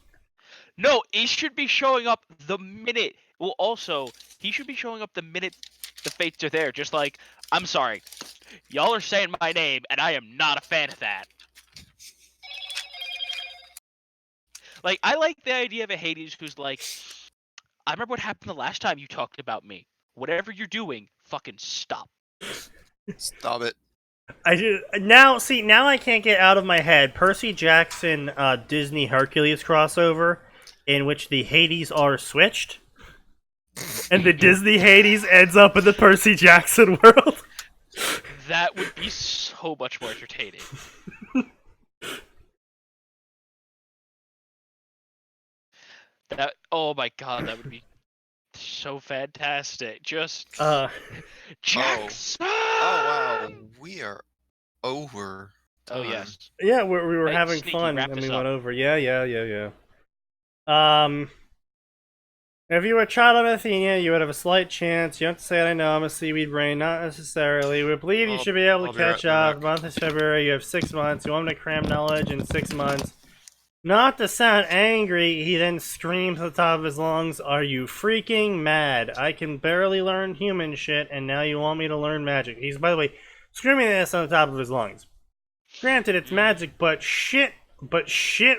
No, he should be showing up the minute. Well, also, he should be showing up the minute the fates are there. Just like, I'm sorry, y'all are saying my name, and I am not a fan of that. Like, I like the idea of a Hades who's like, I remember what happened the last time you talked about me. Whatever you're doing, fucking stop. Stop it. Now I can't get out of my head Percy Jackson Disney Hercules crossover in which the Hades are switched and the Disney Hades ends up in the Percy Jackson world. That would be so much more entertaining. That, oh my god, that would be so fantastic. Just Jackson. Oh, wow. We are over. Oh time. yes. Yeah, we were Hey, having Sneaky, fun wrap and this we up. went over. Yeah. If you were a child of Athenia, you would have a slight chance. You don't have to say I know I'm a seaweed brain, not necessarily. We believe you should be able to I'll be right catch up. back. The month is February, you have 6 months. You want me to cram knowledge in 6 months. Not to sound angry, he then screams at the top of his lungs, "Are you freaking mad? I can barely learn human shit, and now you want me to learn magic." He's, by the way, screaming this on the top of his lungs. Granted, it's magic, but shit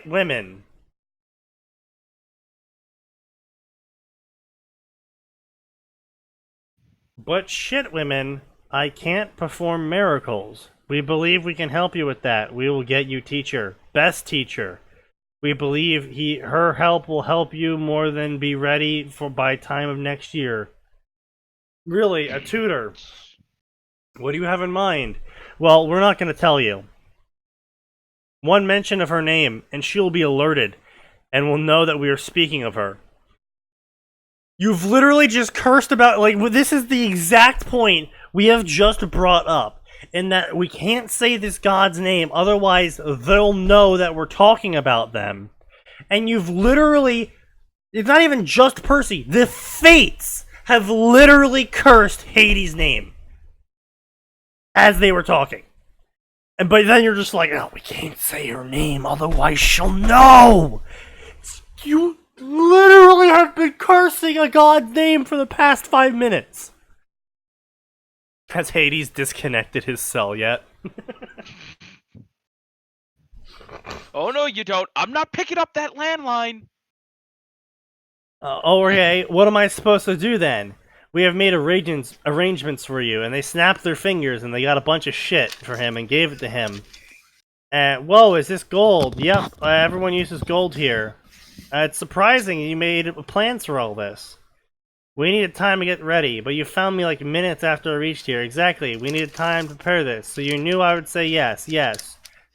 women. But shit women, I can't perform miracles. We believe we can help you with that. We will get you teacher. Best teacher. We believe her help will help you more than be ready for by time of next year. Really, a tutor. What do you have in mind? Well, we're not going to tell you. One mention of her name, and she'll be alerted, and will know that we are speaking of her. You've literally just cursed about, like, this is the exact point we have just brought up, in that we can't say this god's name, otherwise they'll know that we're talking about them. And you've literally, it's not even just Percy, the Fates have literally cursed Hades' name as they were talking. But then you're just like, oh, we can't say her name, otherwise she'll know! You literally have been cursing a god's name for the past 5 minutes. Has Hades disconnected his cell yet? Oh no, you don't. I'm not picking up that landline. Okay, what am I supposed to do then? We have made arrangements for you, and they snapped their fingers and they got a bunch of shit for him and gave it to him. Whoa, is this gold? Yep, everyone uses gold here. It's surprising you made plans for all this. We needed time to get ready, but you found me like minutes after I reached here. Exactly, we needed time to prepare this, so you knew I would say yes.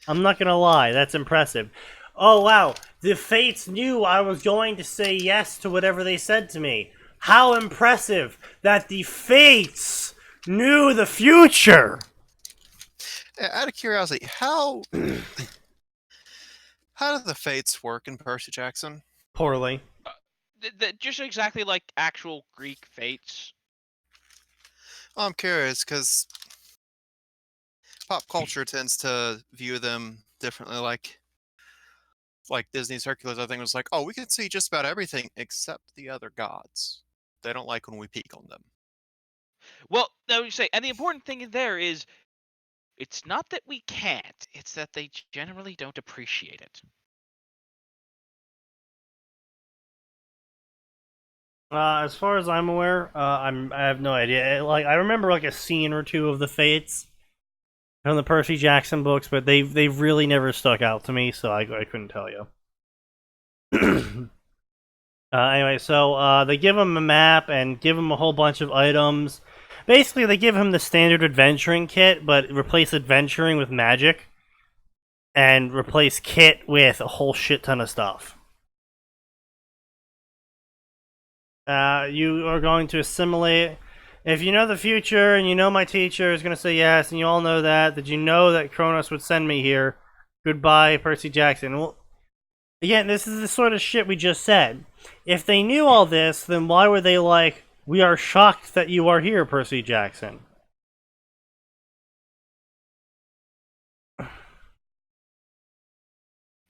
I'm not gonna lie, that's impressive. Oh wow, the Fates knew I was going to say yes to whatever they said to me. How impressive that the Fates knew the future. Out of curiosity, how do the fates work in Percy Jackson? Poorly. Just exactly like actual Greek fates. I'm curious because pop culture tends to view them differently. Like Disney's Hercules, I think was like, oh, we can see just about everything except the other gods. They don't like when we peek on them. Well, no, you say, and the important thing there is, it's not that we can't; it's that they generally don't appreciate it. As far as I'm aware, I have no idea. Like I remember like a scene or two of the Fates from the Percy Jackson books, but they've really never stuck out to me, so I couldn't tell you. Anyway, so they give him a map and give him a whole bunch of items. Basically, they give him the standard adventuring kit, but replace adventuring with magic, and replace kit with a whole shit ton of stuff. You are going to assimilate. If you know the future and you know my teacher is going to say yes, and you all know that you know that Kronos would send me here. Goodbye, Percy Jackson. Well, again, this is the sort of shit we just said. If they knew all this, then why were they like, we are shocked that you are here, Percy Jackson?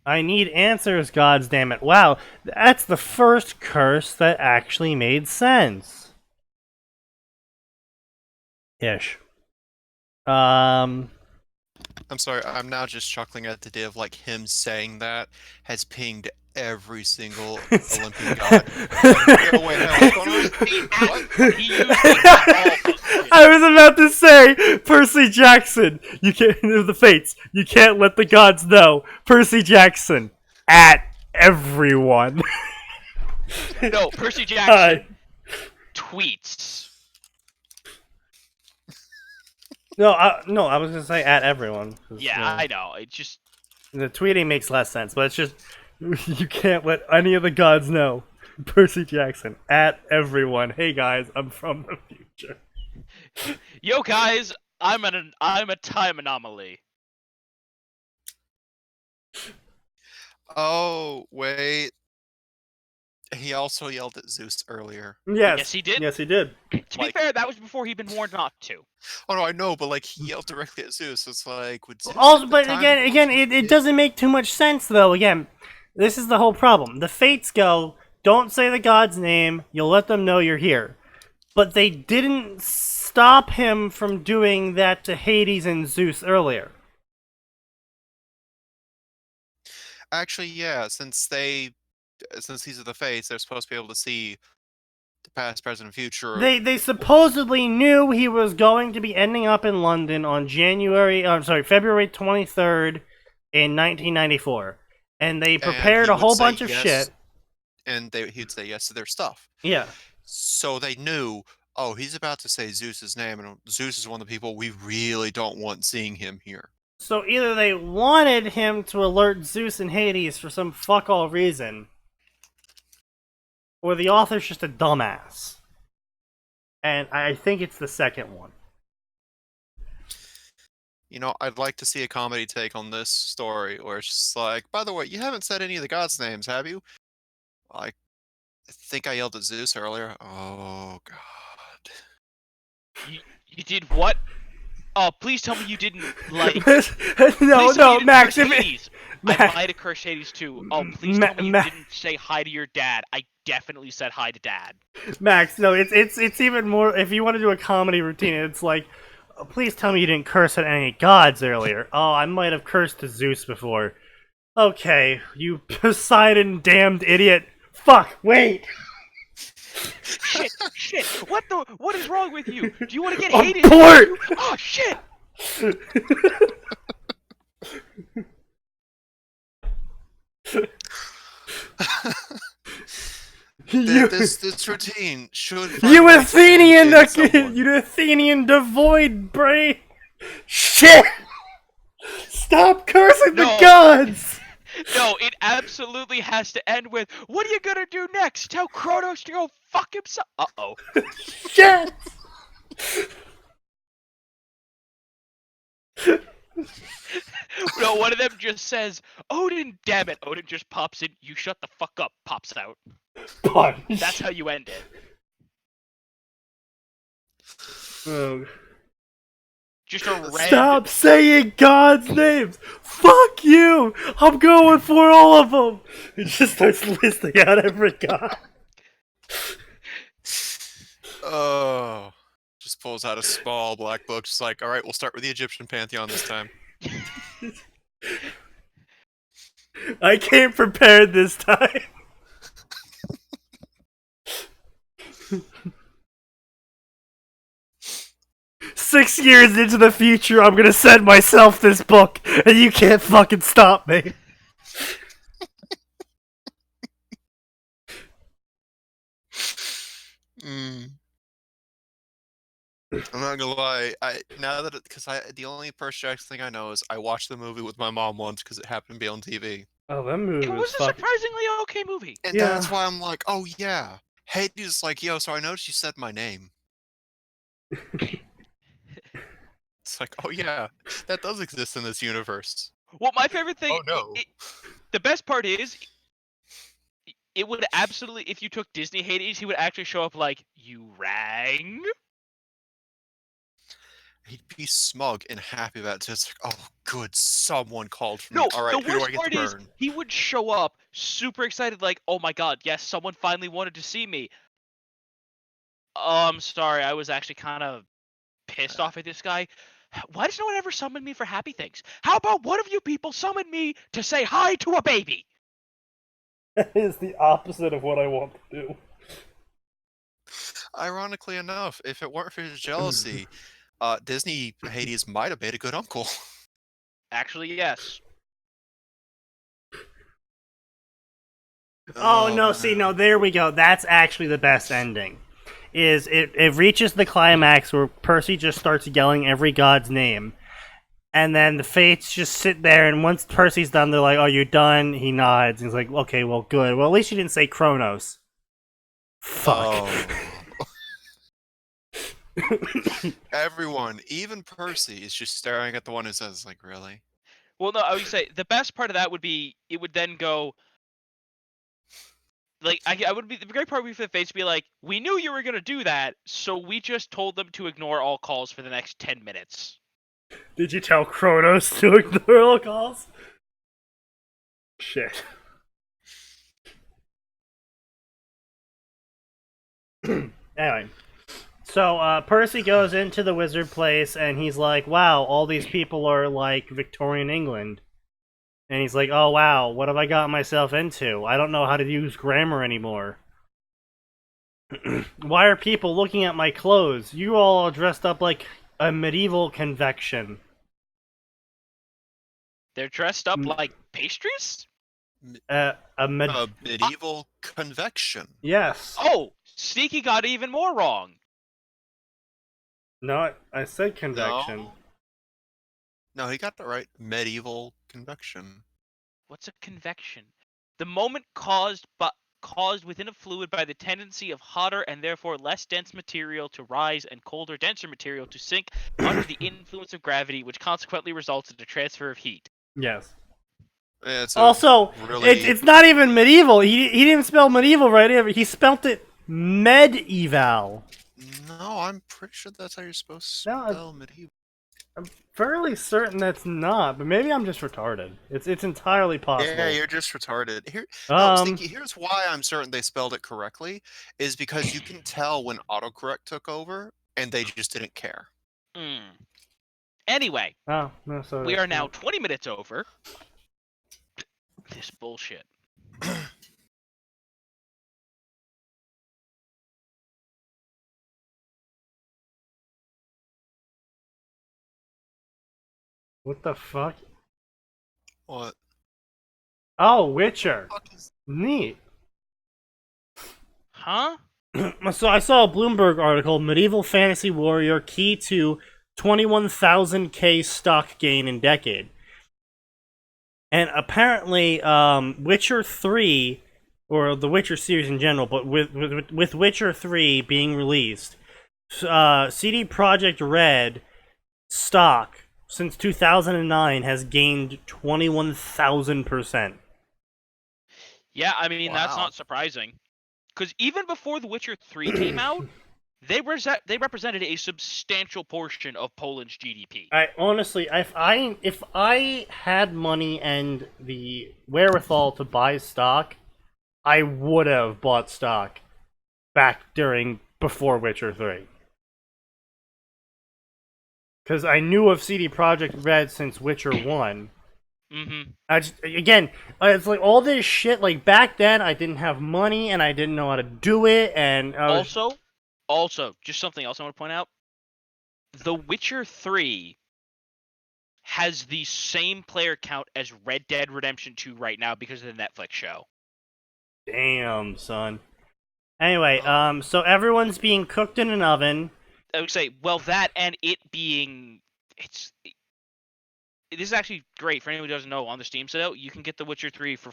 I need answers, goddammit. Wow, that's the first curse that actually made sense. Ish. I'm sorry, I'm now just chuckling at the idea of like him saying that has pinged every single Olympian god. Like, wait, what's going on? What? He used it all. I was about to say, Percy Jackson, you can't, the fates, you can't let the gods know. Percy Jackson, at everyone. No, Percy Jackson tweets. No, I was gonna say at everyone. Yeah, you know, I know. It just the tweeting makes less sense, but it's just you can't let any of the gods know. Percy Jackson at everyone. Hey guys, I'm from the future. yo guys, I'm a time anomaly. Oh, wait. He also yelled at Zeus earlier. Yes, Yes, he did. Yes, he did. To be fair, that was before he'd been warned not to. Oh no, I know, but like he yelled directly at Zeus. It's like, would Zeus Also, take the but time again, it doesn't make too much sense though. Again, this is the whole problem. The fates go, don't say the god's name. You'll let them know you're here. But they didn't stop him from doing that to Hades and Zeus earlier. Actually, yeah, since these are the fates, they're supposed to be able to see the past, present, and future. They supposedly knew he was going to be ending up in London on February 23rd in 1994. And they prepared a whole bunch of shit. And he'd say yes to their stuff. Yeah. So they knew, oh, he's about to say Zeus's name, and Zeus is one of the people we really don't want seeing him here. So either they wanted him to alert Zeus and Hades for some fuck all reason, or the author's just a dumbass. And I think it's the second one. You know, I'd like to see a comedy take on this story, where it's just like, by the way, you haven't said any of the gods' names, have you? I think I yelled at Zeus earlier. Oh, God. You did what? Oh, please tell me you didn't like. no, Max. I might have cursed Hades too. Oh, please tell me you didn't say hi to your dad. I definitely said hi to Dad. Max, no, it's even more. If you want to do a comedy routine, it's like, oh, please tell me you didn't curse at any gods earlier. Oh, I might have cursed to Zeus before. Okay, you Poseidon damned idiot. Fuck, wait. Shit! What is wrong with you? Do you want to get hated? Abort! Oh shit! This routine should. You Athenian devoid brain. Shit! Stop cursing the gods. No, it absolutely has to end with, what are you gonna do next? Tell Kronos to go fuck himself? Uh-oh. Shit! No, one of them just says, "Odin, damn it!" Odin just pops in. "You shut the fuck up!" Pops out. Punch. That's how you end it. Oh. Just a random. Stop saying God's names! Fuck you! I'm going for all of them! He just starts listing out every god. Oh. Just pulls out a small black book, just like, alright, we'll start with the Egyptian pantheon this time. I came prepared this time. 6 years into the future, I'm gonna send myself this book, and you can't fucking stop me. I'm not gonna lie. The only Percy Jackson thing I know is I watched the movie with my mom once because it happened to be on TV, Oh, that movie It was a fucking... surprisingly okay movie. and Yeah. that's why I'm like, oh yeah. Hades is like, yo, so I noticed you said my name. It's like, oh yeah, that does exist in this universe. Well, my favorite thing. Oh no. The best part is, it would absolutely. If you took Disney Hades, he would actually show up like, "You rang." He'd be smug and happy about it. It's like, oh, good, someone called for me. No, All right, the who do I worst get part to is burn? he would show up super excited, like, "Oh my god, yes, someone finally wanted to see me." Oh, I'm sorry, I was actually kind of pissed off at this guy. Why does no one ever summon me for happy things? How about one of you people summon me to say hi to a baby? That is the opposite of what I want to do. Ironically enough, if it weren't for his jealousy, Disney Hades might have made a good uncle. Actually, yes. Oh no, see, no, there we go. That's actually the best ending. Is it reaches the climax where Percy just starts yelling every god's name. And then the Fates just sit there, and once Percy's done, they're like, "Oh, you're done?" He nods. He's like, "Okay, well, good. Well, at least you didn't say Kronos." Fuck. Oh. Everyone, even Percy, is just staring at the one who says, like, really? Well, no, I would say the best part of that would be it would then go. Like, I would be the great part would be for the Fates to be like, "We knew you were gonna do that, so we just told them to ignore all calls for the next 10 minutes." Did you tell Kronos to ignore all calls? Shit. Anyway. So, Percy goes into the wizard place, and he's like, wow, all these people are like Victorian England. And he's like, oh wow, what have I gotten myself into? I don't know how to use grammar anymore. Why are people looking at my clothes? You all are dressed up like a medieval convection. They're dressed up like pastries? A Medieval convection. Yes. Oh, Sneaky got even more wrong. No, I said convection. No, he got that right. Medieval convection. What's a convection? The moment caused within a fluid by the tendency of hotter and therefore less dense material to rise and colder, denser material to sink under the influence of gravity, which consequently results in a transfer of heat. Yes. Yeah, it's Also, really... it's not even medieval. He didn't spell medieval right either. He spelt it medieval. No, I'm pretty sure that's how you're supposed to No, spell medieval. I'm fairly certain that's not, but maybe I'm just retarded. It's entirely possible. Yeah, you're just retarded. Sneaky, here's why I'm certain they spelled it correctly, is because you can tell when autocorrect took over, and they just didn't care. Anyway, oh, no, sorry. We are now 20 minutes over. This bullshit. What the fuck? What? Oh, Witcher. Is... Neat. Huh? So I saw a Bloomberg article, Medieval Fantasy Warrior key to 21,000k stock gain in decade. And apparently, Witcher 3, or the Witcher series in general, but with Witcher 3 being released, CD Projekt Red stock since 2009 has gained 21,000%. Yeah, I mean, that's Wow. not surprising. Because even before The Witcher 3 came out, they represented a substantial portion of Poland's GDP. I honestly, if I had money and the wherewithal to buy stock, I would have bought stock back before Witcher 3. Because I knew of CD Projekt Red since Witcher 1. Mm-hmm. It's like all this shit, like back then I didn't have money and I didn't know how to do it, and Also, just something else I want to point out. The Witcher 3 has the same player count as Red Dead Redemption 2 right now because of the Netflix show. damn, son. Anyway, so everyone's being cooked in an oven. I would say, well, that and it being... This is actually great for anyone who doesn't know. On the Steam sale, you can get The Witcher 3 for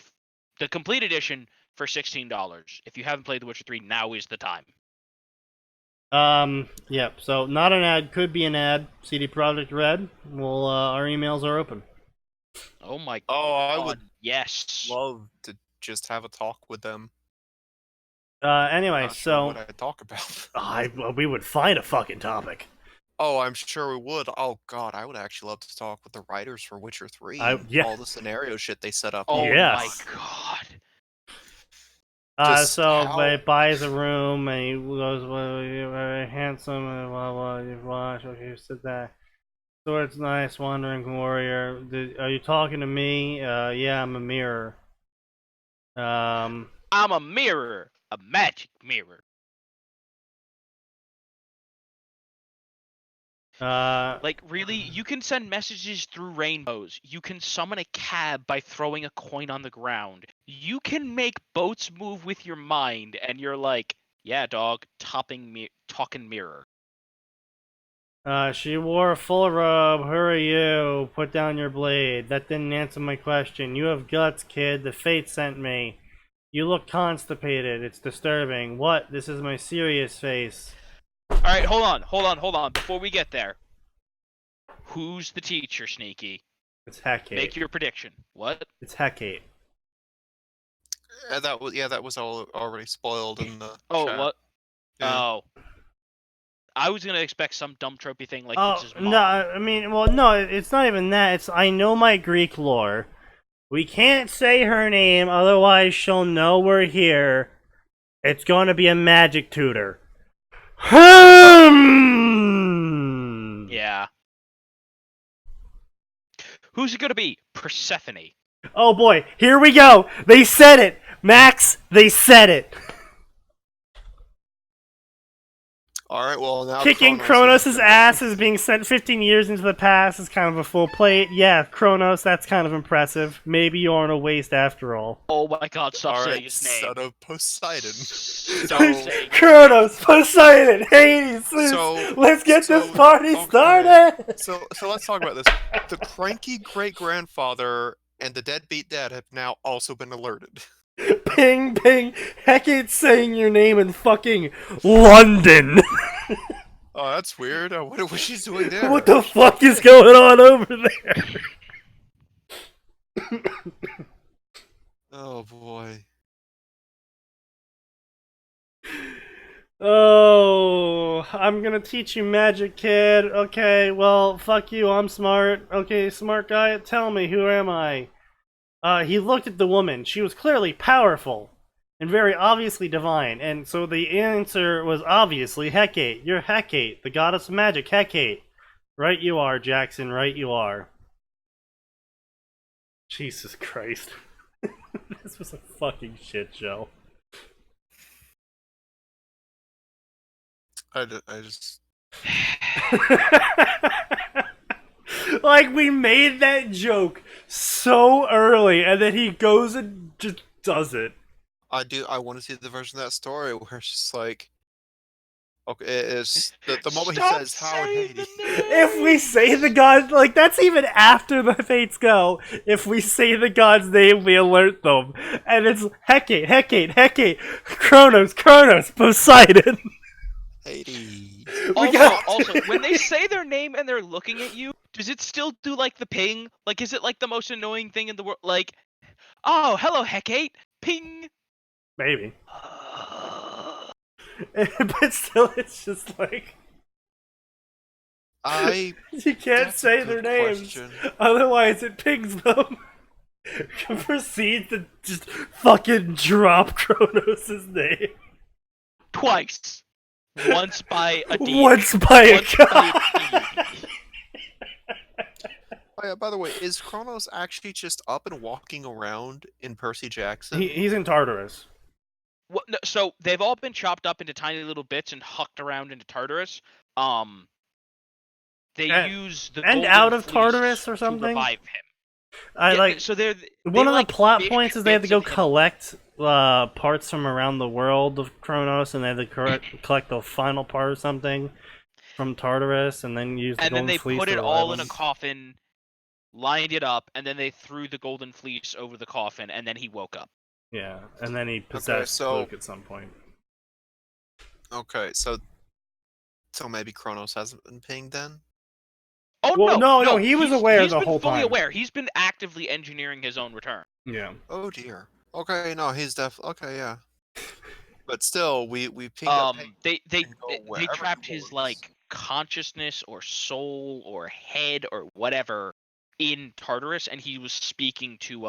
the complete edition for $16. If you haven't played The Witcher 3, now is the time. Yep, so not an ad, could be an ad. CD Projekt Red. Well, our emails are open. Oh my I god, would yes. love to just have a talk with them. Anyway, Not sure so what I'd talk about. we would find a fucking topic. Oh, I'm sure we would. Oh god, I would actually love to talk with the writers for Witcher 3. Yeah. All the scenario shit they set up. Oh Yes. my god. Just So how- he buys a room and he goes, well, you're very handsome and blah blah. You watch, okay, you said that. Sword's nice, wandering warrior. Are you talking to me? Yeah, I'm a mirror. I'm a mirror. A magic mirror. Like, really? You can send messages through rainbows. You can summon a cab by throwing a coin on the ground. You can make boats move with your mind, and you're like, yeah, dog, talking mirror. She wore a full robe. Who are you? Put down your blade. That didn't answer my question. You have guts, kid. The fate sent me. You look constipated. It's disturbing. What? This is my serious face. Alright, hold on. Before we get there. Who's the teacher, Sneaky? It's Hecate. Make your prediction. What? It's Hecate. that was all already spoiled in the Oh, chat. what? Yeah. Oh. I was gonna expect some dumb tropey thing like Oh, Vince's mom. no, I mean, well, no, it's not even that. It's, I know my Greek lore. We can't say her name, otherwise she'll know we're here. It's gonna be a magic tutor. Yeah. Who's it gonna be? Persephone. Oh boy, here we go! They said it! Max, they said it! Alright, well now Kicking Kronos' ass is being sent 15 years into the past is kind of a full plate. Yeah, Kronos, that's kind of impressive. Maybe you aren't a waste after all. Oh my god, stop saying Alright, his name. son of Poseidon. Stop saying Kronos, Poseidon, Hades, So- let's get this so- party okay. started! So let's talk about this. The cranky great-grandfather and the deadbeat dad have now also been alerted. Ping, ping, Hecate's saying your name in fucking London! Oh, that's weird. I wonder what she's doing there. What the fuck is going on over there? Oh boy. Oh, I'm gonna teach you magic, kid. Okay, well, fuck you, I'm smart. Okay, smart guy, tell me, who am I? He looked at the woman. She was clearly powerful and very obviously divine, and so the answer was obviously Hecate. You're Hecate, the goddess of magic, Hecate. Right you are, Jackson, right you are. Jesus Christ. This was a fucking shit show. I just... Like, we made that joke so early, and then he goes and just does it. I want to see the version of that story where it's just like... Okay, it's... The moment Stop he says, Howard saying Hades... the name! If we say the gods, like, that's even after the fates go. If we say the god's name, we alert them. And it's Hecate, Hecate, Hecate, Kronos, Kronos, Poseidon. Hades. Also, when they say their name and they're looking at you, does it still do like the ping? Like, is it like the most annoying thing in the world? Like, oh, hello, Hecate, ping. Maybe. But still, it's just like you can't That's a say their good names, question. otherwise it pings them. Proceed to just fucking drop Kronos' name. Twice. Once by a deity. Once by a Once by god. a deity. Oh yeah, by the way, is Kronos actually just up and walking around in Percy Jackson? He's in Tartarus. Well, no, so they've all been chopped up into tiny little bits and hucked around into Tartarus. They use the and golden out of fleece Tartarus or to something? revive him. I Yeah, like so they're one of like the plot fish points is they have to bits go of him. collect parts from around the world of Kronos, and they have to collect the final part or something from Tartarus, and then use the And then golden they fleece put to it revive all in a him. coffin, lined it up, and then they threw the golden fleece over the coffin, and then he woke up. Yeah, and then he possessed Luke at some point. Okay, so maybe Kronos hasn't been pinged then? Oh Well, no, he was aware he's the been whole fully time. aware. He's been actively engineering his own return. Yeah. Oh dear. Okay, no, he's definitely okay. Yeah, but still, we pinged up. Hey, They can go they wherever trapped he his wants. like consciousness or soul or head or whatever in Tartarus, and he was speaking to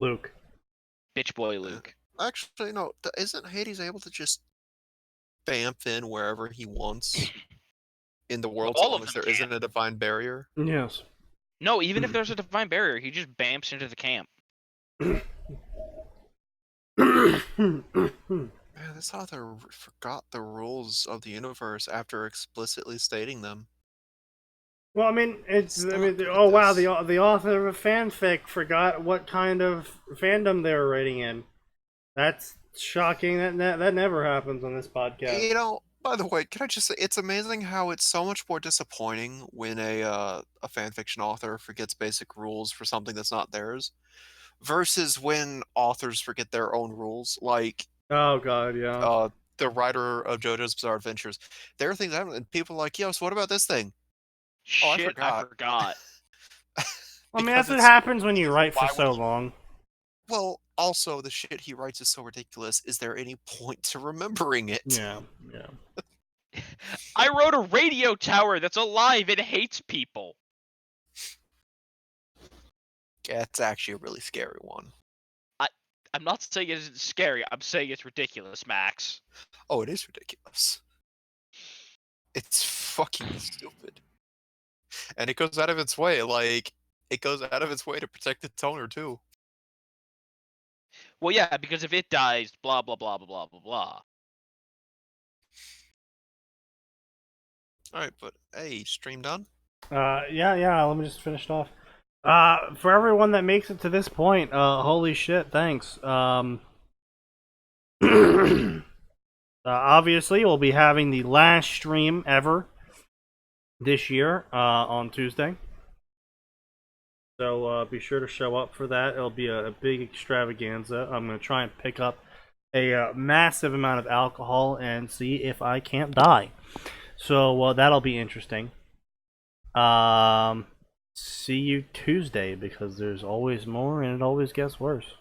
Luke. bitch boy Luke. Actually, no. Isn't Hades able to just bamf in wherever he wants in the world, All so long of as them there can. not a divine barrier? Yes. No, even if there's a divine barrier, he just bamps into the camp. Man, this author forgot the rules of the universe after explicitly stating them. Well, I mean, He's not good at oh wow, this. the author of a fanfic forgot what kind of fandom they were writing in. That's shocking. That never happens on this podcast. You know, by the way, can I just say it's amazing how it's so much more disappointing when a fanfiction author forgets basic rules for something that's not theirs, versus when authors forget their own rules. Like Oh god, yeah. the writer of JoJo's Bizarre Adventures, there are things that happen, and people are like, "Yo, so what about this thing?" Oh, I Shit, I forgot. forgot. I mean, Because that's what it's happens when you because write for why would so he? long. Well, also the shit he writes is so ridiculous. Is there any point to remembering it? Yeah, yeah. I wrote a radio tower that's alive and hates people. Yeah, it's actually a really scary one. I'm not saying it's scary. I'm saying it's ridiculous, Max. Oh, it is ridiculous. It's fucking stupid. And it goes out of its way, like, it goes out of its way to protect its owner, too. Well, yeah, because if it dies, blah blah blah blah blah blah blah. Alright, but hey, stream done? Yeah. Let me just finish it off. For everyone that makes it to this point, holy shit, thanks. Obviously, we'll be having the last stream ever this year on Tuesday. So be sure to show up for that. It'll be a big extravaganza. I'm going to try and pick up a massive amount of alcohol and see if I can't die. So that'll be interesting. See you Tuesday, because there's always more and it always gets worse.